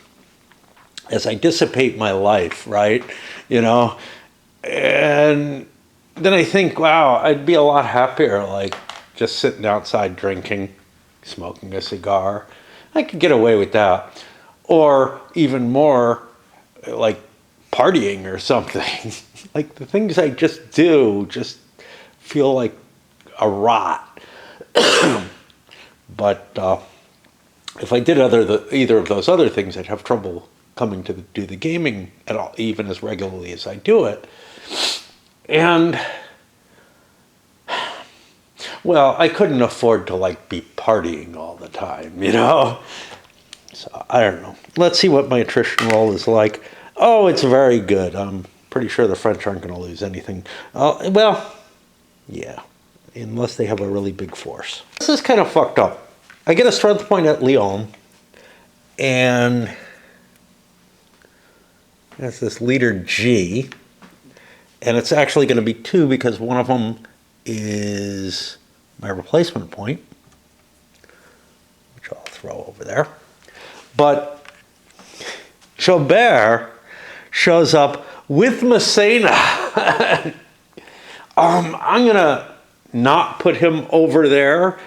As I dissipate my life, right? You know, and then I think, wow, I'd be a lot happier, like just sitting outside drinking, smoking a cigar. I could get away with that. Or even more, like partying or something. Like the things I just do just feel like a rot. But if I did either of those other things, I'd have trouble coming to do the gaming at all, even as regularly as I do it. And well, I couldn't afford to like be partying all the time, you know? So I don't know. Let's see what my attrition roll is like. Oh, it's very good. I'm pretty sure the French aren't going to lose anything. Well, yeah, unless they have a really big force. This is kind of fucked up. I get a strength point at Lyon, and that's this leader G, and it's actually going to be 2 because one of them is my replacement point, which I'll throw over there. But Gilbert shows up with Massena. I'm going to not put him over there.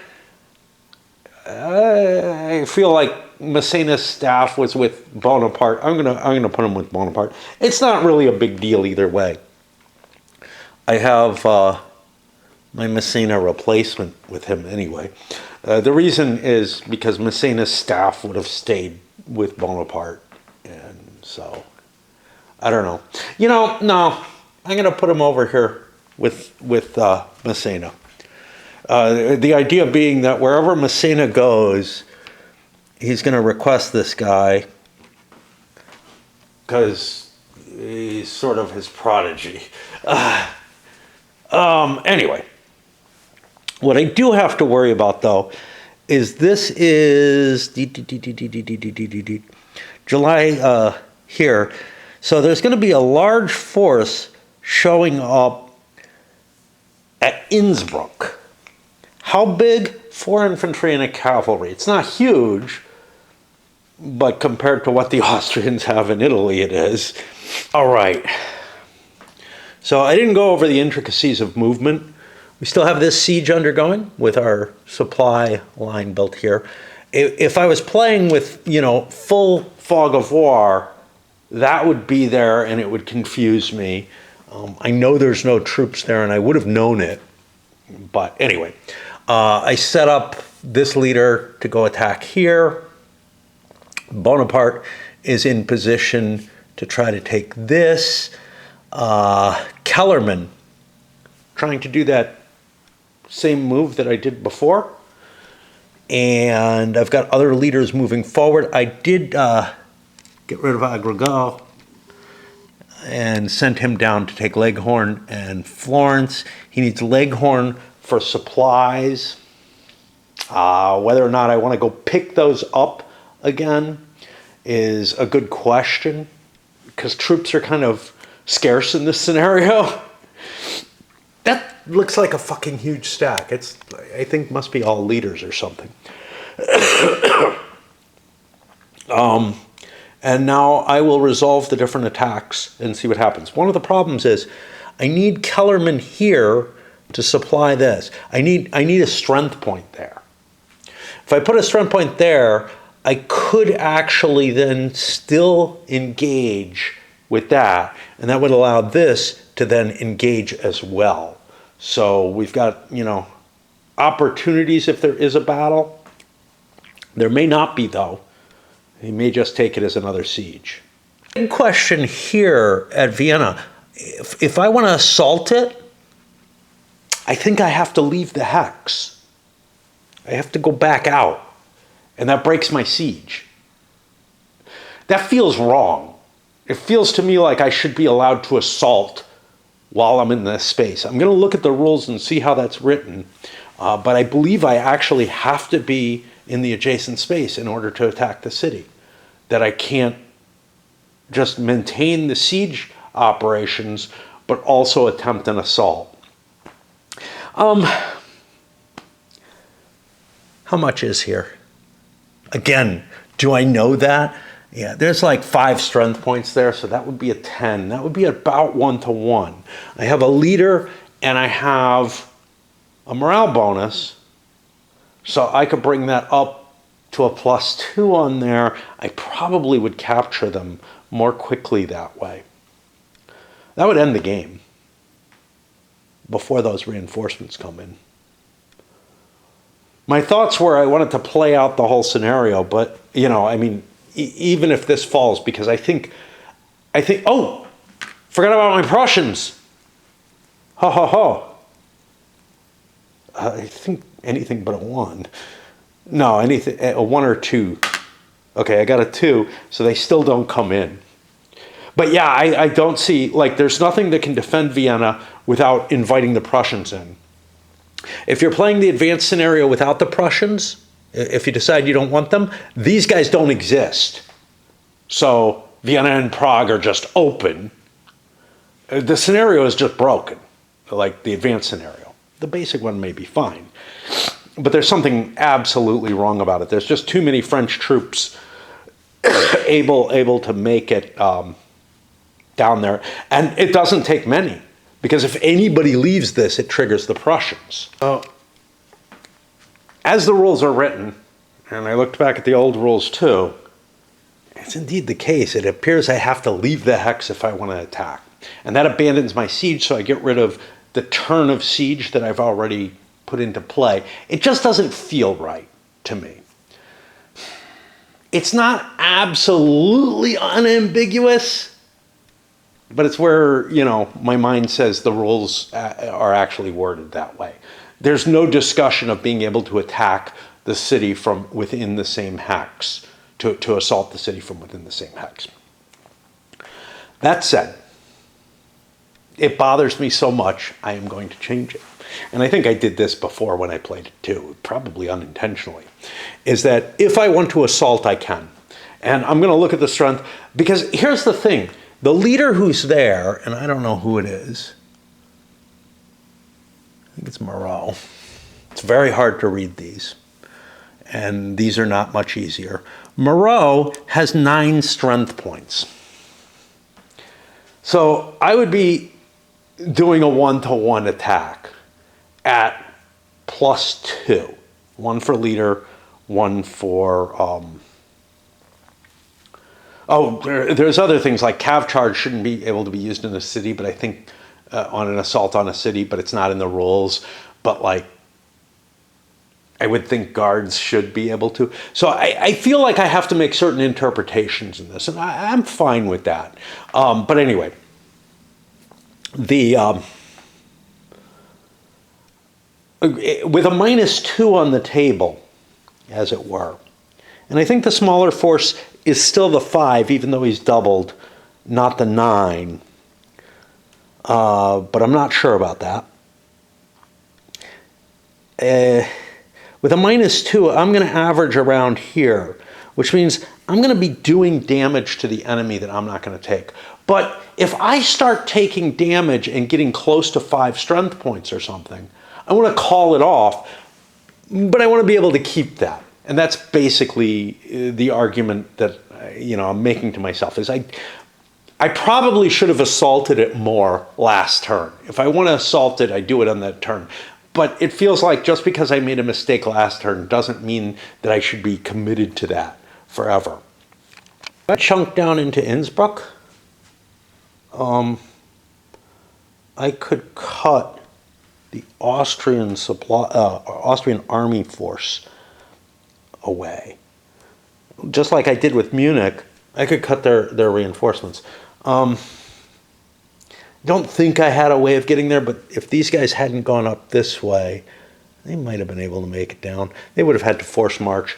I feel like Massena's staff was with Bonaparte. I'm gonna put him with Bonaparte. It's not really a big deal either way. I have my Massena replacement with him anyway. The reason is because Massena's staff would have stayed with Bonaparte, and so I don't know. You know, no, I'm gonna put him over here with Massena. The idea being that wherever Massena goes, he's going to request this guy because he's sort of his prodigy. Anyway, what I do have to worry about, though, is this is July here. So there's going to be a large force showing up at Innsbruck. How big? 4 infantry and a cavalry. It's not huge, but compared to what the Austrians have in Italy, it is. All right. So I didn't go over the intricacies of movement. We still have this siege undergoing with our supply line built here. If I was playing with, you know, full fog of war, that would be there and it would confuse me. I know there's no troops there and I would have known it. But anyway, I set up this leader to go attack here. Bonaparte is in position to try to take this. Kellerman trying to do that same move that I did before. And I've got other leaders moving forward. I did get rid of Agregat and sent him down to take Leghorn and Florence. He needs Leghorn for supplies. Whether or not I want to go pick those up again is a good question. because troops are kind of scarce in this scenario. That looks like a fucking huge stack. It's, I think, must be all leaders or something. And now I will resolve the different attacks and see what happens. One of the problems is I need Kellerman here to supply this. I need a strength point there. If I put a strength point there, I could actually then still engage with that, and that would allow this to then engage as well. So we've got, opportunities if there is a battle. There may not be, though. He may just take it as another siege. Big question here at Vienna. If I want to assault it, I think I have to leave the hex. I have to go back out, and that breaks my siege. That feels wrong. It feels to me like I should be allowed to assault while I'm in this space. I'm going to look at the rules and see how that's written, but I believe I actually have to be in the adjacent space in order to attack the city. That I can't just maintain the siege operations, but also attempt an assault. How much is here? Again, do I know that? Yeah, there's like 5 strength points there, so that would be a 10. That would be about 1-to-1. I have a leader and I have a morale bonus, so I could bring that up to a +2 on there. I probably would capture them more quickly that way. That would end the game before those reinforcements come in. My thoughts were I wanted to play out the whole scenario, but, even if this falls, because I think, oh, forgot about my Prussians. Ho, ho, ho. I think anything but a 1. No, anything, a 1 or 2. Okay, I got a 2, so they still don't come in. But yeah, I don't see, there's nothing that can defend Vienna without inviting the Prussians in. If you're playing the advanced scenario without the Prussians, if you decide you don't want them, these guys don't exist. So Vienna and Prague are just open. The scenario is just broken, like the advanced scenario. The basic one may be fine, but there's something absolutely wrong about it. There's just too many French troops able to make it down there. And it doesn't take many, because if anybody leaves this, it triggers the Prussians. As the rules are written, and I looked back at the old rules too, it's indeed the case. It appears I have to leave the hex if I want to attack. And that abandons my siege, so I get rid of the turn of siege that I've already put into play. It just doesn't feel right to me. It's not absolutely unambiguous, but it's where, my mind says the rules are actually worded that way. There's no discussion of being able to attack the city from within the same hex, to assault the city from within the same hex. That said, it bothers me so much, I am going to change it. And I think I did this before when I played it too, probably unintentionally, is that if I want to assault, I can. And I'm going to look at the strength, because here's the thing. The leader who's there, and I don't know who it is, I think it's Moreau. It's very hard to read these, and these are not much easier. Moreau has 9 strength points. So I would be doing a 1-to-1 attack at +2. 1 for leader, 1 for... there's other things like cav charge shouldn't be able to be used in a city, but I think on an assault on a city, but it's not in the rules. But I would think guards should be able to. So I feel like I have to make certain interpretations in this, and I'm fine with that. But anyway, with a -2 on the table, as it were, and I think the smaller force is still the 5, even though he's doubled, not the 9. But I'm not sure about that. With a -2, I'm going to average around here, which means I'm going to be doing damage to the enemy that I'm not going to take. But if I start taking damage and getting close to 5 strength points or something, I want to call it off, but I want to be able to keep that. And that's basically the argument that I'm making to myself is I probably should have assaulted it more last turn. If I want to assault it, I do it on that turn. But it feels like just because I made a mistake last turn doesn't mean that I should be committed to that forever. I chunked down into Innsbruck. I could cut the Austrian army force away. Just like I did with Munich, I could cut their reinforcements. Don't think I had a way of getting there, but if these guys hadn't gone up this way, they might have been able to make it down. They would have had to force march.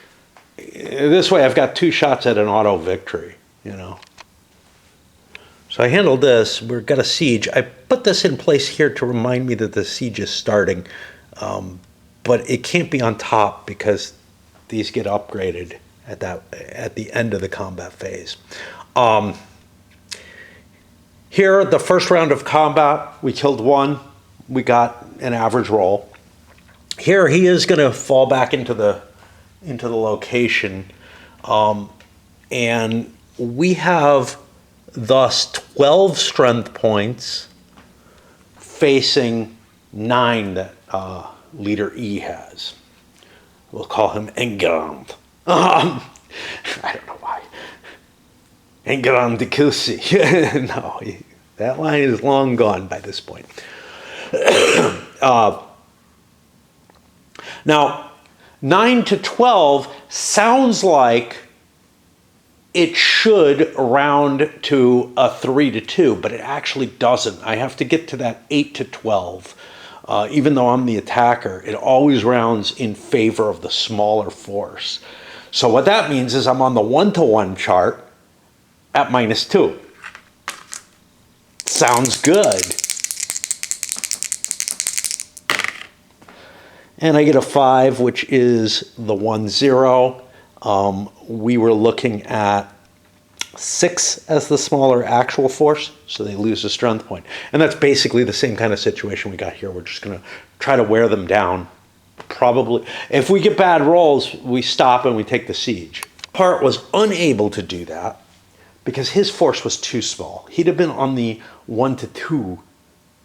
This way I've got 2 shots at an auto victory, So I handled this. We've got a siege. I put this in place here to remind me that the siege is starting, but it can't be on top because these get upgraded at the end of the combat phase. Here, the first round of combat, we killed 1. We got an average roll. Here, he is going to fall back into the location, and we have thus 12 strength points facing 9 that leader E has. We'll call him Enguerrand. I don't know why. Enguerrand de Coucy. No, that line is long gone by this point. Now, 9 to 12 sounds like it should round to a 3 to 2, but it actually doesn't. I have to get to that 8 to 12. Even though I'm the attacker, it always rounds in favor of the smaller force. So what that means is I'm on the 1-to-1 chart at -2. Sounds good. And I get a 5, which is the 1-0. We were looking at 6 as the smaller actual force, so they lose a strength point. And that's basically the same kind of situation we got here. We're just going to try to wear them down. Probably, if we get bad rolls, we stop and we take the siege. Part was unable to do that because his force was too small. He'd have been on the 1-to-2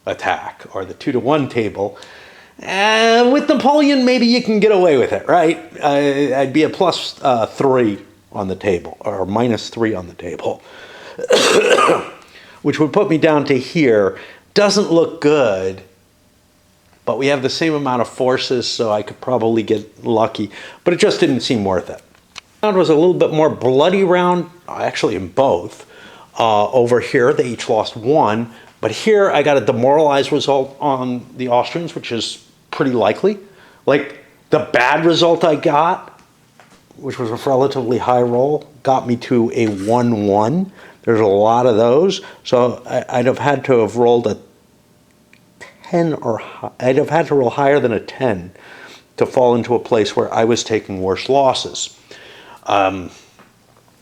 attack or the 2-to-1 table. And with Napoleon, maybe you can get away with it, right? I'd be a +3 on the table, or -3 on the table, which would put me down to here. Doesn't look good, but we have the same amount of forces, so I could probably get lucky, but it just didn't seem worth it. The round was a little bit more bloody round, actually in both. Over here, they each lost 1, but here I got a demoralized result on the Austrians, which is pretty likely. Like, the bad result I got, which was a relatively high roll, got me to a 1-1. There's a lot of those, so I'd have had to have rolled a 10 or I'd have had to roll higher than a 10 to fall into a place where I was taking worse losses.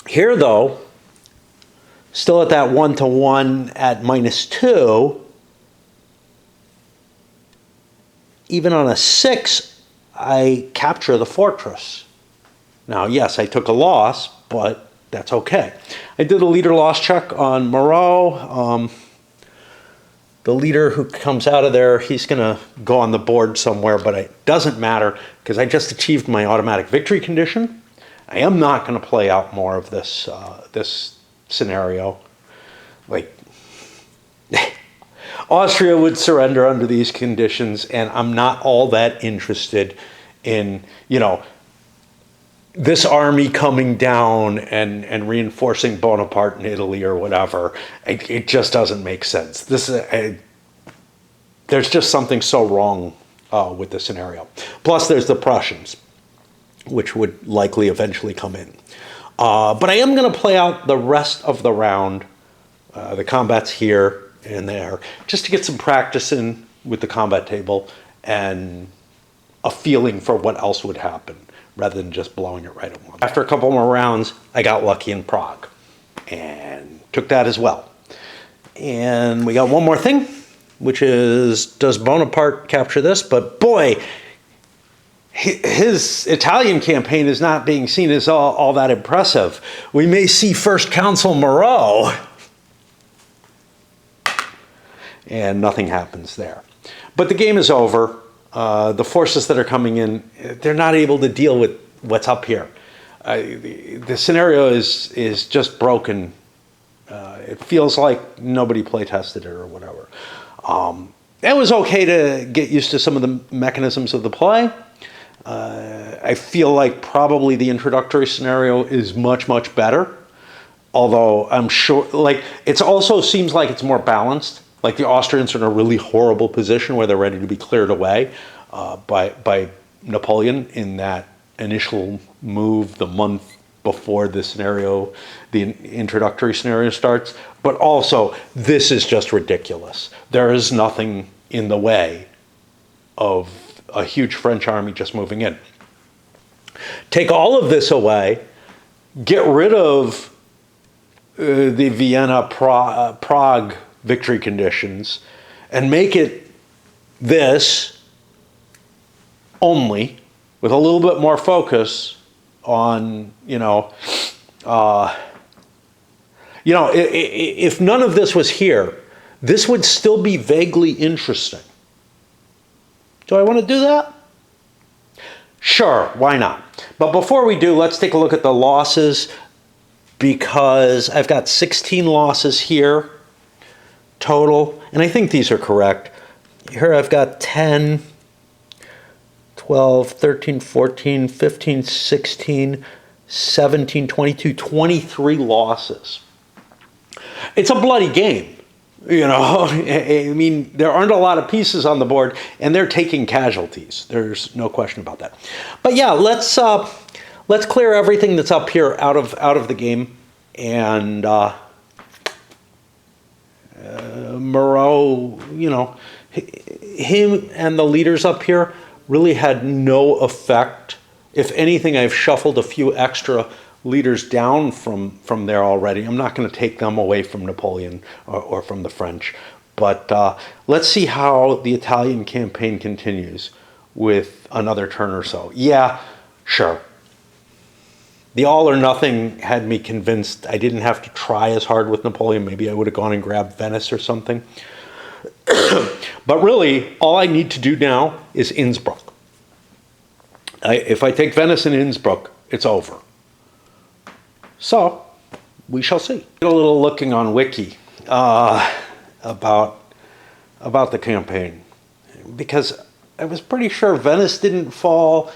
Here, though, still at that 1-to-1 at -2, even on a 6, I capture the fortress. Now, yes, I took a loss, but that's okay. I did a leader loss check on Moreau. The leader who comes out of there, he's going to go on the board somewhere, but it doesn't matter because I just achieved my automatic victory condition. I am not going to play out more of this this scenario. Like, Austria would surrender under these conditions, and I'm not all that interested in, this army coming down and reinforcing Bonaparte in Italy or whatever. It just doesn't make sense. There's just something so wrong with the scenario. Plus, there's the Prussians, which would likely eventually come in. But I am going to play out the rest of the round, the combats here and there, just to get some practice in with the combat table and a feeling for what else would happen. rather than just blowing it right at once. After a couple more rounds, I got lucky in Prague and took that as well. And we got one more thing, which is, does Bonaparte capture this? But boy, his Italian campaign is not being seen as all that impressive. We may see First Consul Moreau, and nothing happens there. But the game is over. The forces that are coming in, they're not able to deal with what's up here. The scenario is just broken. It feels like nobody play tested it or whatever. It was okay to get used to some of the mechanisms of the play. I feel like probably the introductory scenario is much, much better. Although I'm sure, like, it also seems like it's more balanced. Like the Austrians are in a really horrible position where they're ready to be cleared away by Napoleon in that initial move the month before the scenario, the introductory scenario starts. But also, this is just ridiculous. There is nothing in the way of a huge French army just moving in. Take all of this away, get rid of the Vienna-Prague victory conditions, and make it this only, with a little bit more focus on, if none of this was here, this would still be vaguely interesting. Do I want to do that? Sure, why not? But before we do, let's take a look at the losses, because I've got 16 losses here total, and I think these are correct. Here I've got 10, 12, 13, 14, 15, 16, 17, 22, 23 losses. It's a bloody game. I mean, there aren't a lot of pieces on the board, and they're taking casualties. There's no question about that. But yeah, let's clear everything that's up here out of the game, and Moreau, him and the leaders up here really had no effect. If anything, I've shuffled a few extra leaders down from there already. I'm not going to take them away from Napoleon or from the French. But let's see how the Italian campaign continues with another turn or so. Yeah, sure. The all or nothing had me convinced I didn't have to try as hard with Napoleon. Maybe I would have gone and grabbed Venice or something. But really, all I need to do now is Innsbruck. If I take Venice and Innsbruck, it's over. So, we shall see. Get a little looking on Wiki about the campaign, because I was pretty sure Venice didn't fall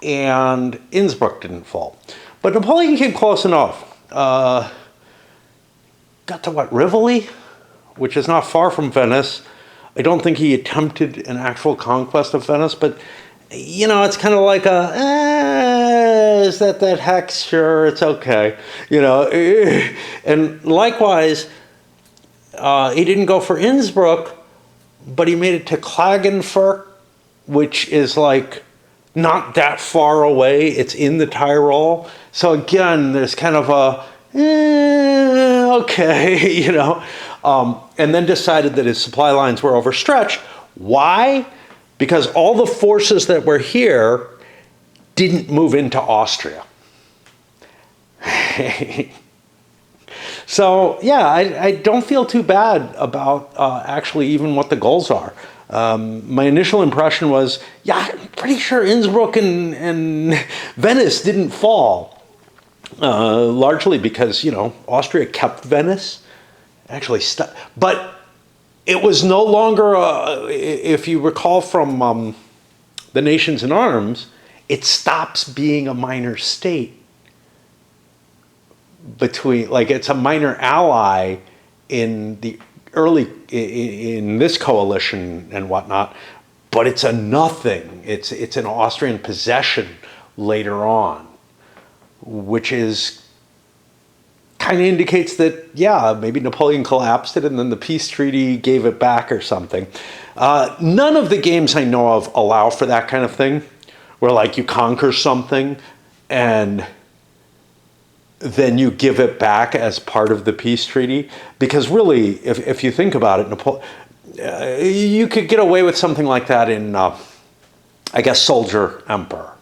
and Innsbruck didn't fall. But Napoleon came close enough. Got to what, Rivoli, which is not far from Venice. I don't think he attempted an actual conquest of Venice, but it's kind of like is that hex? Sure, it's okay. And likewise, he didn't go for Innsbruck, but he made it to Klagenfurt, which is like not that far away. It's in the Tyrol. So again, there's kind of a, okay, and then decided that his supply lines were overstretched. Why? Because all the forces that were here didn't move into Austria. So, yeah, I don't feel too bad about actually even what the goals are. My initial impression was, yeah, I'm pretty sure Innsbruck and Venice didn't fall. Largely because, Austria kept Venice. Actually, but it was no longer, if you recall from the Nations in Arms, it stops being a minor state it's a minor ally in the in this coalition and whatnot, but it's a nothing. It's an Austrian possession later on, which is kind of indicates that, yeah, maybe Napoleon collapsed it and then the peace treaty gave it back or something. None of the games I know of allow for that kind of thing, where like you conquer something and then you give it back as part of the peace treaty. Because really, if you think about it, you could get away with something like that in, I guess, Soldier Emperor.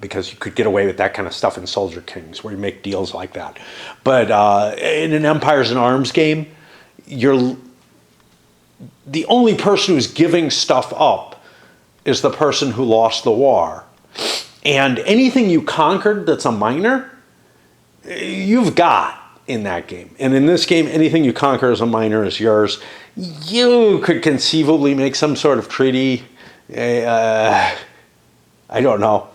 Because you could get away with that kind of stuff in Soldier Kings, where you make deals like that. But in an Empires in Arms game, you're the only person who's giving stuff up is the person who lost the war. And anything you conquered that's a minor, you've got in that game. And in this game, anything you conquer as a minor is yours. You could conceivably make some sort of treaty. I don't know.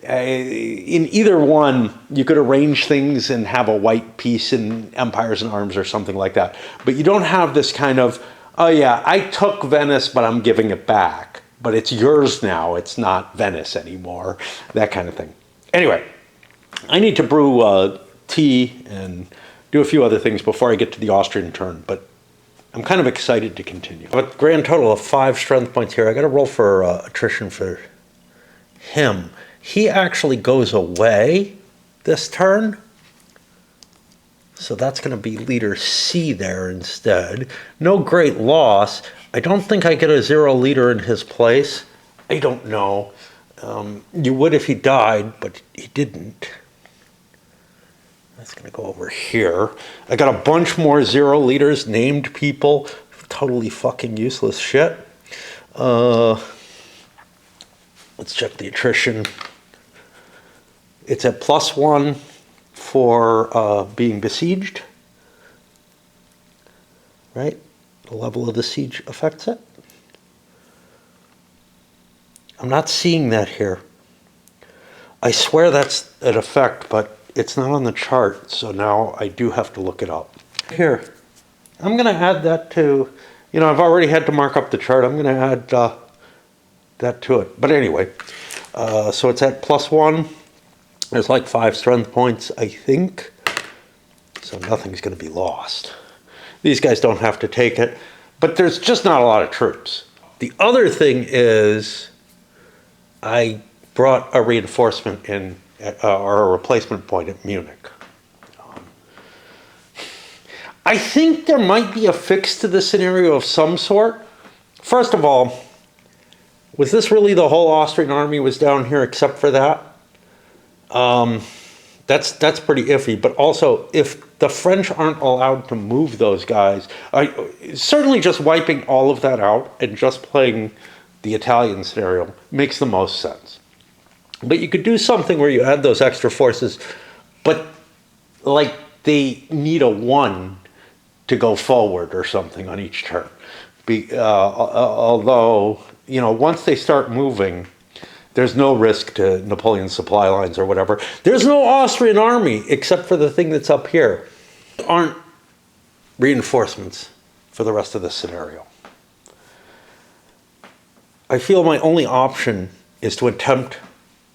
In either one, you could arrange things and have a white peace in Empires in Arms or something like that. But you don't have this kind of, oh yeah, I took Venice, but I'm giving it back. But it's yours now. It's not Venice anymore. That kind of thing. Anyway, I need to brew tea and do a few other things before I get to the Austrian turn. But I'm kind of excited to continue. I have a grand total of 5 strength points here. I got to roll for attrition for him. He actually goes away this turn. So that's going to be leader C there instead. No great loss. I don't think I get a 0 leader in his place. I don't know. You would if he died, but he didn't. That's going to go over here. I got a bunch more 0 leaders, named people. Totally fucking useless shit. Let's check the attrition. It's at +1 for being besieged, right? The level of the siege affects it. I'm not seeing that here. I swear that's an effect, but it's not on the chart, so now I do have to look it up. Here, I'm going to add that to, I've already had to mark up the chart. I'm going to add that to it. But anyway, so it's at +1. There's like 5 strength points, I think. So nothing's going to be lost. These guys don't have to take it, but there's just not a lot of troops. The other thing is I brought a reinforcement in, or a replacement point at Munich. I think there might be a fix to the scenario of some sort. First of all, was this really the whole Austrian army was down here except for that? That's pretty iffy. But also, if the French aren't allowed to move those guys, certainly just wiping all of that out and just playing the Italian scenario makes the most sense. But you could do something where you add those extra forces, but like they need a 1 to go forward or something on each turn. Although, once they start moving, there's no risk to Napoleon's supply lines or whatever. There's no Austrian army except for the thing that's up here. There aren't reinforcements for the rest of the scenario. I feel my only option is to attempt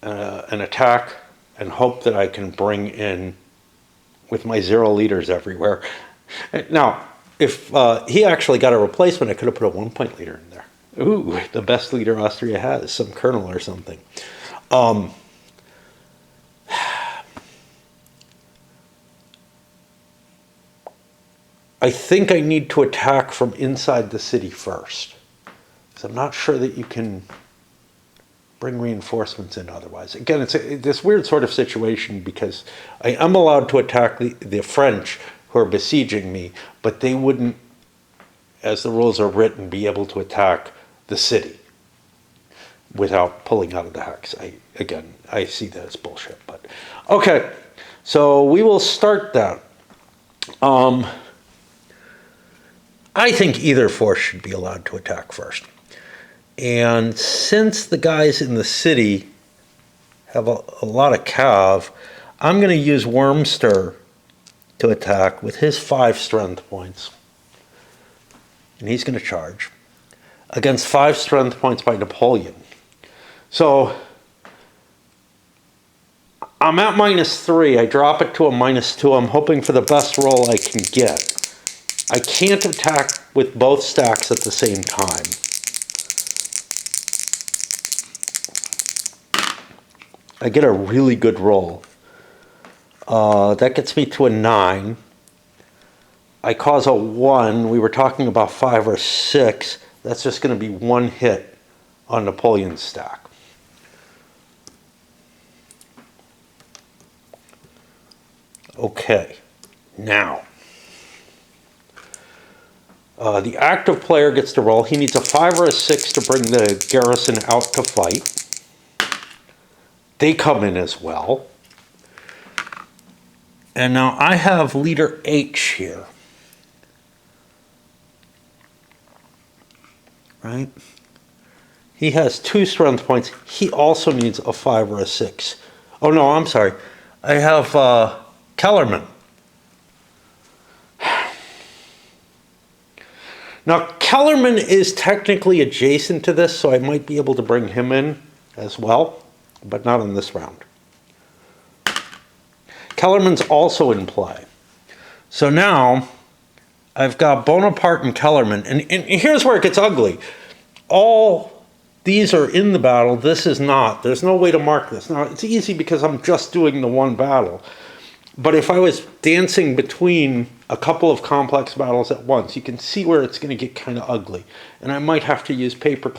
an attack and hope that I can bring in with my 0 leaders everywhere. Now, if he actually got a replacement, I could have put a 1-point leader in there. Ooh, the best leader Austria has, some colonel or something. I think I need to attack from inside the city first. So I'm not sure that you can bring reinforcements in otherwise. Again, it's this weird sort of situation because I am allowed to attack the French who are besieging me, but they wouldn't, as the rules are written, be able to attack the city without pulling out of the hex. I see that as bullshit, but okay. So we will start that. I think either force should be allowed to attack first. And since the guys in the city have a lot of cav, I'm going to use Wormster to attack with his 5 strength points. And he's going to charge against 5 strength points by Napoleon. So I'm at -3. I drop it to a -2. I'm hoping for the best roll I can get. I can't attack with both stacks at the same time. I get a really good roll. That gets me to a 9. I cause a 1. We were talking about 5 or 6. That's just going to be 1 hit on Napoleon's stack. Okay, now the active player gets to roll. He needs a 5 or a 6 to bring the garrison out to fight. They come in as well. And now I have leader H here. Right? He has 2 strength points. He also needs a 5 or a 6. Oh no, I'm sorry. I have Kellerman. Now, Kellerman is technically adjacent to this, so I might be able to bring him in as well, but not in this round. Kellerman's also in play. So now, I've got Bonaparte and Kellerman, and here's where it gets ugly. All these are in the battle, this is not. There's no way to mark this. Now, it's easy because I'm just doing the one battle. But if I was dancing between a couple of complex battles at once, you can see where it's going to get kind of ugly. And I might have to use paper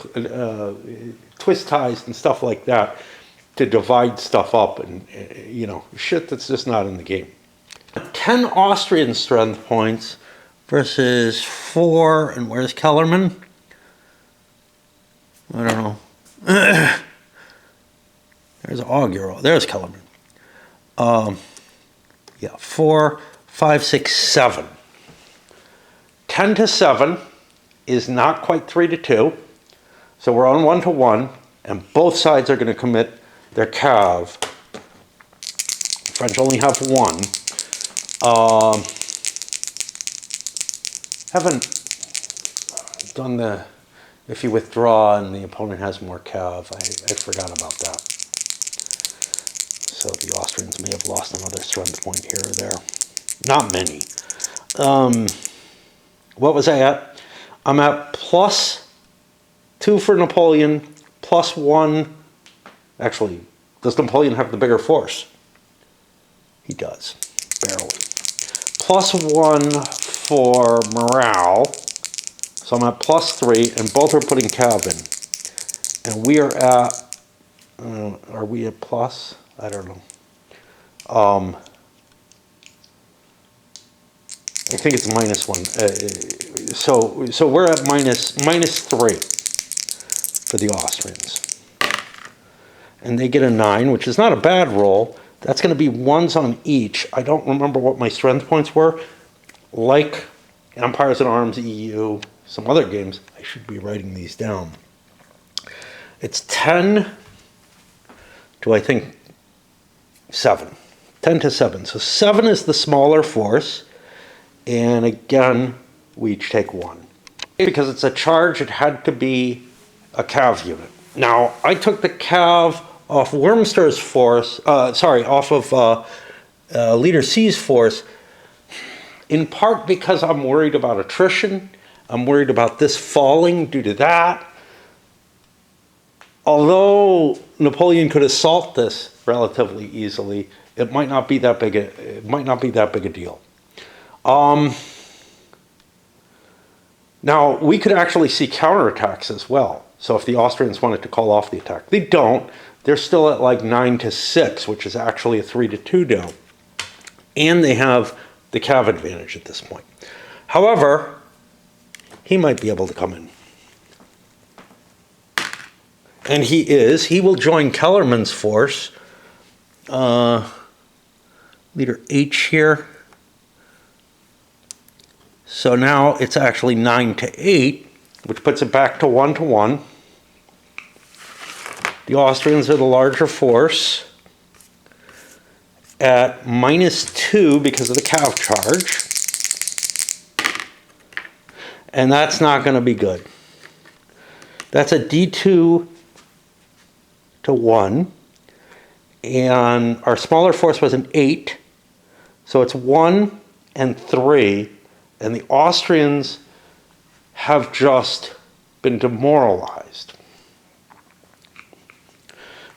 twist ties and stuff like that to divide stuff up and, shit that's just not in the game. 10 Austrian strength points versus 4, and where's Kellerman? I don't know. There's Augural. There's Kellerman. Yeah, 4, 5, 6, 7. 10 to 7 is not quite 3 to 2. So we're on 1 to 1, and both sides are going to commit their cav. The French only have 1. Haven't done the, if you withdraw and the opponent has more cav, I forgot about that. So the Austrians may have lost another strength point here or there. Not many. What was I at? I'm at +2 for Napoleon, +1. Actually, does Napoleon have the bigger force? He does, barely. +1 for morale. So I'm at +3, and both are putting cav in. And we are at, are we at plus? I don't know. I think it's -1. So we're at -3 for the Austrians. And they get a 9, which is not a bad roll. That's going to be 1s on each. I don't remember what my strength points were. Like Empires in Arms, EU, some other games, I should be writing these down. It's 10 to, I think, 7. 10 to 7. So 7 is the smaller force. And again, we each take 1. Because it's a charge, it had to be a cav unit. Now, I took the cav off Wormster's force, off of Leader C's force, in part because I'm worried about attrition. I'm worried about this falling due to that. Although Napoleon could assault this relatively easily, it might not be that big a deal. Now, we could actually see counterattacks as well. So if the Austrians wanted to call off the attack, they don't. They're still at like 9 to 6, which is actually a 3 to 2 down. And they have the cav advantage at this point. However, he might be able to come in. And he is. He will join Kellerman's force. Leader H here. So now it's actually 9 to 8, which puts it back to 1 to 1. The Austrians are the larger force at -2 because of the cav charge. And that's not going to be good. That's a D2 to 1. And our smaller force was an 8. So it's 1 and 3. And the Austrians have just been demoralized.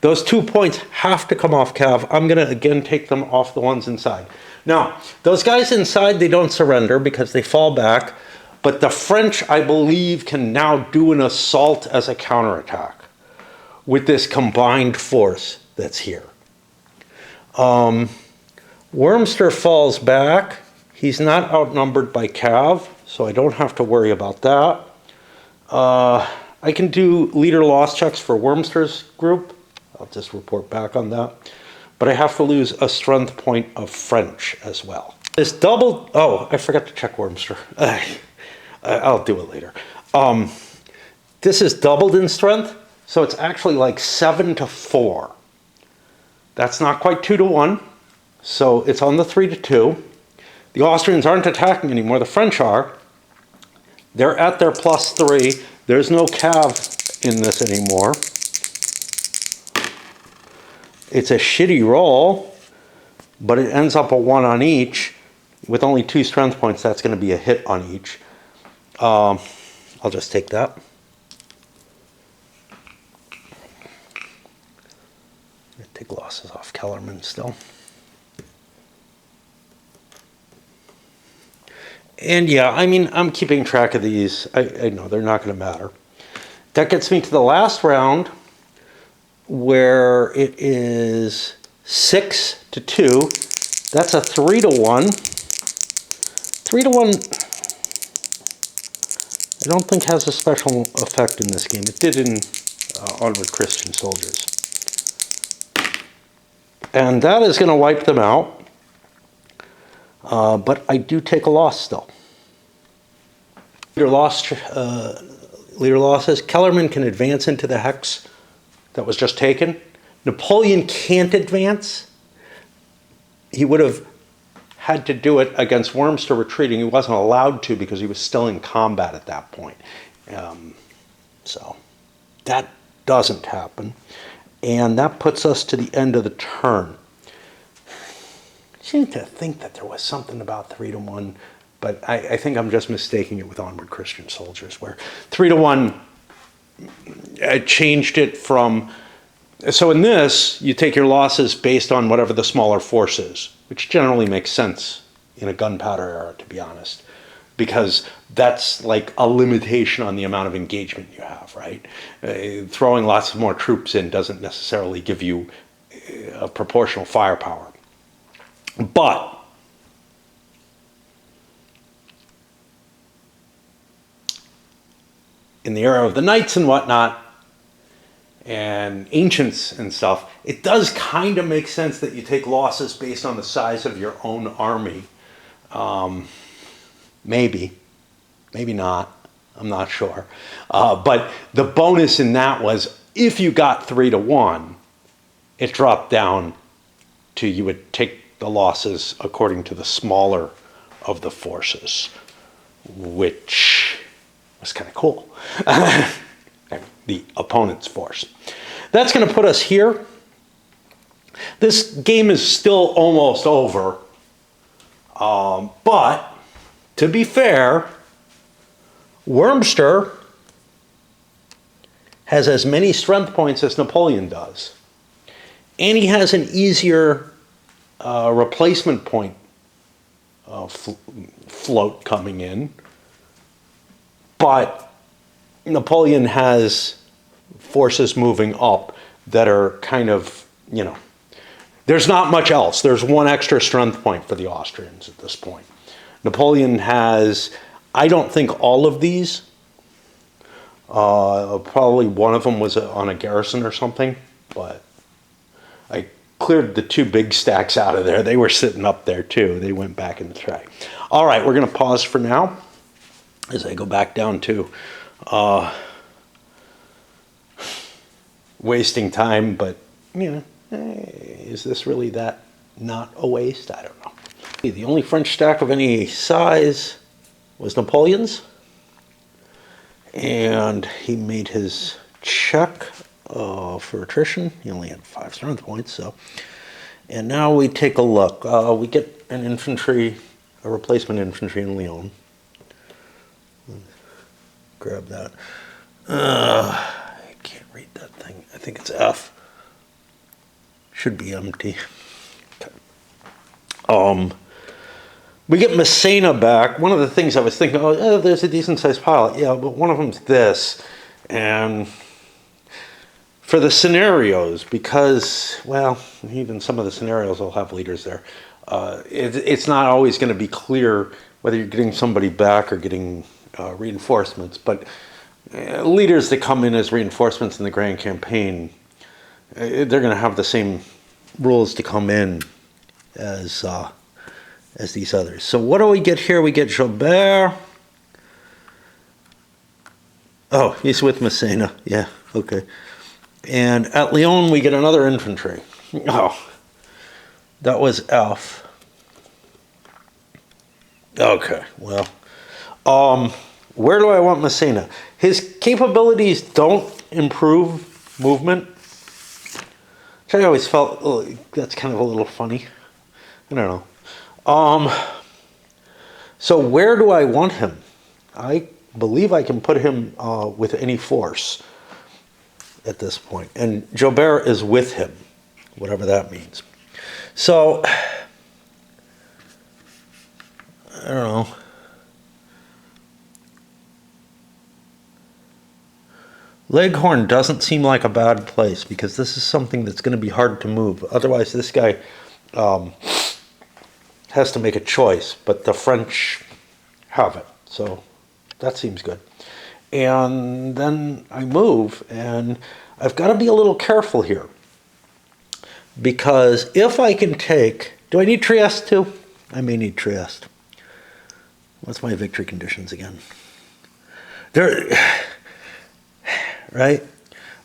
Those 2 points have to come off Cav. I'm going to again take them off the ones inside. Now, those guys inside, they don't surrender because they fall back. But the French, I believe, can now do an assault as a counterattack with this combined force that's here. Wormster falls back. He's not outnumbered by Cav, so I don't have to worry about that. I can do leader loss checks for Wormster's group. I'll just report back on that. But I have to lose a strength point of French as well. This double, oh, I forgot to check Wormster. I'll do it later. This is doubled in strength, so it's actually like 7-4. That's not quite 2-1, so it's on the 3-2. The Austrians aren't attacking anymore, the French are. They're at their +3. There's no Cav in this anymore. It's a shitty roll, but it ends up a 1 on each. With only 2 strength points, that's going to be a hit on each. I'll just take that. Take losses off Kellerman still. And yeah, I mean, I'm keeping track of these. I know they're not going to matter. That gets me to the last round, where it is 6-2. That's a 3-1. 3-1, I don't think has a special effect in this game. It did in Onward Christian Soldiers. And that is going to wipe them out. But I do take a loss still. Leader losses. Kellerman can advance into the hex that was just taken. Napoleon can't advance. He would have had to do it against Wormster retreating. He wasn't allowed to because he was still in combat at that point. So that doesn't happen. And that puts us to the end of the turn. I seem to think that there was something about 3-1, but I think I'm just mistaking it with Onward Christian Soldiers, where 3-1 changed it from. So in this, you take your losses based on whatever the smaller force is, which generally makes sense in a gunpowder era, to be honest, because that's like a limitation on the amount of engagement you have, right? Throwing lots of more troops in doesn't necessarily give you a proportional firepower. But in the era of the knights and whatnot, and ancients and stuff, it does kind of make sense that you take losses based on the size of your own army. Maybe not. I'm not sure. But the bonus in that was if you got 3-1, it dropped down to you would take the losses according to the smaller of the forces, which was kind of cool. The opponent's force. That's going to put us here. This game is still almost over. But to be fair, Wormster has as many strength points as Napoleon does. And he has an easier replacement point float coming in. But Napoleon has forces moving up that are kind of, there's not much else. There's one extra strength point for the Austrians at this point. Napoleon has, I don't think all of these. Probably one of them was on a garrison or something, but I cleared the 2 big stacks out of there. They were sitting up there too. They went back in the tray. All right, we're going to pause for now as I go back down to wasting time, but is this really that not a waste? I don't know. The only French stack of any size was Napoleon's, and he made his check for attrition. He only had 5 strength points, so. And now we take a look. We get an infantry, a replacement infantry in Lyon. Grab that. I can't read that thing. I think it's F. Should be empty. We get Messina back. One of the things I was thinking, oh, there's a decent sized pile. Yeah, but one of them's this. And for the scenarios, because, well, even some of the scenarios will have leaders there. It's not always going to be clear whether you're getting somebody back or getting reinforcements. But leaders that come in as reinforcements in the Grand Campaign, they're going to have the same rules to come in as these others. So what do we get here? We get Joubert. Oh, he's with Messina. Yeah, okay. And at Lyon, we get another infantry. Oh, that was F. Okay, well, where do I want Messina? His capabilities don't improve movement, which I always felt, oh, that's kind of a little funny. I don't know. So where do I want him? I believe I can put him with any force at this point. And Joubert is with him, whatever that means. So, I don't know. Leghorn doesn't seem like a bad place because this is something that's going to be hard to move. Otherwise, this guy has to make a choice, but the French have it. So that seems good. And then I move, and I've got to be a little careful here. Because if I can take... Do I need Trieste too? I may need Trieste. What's my victory conditions again? There... Right?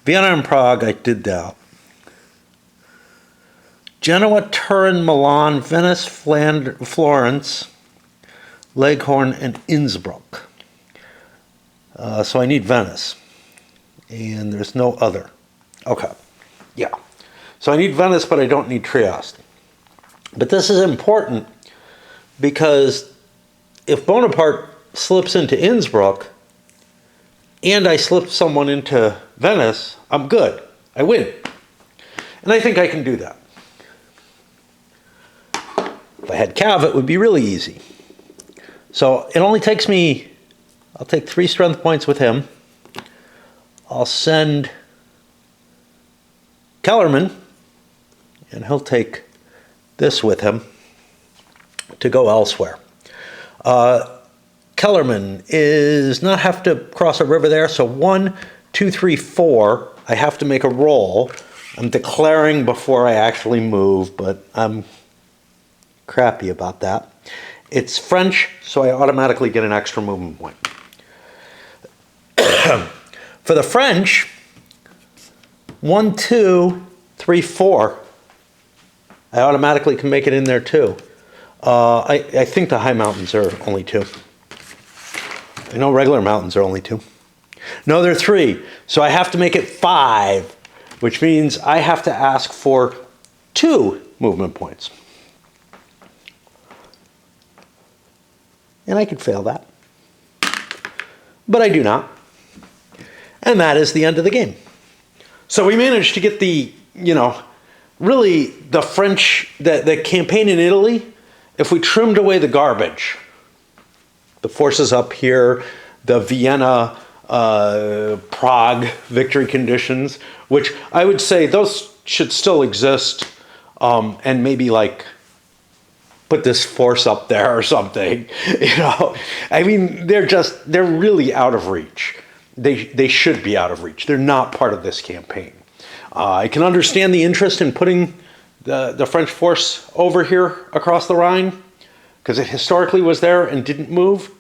Vienna and Prague, I did that. Genoa, Turin, Milan, Venice, Florence, Leghorn, and Innsbruck. So I need Venice. And there's no other. Okay. Yeah. So I need Venice, but I don't need Trieste. But this is important because if Bonaparte slips into Innsbruck and I slip someone into Venice, I'm good. I win. And I think I can do that. If I had Cav, it would be really easy. So it only takes me, I'll take 3 strength points with him. I'll send Kellerman, and he'll take this with him to go elsewhere. Kellerman is not have to cross a river there, so 1, 2, 3, 4, I have to make a roll. I'm declaring before I actually move, but I'm crappy about that. It's French, so I automatically get an extra movement point. For the French, 1, 2, 3, 4, I automatically can make it in there too. I think the high mountains are only 2. I know regular mountains are only 2. No, they're 3. So I have to make it 5, which means I have to ask for 2 movement points. And I could fail that. But I do not. And that is the end of the game. So we managed to get the, really the French, the campaign in Italy, if we trimmed away the garbage, the forces up here, the Vienna, Prague victory conditions, which I would say those should still exist, and maybe like put this force up there or something. I mean, they're really out of reach. They should be out of reach. They're not part of this campaign. I can understand the interest in putting the French force over here across the Rhine, because it historically was there and didn't move.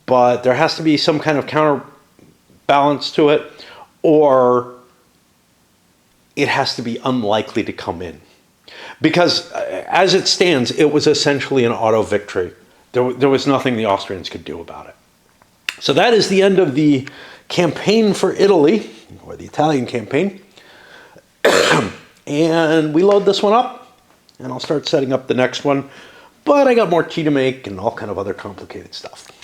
But there has to be some kind of counterbalance to it, or it has to be unlikely to come in. Because as it stands, it was essentially an auto victory. There was nothing the Austrians could do about it. So that is the end of the campaign for Italy, or the Italian campaign. And we load this one up, and I'll start setting up the next one. But I got more tea to make and all kind of other complicated stuff.